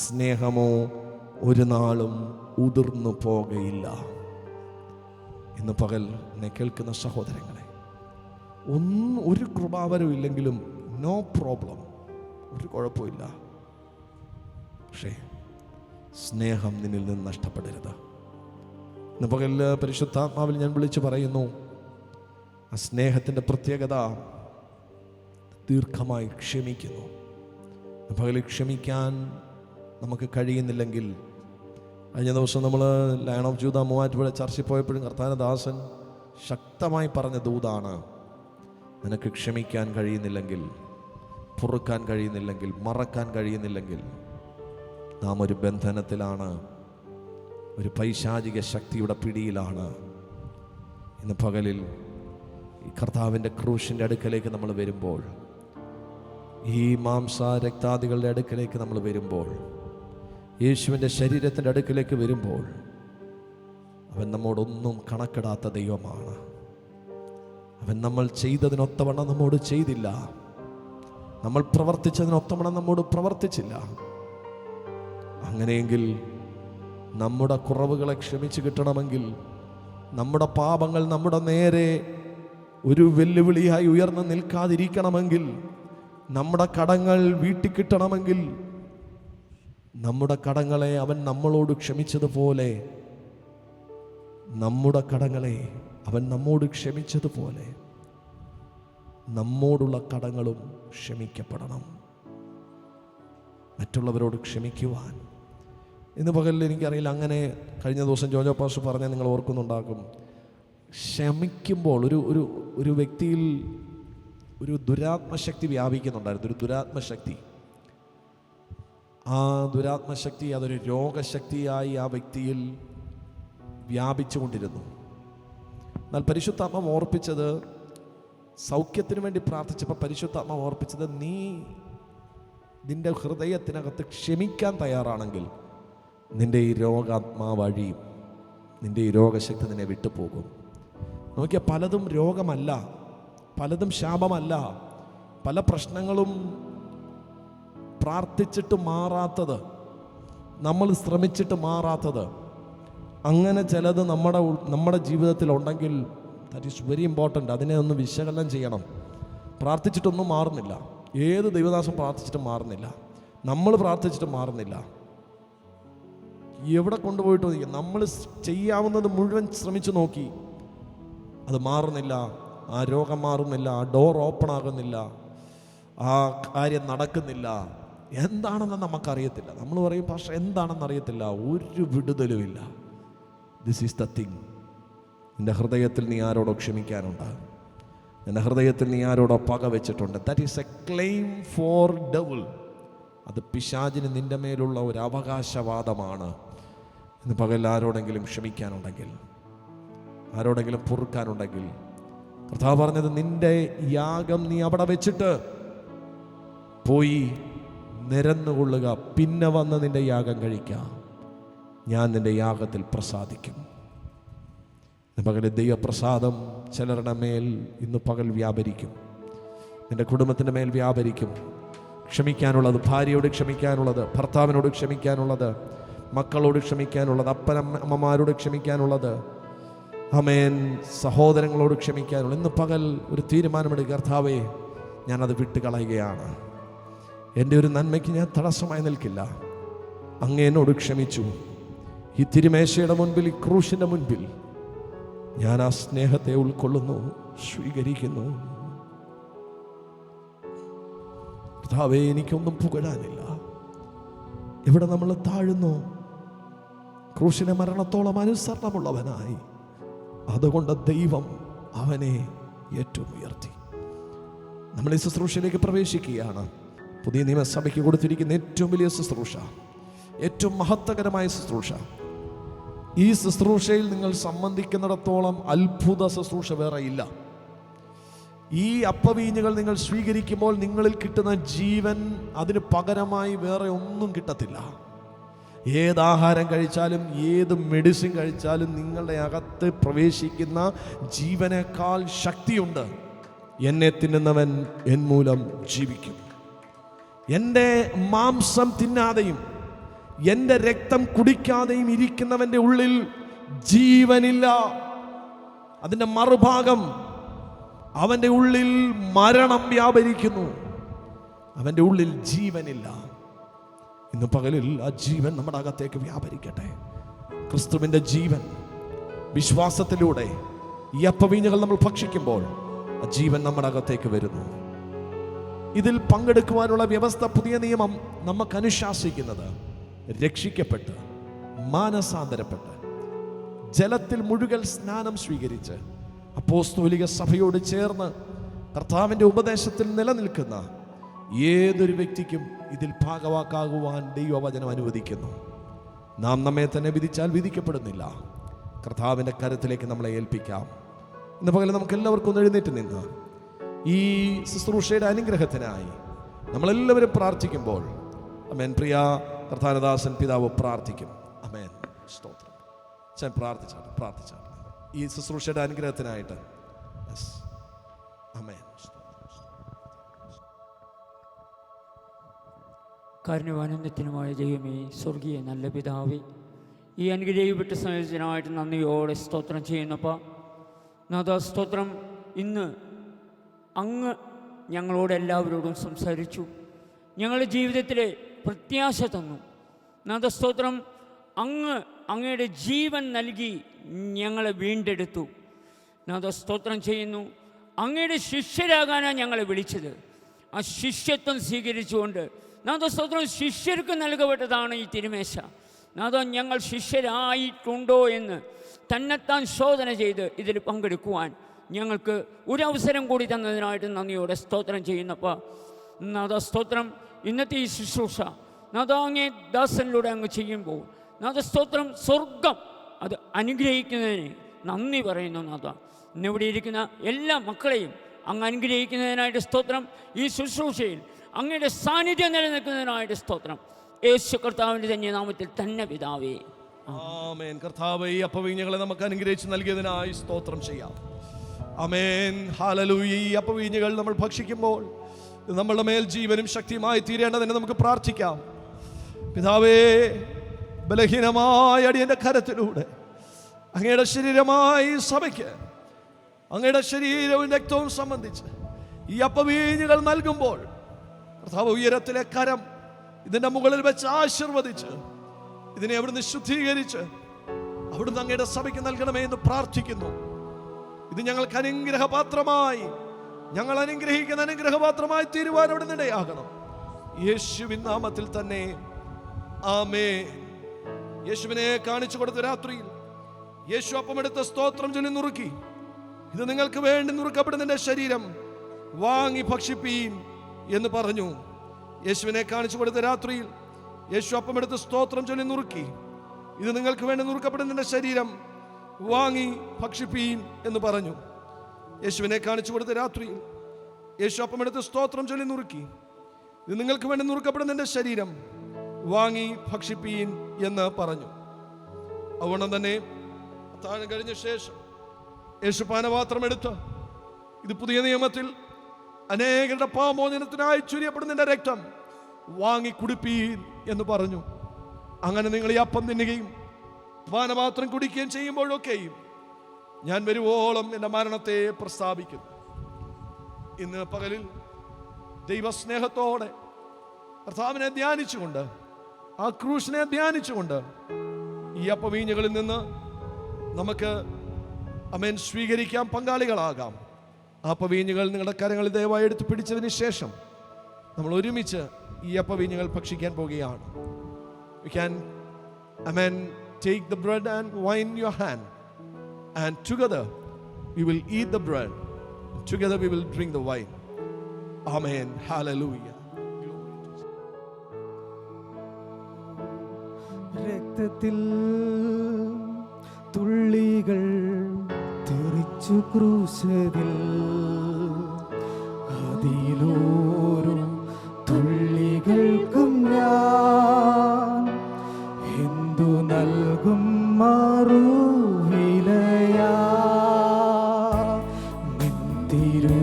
സ്നേഹമോ ഒരു നാളും ഉതിർന്നു പോകയില്ല. ഇന്ന് പകൽ എന്നെ കേൾക്കുന്ന സഹോദരങ്ങളെ, ഒരു കൃപാവരം ഇല്ലെങ്കിലും നോ പ്രോബ്ലം, ഒരു കുഴപ്പമില്ല. പക്ഷേ സ്നേഹം നിന്നിൽ നിന്ന് നഷ്ടപ്പെടരുത്. ഇന്ന് പകൽ പരിശുദ്ധാത്മാവിൽ ഞാൻ വിളിച്ചു പറയുന്നു, ആ സ്നേഹത്തിൻ്റെ പ്രത്യേകത ദീർഘമായി ക്ഷമിക്കുന്നു. പകൽ ക്ഷമിക്കാൻ നമുക്ക് കഴിയുന്നില്ലെങ്കിൽ, കഴിഞ്ഞ ദിവസം നമ്മൾ ലയൺ ഓഫ് ജൂദ മൂവാറ്റുപുഴ ചർച്ചിൽ പോയപ്പോഴും കർത്താനദാസൻ ശക്തമായി പറഞ്ഞ ദൂതാണ്, നിനക്ക് ക്ഷമിക്കാൻ കഴിയുന്നില്ലെങ്കിൽ, പൊറുക്കാൻ കഴിയുന്നില്ലെങ്കിൽ, മറക്കാൻ കഴിയുന്നില്ലെങ്കിൽ നാം ഒരു ബന്ധനത്തിലാണ്, ഒരു പൈശാചിക ശക്തിയുടെ പിടിയിലാണ്. ഇന്ന് പകലിൽ ഈ കർത്താവിൻ്റെ ക്രൂശിൻ്റെ അടുക്കലേക്ക് നമ്മൾ വരുമ്പോൾ ഈ മാംസ രക്താദികളുടെ അടുക്കലേക്ക് നമ്മൾ വരുമ്പോൾ, യേശുവിൻ്റെ ശരീരത്തിൻ്റെ അടുക്കലേക്ക് വരുമ്പോൾ, അവൻ നമ്മോടൊന്നും കണക്കിടാത്ത ദൈവമാണ്. അവൻ നമ്മൾ ചെയ്തതിനൊത്തവണ്ണം നമ്മോട് ചെയ്തില്ല, നമ്മൾ പ്രവർത്തിച്ചതിനൊത്തവണ്ണം നമ്മോട് പ്രവർത്തിച്ചില്ല. അങ്ങനെയെങ്കിൽ നമ്മുടെ കുറവുകളെ ക്ഷമിച്ച് കിട്ടണമെങ്കിൽ, നമ്മുടെ പാപങ്ങൾ നമ്മുടെ നേരെ ഒരു വെല്ലുവിളിയായി ഉയർന്നു നിൽക്കാതിരിക്കണമെങ്കിൽ, നമ്മുടെ കടങ്ങൾ വീട്ടിക്കിട്ടണമെങ്കിൽ, നമ്മുടെ കടങ്ങളെ അവൻ നമ്മളോട് ക്ഷമിച്ചതുപോലെ, നമ്മുടെ കടങ്ങളെ അവൻ നമ്മോട് ക്ഷമിച്ചതുപോലെ നമ്മോടുള്ള കടങ്ങളും ക്ഷമിക്കപ്പെടണം. മറ്റുള്ളവരോട് ക്ഷമിക്കുവാൻ ഇന്ന് പകലിൽ എനിക്കറിയില്ല, അങ്ങനെ കഴിഞ്ഞ ദിവസം ജോജോ പാസ്റ്റർ പറഞ്ഞാൽ നിങ്ങൾ ഓർക്കുന്നുണ്ടാകും. ക്ഷമിക്കുമ്പോൾ ഒരു വ്യക്തിയിൽ ഒരു ദുരാത്മശക്തി വ്യാപിക്കുന്നുണ്ടായിരുന്നു. ഒരു ദുരാത്മശക്തി, ആ ദുരാത്മശക്തി അതൊരു രോഗശക്തിയായി ആ വ്യക്തിയിൽ വ്യാപിച്ചുകൊണ്ടിരുന്നു. എന്നാൽ പരിശുദ്ധാത്മാവ് ഓർപ്പിച്ചത്, സൗഖ്യത്തിന് വേണ്ടി പ്രാർത്ഥിച്ചപ്പോൾ പരിശുദ്ധാത്മാവ് ഓർപ്പിച്ചത്, നീ നിന്റെ ഹൃദയത്തിനകത്ത് ക്ഷമിക്കാൻ തയ്യാറാണെങ്കിൽ നിന്റെ ഈ രോഗാത്മാവ് വഴിയും നിന്റെ ഈ രോഗശക്തി നിന്നെ വിട്ടുപോകും. നോക്കിയാൽ പലതും രോഗമല്ല, പലതും ശാപമല്ല, പല പ്രശ്നങ്ങളും പ്രാർത്ഥിച്ചിട്ട് മാറാത്തത്, നമ്മൾ ശ്രമിച്ചിട്ട് മാറാത്തത്, അങ്ങനെ ചിലത് നമ്മുടെ ജീവിതത്തിലുണ്ടെങ്കിൽ ദാറ്റ് ഈസ് വെരി ഇമ്പോർട്ടൻ്റ്. അതിനെ ഒന്ന് വിശകലനം ചെയ്യണം. പ്രാർത്ഥിച്ചിട്ടൊന്നും മാറുന്നില്ല, ഏത് ദൈവദാസം പ്രാർത്ഥിച്ചിട്ടും മാറുന്നില്ല, നമ്മൾ പ്രാർത്ഥിച്ചിട്ട് മാറുന്നില്ല. എവിടെ കൊണ്ടുപോയിട്ട് നോക്കി, നമ്മൾ ചെയ്യാവുന്നത് മുഴുവൻ ശ്രമിച്ചു നോക്കി, അത് മാറുന്നില്ല, ആ രോഗം മാറുന്നില്ല, ആ ഡോർ ഓപ്പൺ ആകുന്നില്ല, ആ കാര്യം നടക്കുന്നില്ല. എന്താണെന്ന് നമുക്കറിയത്തില്ല. നമ്മൾ പറയും പക്ഷേ എന്താണെന്ന് അറിയത്തില്ല, ഒരു വിടുതലുമില്ല. This is the thing. നിന്റെ ഹൃദയത്തിൽ നീ ആരോടോ ക്ഷമിക്കാനുണ്ട്, നിന്റെ ഹൃദയത്തിൽ നീ ആരോടോ പക വെച്ചിട്ടുണ്ട്. That is A claim four devil. അത് പിശാചിന് നിന്റെ മേലുള്ള ഒരു അവകാശവാദമാണ്. ഇന്ന് പകൽ ആരോടെങ്കിലും ക്ഷമിക്കാനുണ്ടെങ്കിൽ, ആരോടെങ്കിലും പൊറുക്കാനുണ്ടെങ്കിൽ, കർത്താവ് പറഞ്ഞത്, നിന്റെ യാഗം നീ അവിടെ വെച്ചിട്ട് പോയി നിരന്നുകൊള്ളുക, പിന്നെ വന്ന് നിന്റെ യാഗം കഴിക്കാം, ഞാൻ നിന്റെ യാഗത്തിൽ പ്രസാദിക്കും. ഇന്ന് പകൽ ദൈവപ്രസാദം ചിലരുടെ മേൽ ഇന്ന് പകൽ വ്യാപരിക്കും, നിന്റെ കുടുംബത്തിൻ്റെ മേൽ വ്യാപരിക്കും. ക്ഷമിക്കാനുള്ളത്, ഭാര്യയോട് ക്ഷമിക്കാനുള്ളത്, ഭർത്താവിനോട് ക്ഷമിക്കാനുള്ളത്, മക്കളോട് ക്ഷമിക്കാനുള്ളത്, അപ്പനമ്മമാരോട് ക്ഷമിക്കാനുള്ളത്, ആമേൻ, സഹോദരങ്ങളോട് ക്ഷമിക്കാനുള്ളത്. ഇന്ന് പകൽ ഒരു തീരുമാനമെടുക്കുക, കർത്താവേ ഞാനത് വിട്ടുകളയുകയാണ്, എൻ്റെ ഒരു നന്മയ്ക്ക് ഞാൻ തടസ്സമായി നിൽക്കില്ല, അങ്ങ് എന്നോട് ക്ഷമിച്ചു. ഈ തിരുമേശയുടെ മുൻപിൽ, ഈ ക്രൂശിൻ്റെ മുൻപിൽ ഞാൻ ആ സ്നേഹത്തെ ഉൾക്കൊള്ളുന്നു, സ്വീകരിക്കുന്നു. കർത്താവേ എനിക്കൊന്നും പുകഴാനില്ല. ഇവിടെ നമ്മൾ താഴുന്നു, ക്രൂശിലെ മരണത്തോളം അനുസരണമുള്ളവനായി. അതുകൊണ്ട് ദൈവം അവനെ ഏറ്റവും ഉയർത്തി. നമ്മൾ ഈ ശുശ്രൂഷയിലേക്ക് പ്രവേശിക്കുകയാണ്. പുതിയ നിയമസഭയ്ക്ക് കൊടുത്തിരിക്കുന്ന ഏറ്റവും വലിയ ശുശ്രൂഷ, ഏറ്റവും മഹത്വകരമായ ശുശ്രൂഷ. ഈ ശുശ്രൂഷയിൽ നിങ്ങൾ സംബന്ധിക്കുന്നിടത്തോളം അത്ഭുത ശുശ്രൂഷ വേറെ ഇല്ല. ഈ അപ്പവീഞ്ഞുകൾ നിങ്ങൾ സ്വീകരിക്കുമ്പോൾ നിങ്ങളിൽ കിട്ടുന്ന ജീവൻ അതിന് പകരമായി വേറെ ഒന്നും കിട്ടത്തില്ല. ഏതാഹാരം കഴിച്ചാലും ഏത് മെഡിസിൻ കഴിച്ചാലും നിങ്ങളുടെ അകത്ത് പ്രവേശിക്കുന്ന ജീവനേക്കാൾ ശക്തിയുണ്ട്. എന്നെ തിന്നുന്നവൻ എൻ മൂലം ജീവിക്കും. എൻ്റെ മാംസം തിന്നാതെയും എൻ്റെ രക്തം കുടിക്കാതെയും ഇരിക്കുന്നവൻ്റെ ഉള്ളിൽ ജീവനില്ല. അതിൻ്റെ മറുഭാഗം, അവൻ്റെ ഉള്ളിൽ മരണം വ്യാപരിക്കുന്നു, അവൻ്റെ ഉള്ളിൽ ജീവനില്ല. ഇന്ന് പകലിൽ ആ ജീവൻ നമ്മുടെ അകത്തേക്ക് വ്യാപരിക്കട്ടെ. ക്രിസ്തുവിൻ്റെ ജീവൻ വിശ്വാസത്തിലൂടെ ഈ അപ്പവീഞ്ഞുകൾ നമ്മൾ ഭക്ഷിക്കുമ്പോൾ ആ ജീവൻ നമ്മുടെ അകത്തേക്ക് വരുന്നു. ഇതിൽ പങ്കെടുക്കുവാനുള്ള വ്യവസ്ഥ, പുതിയ നിയമം നമുക്ക് അനുശാസിക്കുന്നത്, രക്ഷിക്കപ്പെട്ട് മാനസാന്തരപ്പെട്ട് ജലത്തിൽ മുഴുകൽ സ്നാനം സ്വീകരിച്ച് അപ്പോസ്തോലിക സഭയോട് ചേർന്ന് കർത്താവിൻ്റെ ഉപദേശത്തിൽ നിലനിൽക്കുന്ന ഏതൊരു വ്യക്തിക്കും ഇതിൽ ഭാഗവാക്കാകുവാൻ ദൈവവചനം അനുവദിക്കുന്നു. നാം നമ്മെ തന്നെ വിധിച്ചാൽ വിധിക്കപ്പെടുന്നില്ല. കർത്താവിൻ്റെ കരത്തിലേക്ക് നമ്മളെ ഏൽപ്പിക്കാം. ഇന്ന് പകൽ നമുക്ക് എല്ലാവർക്കും ഒന്ന് എഴുന്നേറ്റ് നിന്ന് ഈ ശുശ്രൂഷയുടെ അനുഗ്രഹത്തിനായി നമ്മളെല്ലാവരും പ്രാർത്ഥിക്കുമ്പോൾ അമേൻ, പ്രിയ കർത്താനദാസൻ പിതാവ് പ്രാർത്ഥിക്കും. അമേൻ, സ്തോത്രം. ഞാൻ പ്രാർത്ഥിച്ചാട്ടെ ഈ ശുശ്രൂഷയുടെ അനുഗ്രഹത്തിനായിട്ട്. അമേൻ. കാരുണ്യവാനന്ദത്തിനുമായ ദൈവമേ, സ്വർഗീയ നല്ല പിതാവേ, ഈ അനുഗ്രഹിക്കപ്പെട്ട സംയോജനമായിട്ട് നന്ദിയോടെ സ്തോത്രം ചെയ്യുന്നപ്പോൾ നാഥാ സ്തോത്രം. ഇന്ന് അങ്ങ് ഞങ്ങളോട് എല്ലാവരോടും സംസാരിച്ചു, ഞങ്ങളുടെ ജീവിതത്തിലെ പ്രത്യാശ തന്നു. നാഥാ സ്തോത്രം, അങ്ങയുടെ ജീവൻ നൽകി ഞങ്ങളെ വീണ്ടെടുത്തു. നാഥാ സ്തോത്രം ചെയ്യുന്നു. അങ്ങയുടെ ശിഷ്യരാകാനാണ് ഞങ്ങളെ വിളിച്ചത്. ആ ശിഷ്യത്വം സ്വീകരിച്ചുകൊണ്ട് നാഥാ സ്തോത്രം, ശിഷ്യർക്ക് നൽകപ്പെട്ടതാണ് ഈ തിരുമേശ. നാഥാ, ഞങ്ങൾ ശിഷ്യരായിട്ടുണ്ടോ എന്ന് തന്നെത്താൻ ശോധന ചെയ്ത് ഇതിൽ പങ്കെടുക്കുവാൻ ഞങ്ങൾക്ക് ഒരവസരം കൂടി തന്നതിനായിട്ട് നന്ദിയോടെ സ്തോത്രം ചെയ്യുന്നപ്പോൾ നാഥാ സ്തോത്രം, ഇന്നത്തെ ഈ ശുശ്രൂഷ നാഥാ അങ്ങേ ദാസനിലൂടെ അങ്ങ് ചെയ്യുമ്പോൾ നാഥാ സ്തോത്രം, സ്വർഗം അത് അനുഗ്രഹിക്കുന്നതിന് നന്ദി പറയുന്നു. നാഥാ, ഇന്നിവിടെ ഇരിക്കുന്ന എല്ലാ മക്കളെയും അങ്ങ് അനുഗ്രഹിക്കുന്നതിനായിട്ട് സ്തോത്രം. ഈ ശുശ്രൂഷയിൽ അങ്ങയുടെ സാന്നിധ്യം നിലനിൽക്കുന്നതിനായിട്ട് സ്തോത്രം. യേശു കർത്താവിൻ്റെ തന്നെ നാമത്തിൽ തന്നെ പിതാവേ, ആമേൻ. കർത്താവേ, ഈ അപ്പവീഞ്ഞകളെ നമുക്ക് അനുഗ്രഹിച്ച് നൽകിയതിനായി സ്തോത്രം ചെയ്യാം. ആമേൻ, ഹല്ലേലൂയ. ഈ അപ്പവീഞ്ഞകൾ നമ്മൾ ഭക്ഷിക്കുമ്പോൾ നമ്മളുടെ മേൽ ജീവനും ശക്തിയുമായി തീരേണ്ടതിന് നമുക്ക് പ്രാർത്ഥിക്കാം. പിതാവേ, ബലഹീനമായ അടിയന്റെ കരത്തിലൂടെ അങ്ങയുടെ ശരീരമായി സഭയ്ക്ക് അങ്ങയുടെ ശരീരവും രക്തവും സംബന്ധിച്ച് ഈ അപ്പവീഞ്ഞുകൾ നൽകുമ്പോൾ കർത്താവ് ഉയരത്തിലെ കരം ഇതിന്റെ മുകളിൽ വെച്ച് ആശീർവദിച്ച് ഇതിനെ അവിടുന്ന് ശുദ്ധീകരിച്ച് അവിടുന്ന് അങ്ങയുടെ സഭയ്ക്ക് നൽകണമേ എന്ന് പ്രാർത്ഥിക്കുന്നു. ഇത് ഞങ്ങൾക്ക് അനുഗ്രഹപാത്രമായി, ഞങ്ങൾ അനുഗ്രഹിക്കുന്ന അനുഗ്രഹപാത്രമായി തീരുവാൻ അവിടുന്ന് ഇടയാകണം. യേശുവിൻ നാമത്തിൽ തന്നെ ആമേൻ. യേശുവിനെ കാണിച്ചു കൊടുത്ത രാത്രിയിൽ യേശു അപ്പമെടുത്ത സ്തോത്രം ചൊല്ലി നുറുക്കി, ഇത് നിങ്ങൾക്ക് വേണ്ടി നുറുക്കപ്പെടുന്നതിന്റെ ശരീരം, വാങ്ങി ഭക്ഷിപ്പീൻ എന്ന് പറഞ്ഞു. യേശുവിനെ കാണിച്ചു കൊടുത്ത രാത്രിയിൽ യേശു അപ്പമെടുത്ത് സ്തോത്രം ചൊല്ലി നുറുക്കി, ഇത് നിങ്ങൾക്ക് വേണ്ടി നുറുക്കപ്പെടുന്നതിന്റെ ശരീരം, വാങ്ങി ഭക്ഷിപ്പീൻ എന്ന് പറഞ്ഞു. യേശുവിനെ കാണിച്ചു കൊടുത്ത രാത്രിയിൽ യേശു അപ്പമെടുത്ത് സ്തോത്രം ചൊല്ലി നുറുക്കി, ഇത് നിങ്ങൾക്ക് വേണ്ടി നുറുക്കപ്പെടുന്നതിന്റെ ശരീരം, വാങ്ങി ഭക്ഷിപ്പീൻ എന്ന് പറഞ്ഞു. അതുകൊണ്ട് തന്നെ അത്താഴം കഴിഞ്ഞ ശേഷം യേശു പാനപാത്രം എടുത്ത്, ഇത് പുതിയ നിയമത്തിൽ അനേകരുടെ പാപമോചനത്തിനായി ചൊരിയപ്പെടുന്നതിന്റെ രക്തം, വാങ്ങി കുടിപ്പീൻ എന്ന് പറഞ്ഞു. അങ്ങനെ നിങ്ങൾ ഈ അപ്പം തിന്നുകയും പാനപാത്രം കുടിക്കുകയും ചെയ്യുമ്പോഴൊക്കെയും ഞാൻ വരുവോളം എൻ്റെ മരണത്തെ പ്രസ്താവിക്കുന്നു. ഇന്ന് പകലിൽ ദൈവസ്നേഹത്തോടെ കർത്താവിനെ ധ്യാനിച്ചുകൊണ്ട്, ആ ക്രൂശിനെ ധ്യാനിച്ചുകൊണ്ട് ഈ അപ്പവീഞ്ഞുകളിൽ നിന്ന് നമുക്ക് അമേൻ സ്വീകരിക്കാം, പങ്കാളികളാകാം. ആ അപ്പവീഞ്ഞുകൾ നിങ്ങളുടെ കരങ്ങളിൽ ദയവായി എടുത്ത് പിടിച്ചതിന് ശേഷം നമ്മൾ ഒരുമിച്ച് ഈ അപ്പവീഞ്ഞുകൾ ഭക്ഷിക്കാൻ പോകുകയാണ്. You can take the bread and wine in your hand, and together we will eat the bread, and together we will drink the wine. Amen. Hallelujah. രക്തത്തിൽ തുള്ളികൾ തെറിച്ചു ക്രൂശിൽ, അതിലോരോ തുള്ളികൾക്കും ഞാൻ എന്തു നൽകും മറുവിലയാ. നിന്തിരു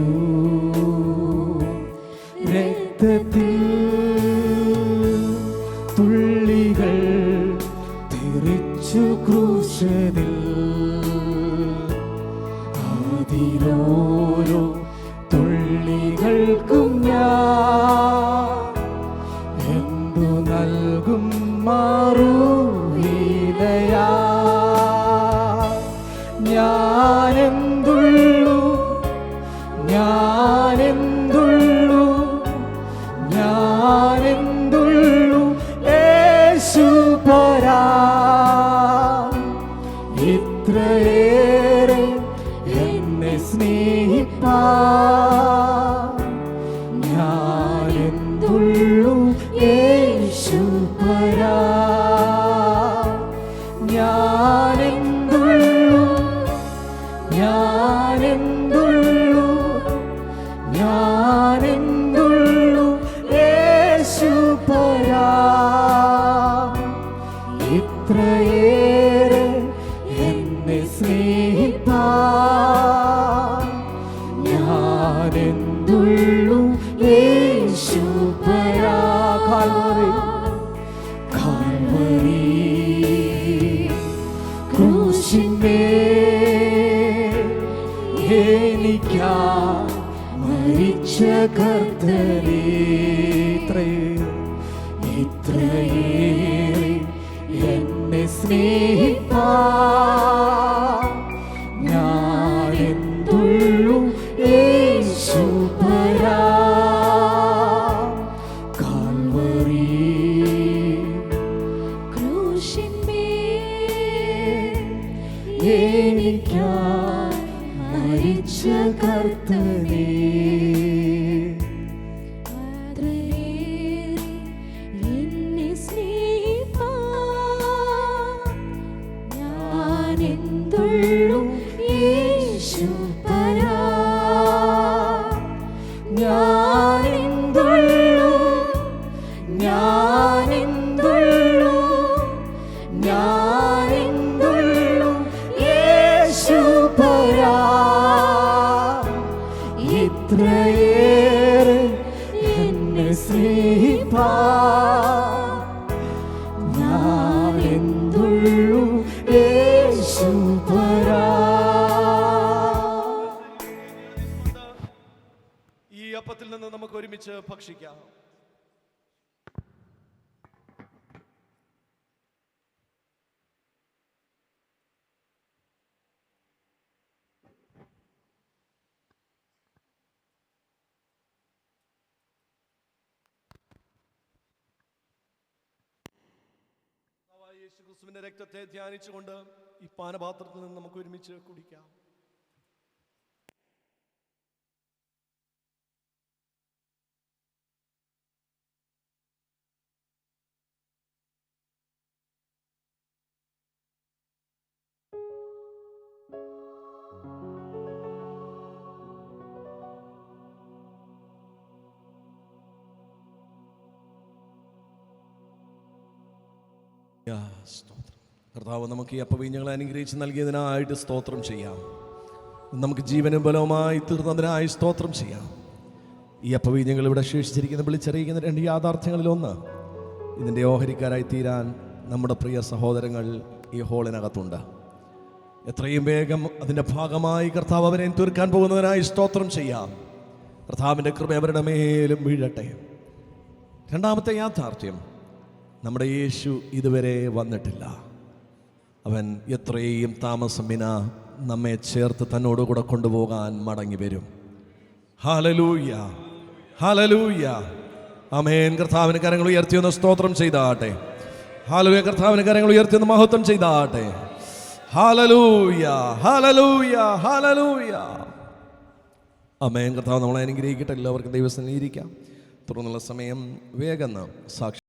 രക്തത്തിൽ തുള്ളികൾ തെറിച്ചു ക്രൂശിൽ, അതിലോരോ തുള്ളികൾക്കും ഞാൻ എന്തു നൽകും മറുവിലയാ. ഞാനെന്തുള്ളൂ, ഞാനെന്തുള്ളൂ, ഞാനെന്തുള്ളൂ യേശു പരാ. ഇത്രയേറെ എന്നെ സ്നേഹിപ്പാൻ ഞാനെന്തുള്ളൂ യേശു പരാ. ഞാനെന്തുള്ളൂ, ഞാനെന്തുള്ളൂ, ഞാനെന്തുള്ളൂ ഇത്രയേറെ എന്നെ സ്നേഹിപ്പാൻ ഞാനെന്തുള്ളൂ യേശുപരാ. കാൽവരി ക്രൂശിന്മേൽ എനിക്കായി മരിച്ച കർത്തനേ, ഇത്രയേറെ എന്നെ സ്നേഹിപ്പാൻ ഞാനെന്തുള്ളൂ യേശുപരാ. കാൽവരി എനിക്കായി മരിച്ച കർത്തനേ, എന്നെ സ്നേഹിപ്പാൻ ഞാനെന്തുള്ളൂ യേശുപരാ. ഞാനെന്തുള്ളൂ യേശുപരാ. ഇത്രയേറെ എന്നെ സ്നേഹിപ്പാൻ ഞാനെന്തുള്ളൂ യേശുപരാ. ഈ അപ്പത്തിൽ നിന്ന് നമുക്ക് ഒരുമിച്ച് ഭക്ഷിക്കാം. യേശുക്രിസ്തുവിന്റെ രക്തത്തെ ധ്യാനിച്ചുകൊണ്ട് ഈ പാനപാത്രത്തിൽ നിന്ന് നമുക്ക് ഒരുമിച്ച് കുടിക്കാം. സ്തോത്രം. കർത്താവ് നമുക്ക് ഈ അപ്പവീഞ്ഞങ്ങളെ അനുഗ്രഹിച്ച് നൽകിയതിനായിട്ട് സ്തോത്രം ചെയ്യാം. നമുക്ക് ജീവനും ബലവുമായി തീർന്നതിനായി സ്തോത്രം ചെയ്യാം. ഈ അപ്പവീഞ്ഞങ്ങൾ ഇവിടെ ശേഷിച്ചിരിക്കുന്ന വിളിച്ചറിയിക്കുന്ന രണ്ട് യാഥാർത്ഥ്യങ്ങളിലൊന്ന്, ഇതിൻ്റെ ഓഹരിക്കാരായി തീരാൻ നമ്മുടെ പ്രിയ സഹോദരങ്ങൾ ഈ ഹോളിനകത്തുണ്ട്. എത്രയും വേഗം അതിൻ്റെ ഭാഗമായി കർത്താവ് അവരെ തീർക്കാൻ പോകുന്നതിനായി സ്തോത്രം ചെയ്യാം. കർത്താവിൻ്റെ കൃപ അവരുടെ മേലും വീഴട്ടെ. രണ്ടാമത്തെ യാഥാർത്ഥ്യം, നമ്മുടെ യേശു ഇതുവരെ വന്നിട്ടില്ല. അവൻ എത്രയും താമസം വിന നമ്മെ ചേർത്ത് തന്നോടുകൂടെ കൊണ്ടുപോകാൻ മടങ്ങി വരും. ഹല്ലേലൂയ, ഹല്ലേലൂയ, ആമേൻ. കർത്താവിന് കരങ്ങൾ ഉയർത്തിയൊന്ന് സ്തോത്രം ചെയ്താട്ടെ. ഹല്ലേലൂയ. കർത്താവിന് കരങ്ങൾ ഉയർത്തിയൊന്ന് മഹത്വം ചെയ്താട്ടെ. ഹല്ലേലൂയ, ഹല്ലേലൂയ, ഹല്ലേലൂയ, ആമേൻ. കർത്താവ് നമ്മളെ അനുഗ്രഹിക്കട്ടെ. എല്ലാവർക്കും ദൈവസന്നിധിയിൽ ഇരിക്കാം. തുടർന്നുള്ള സമയം വേഗം സാക്ഷി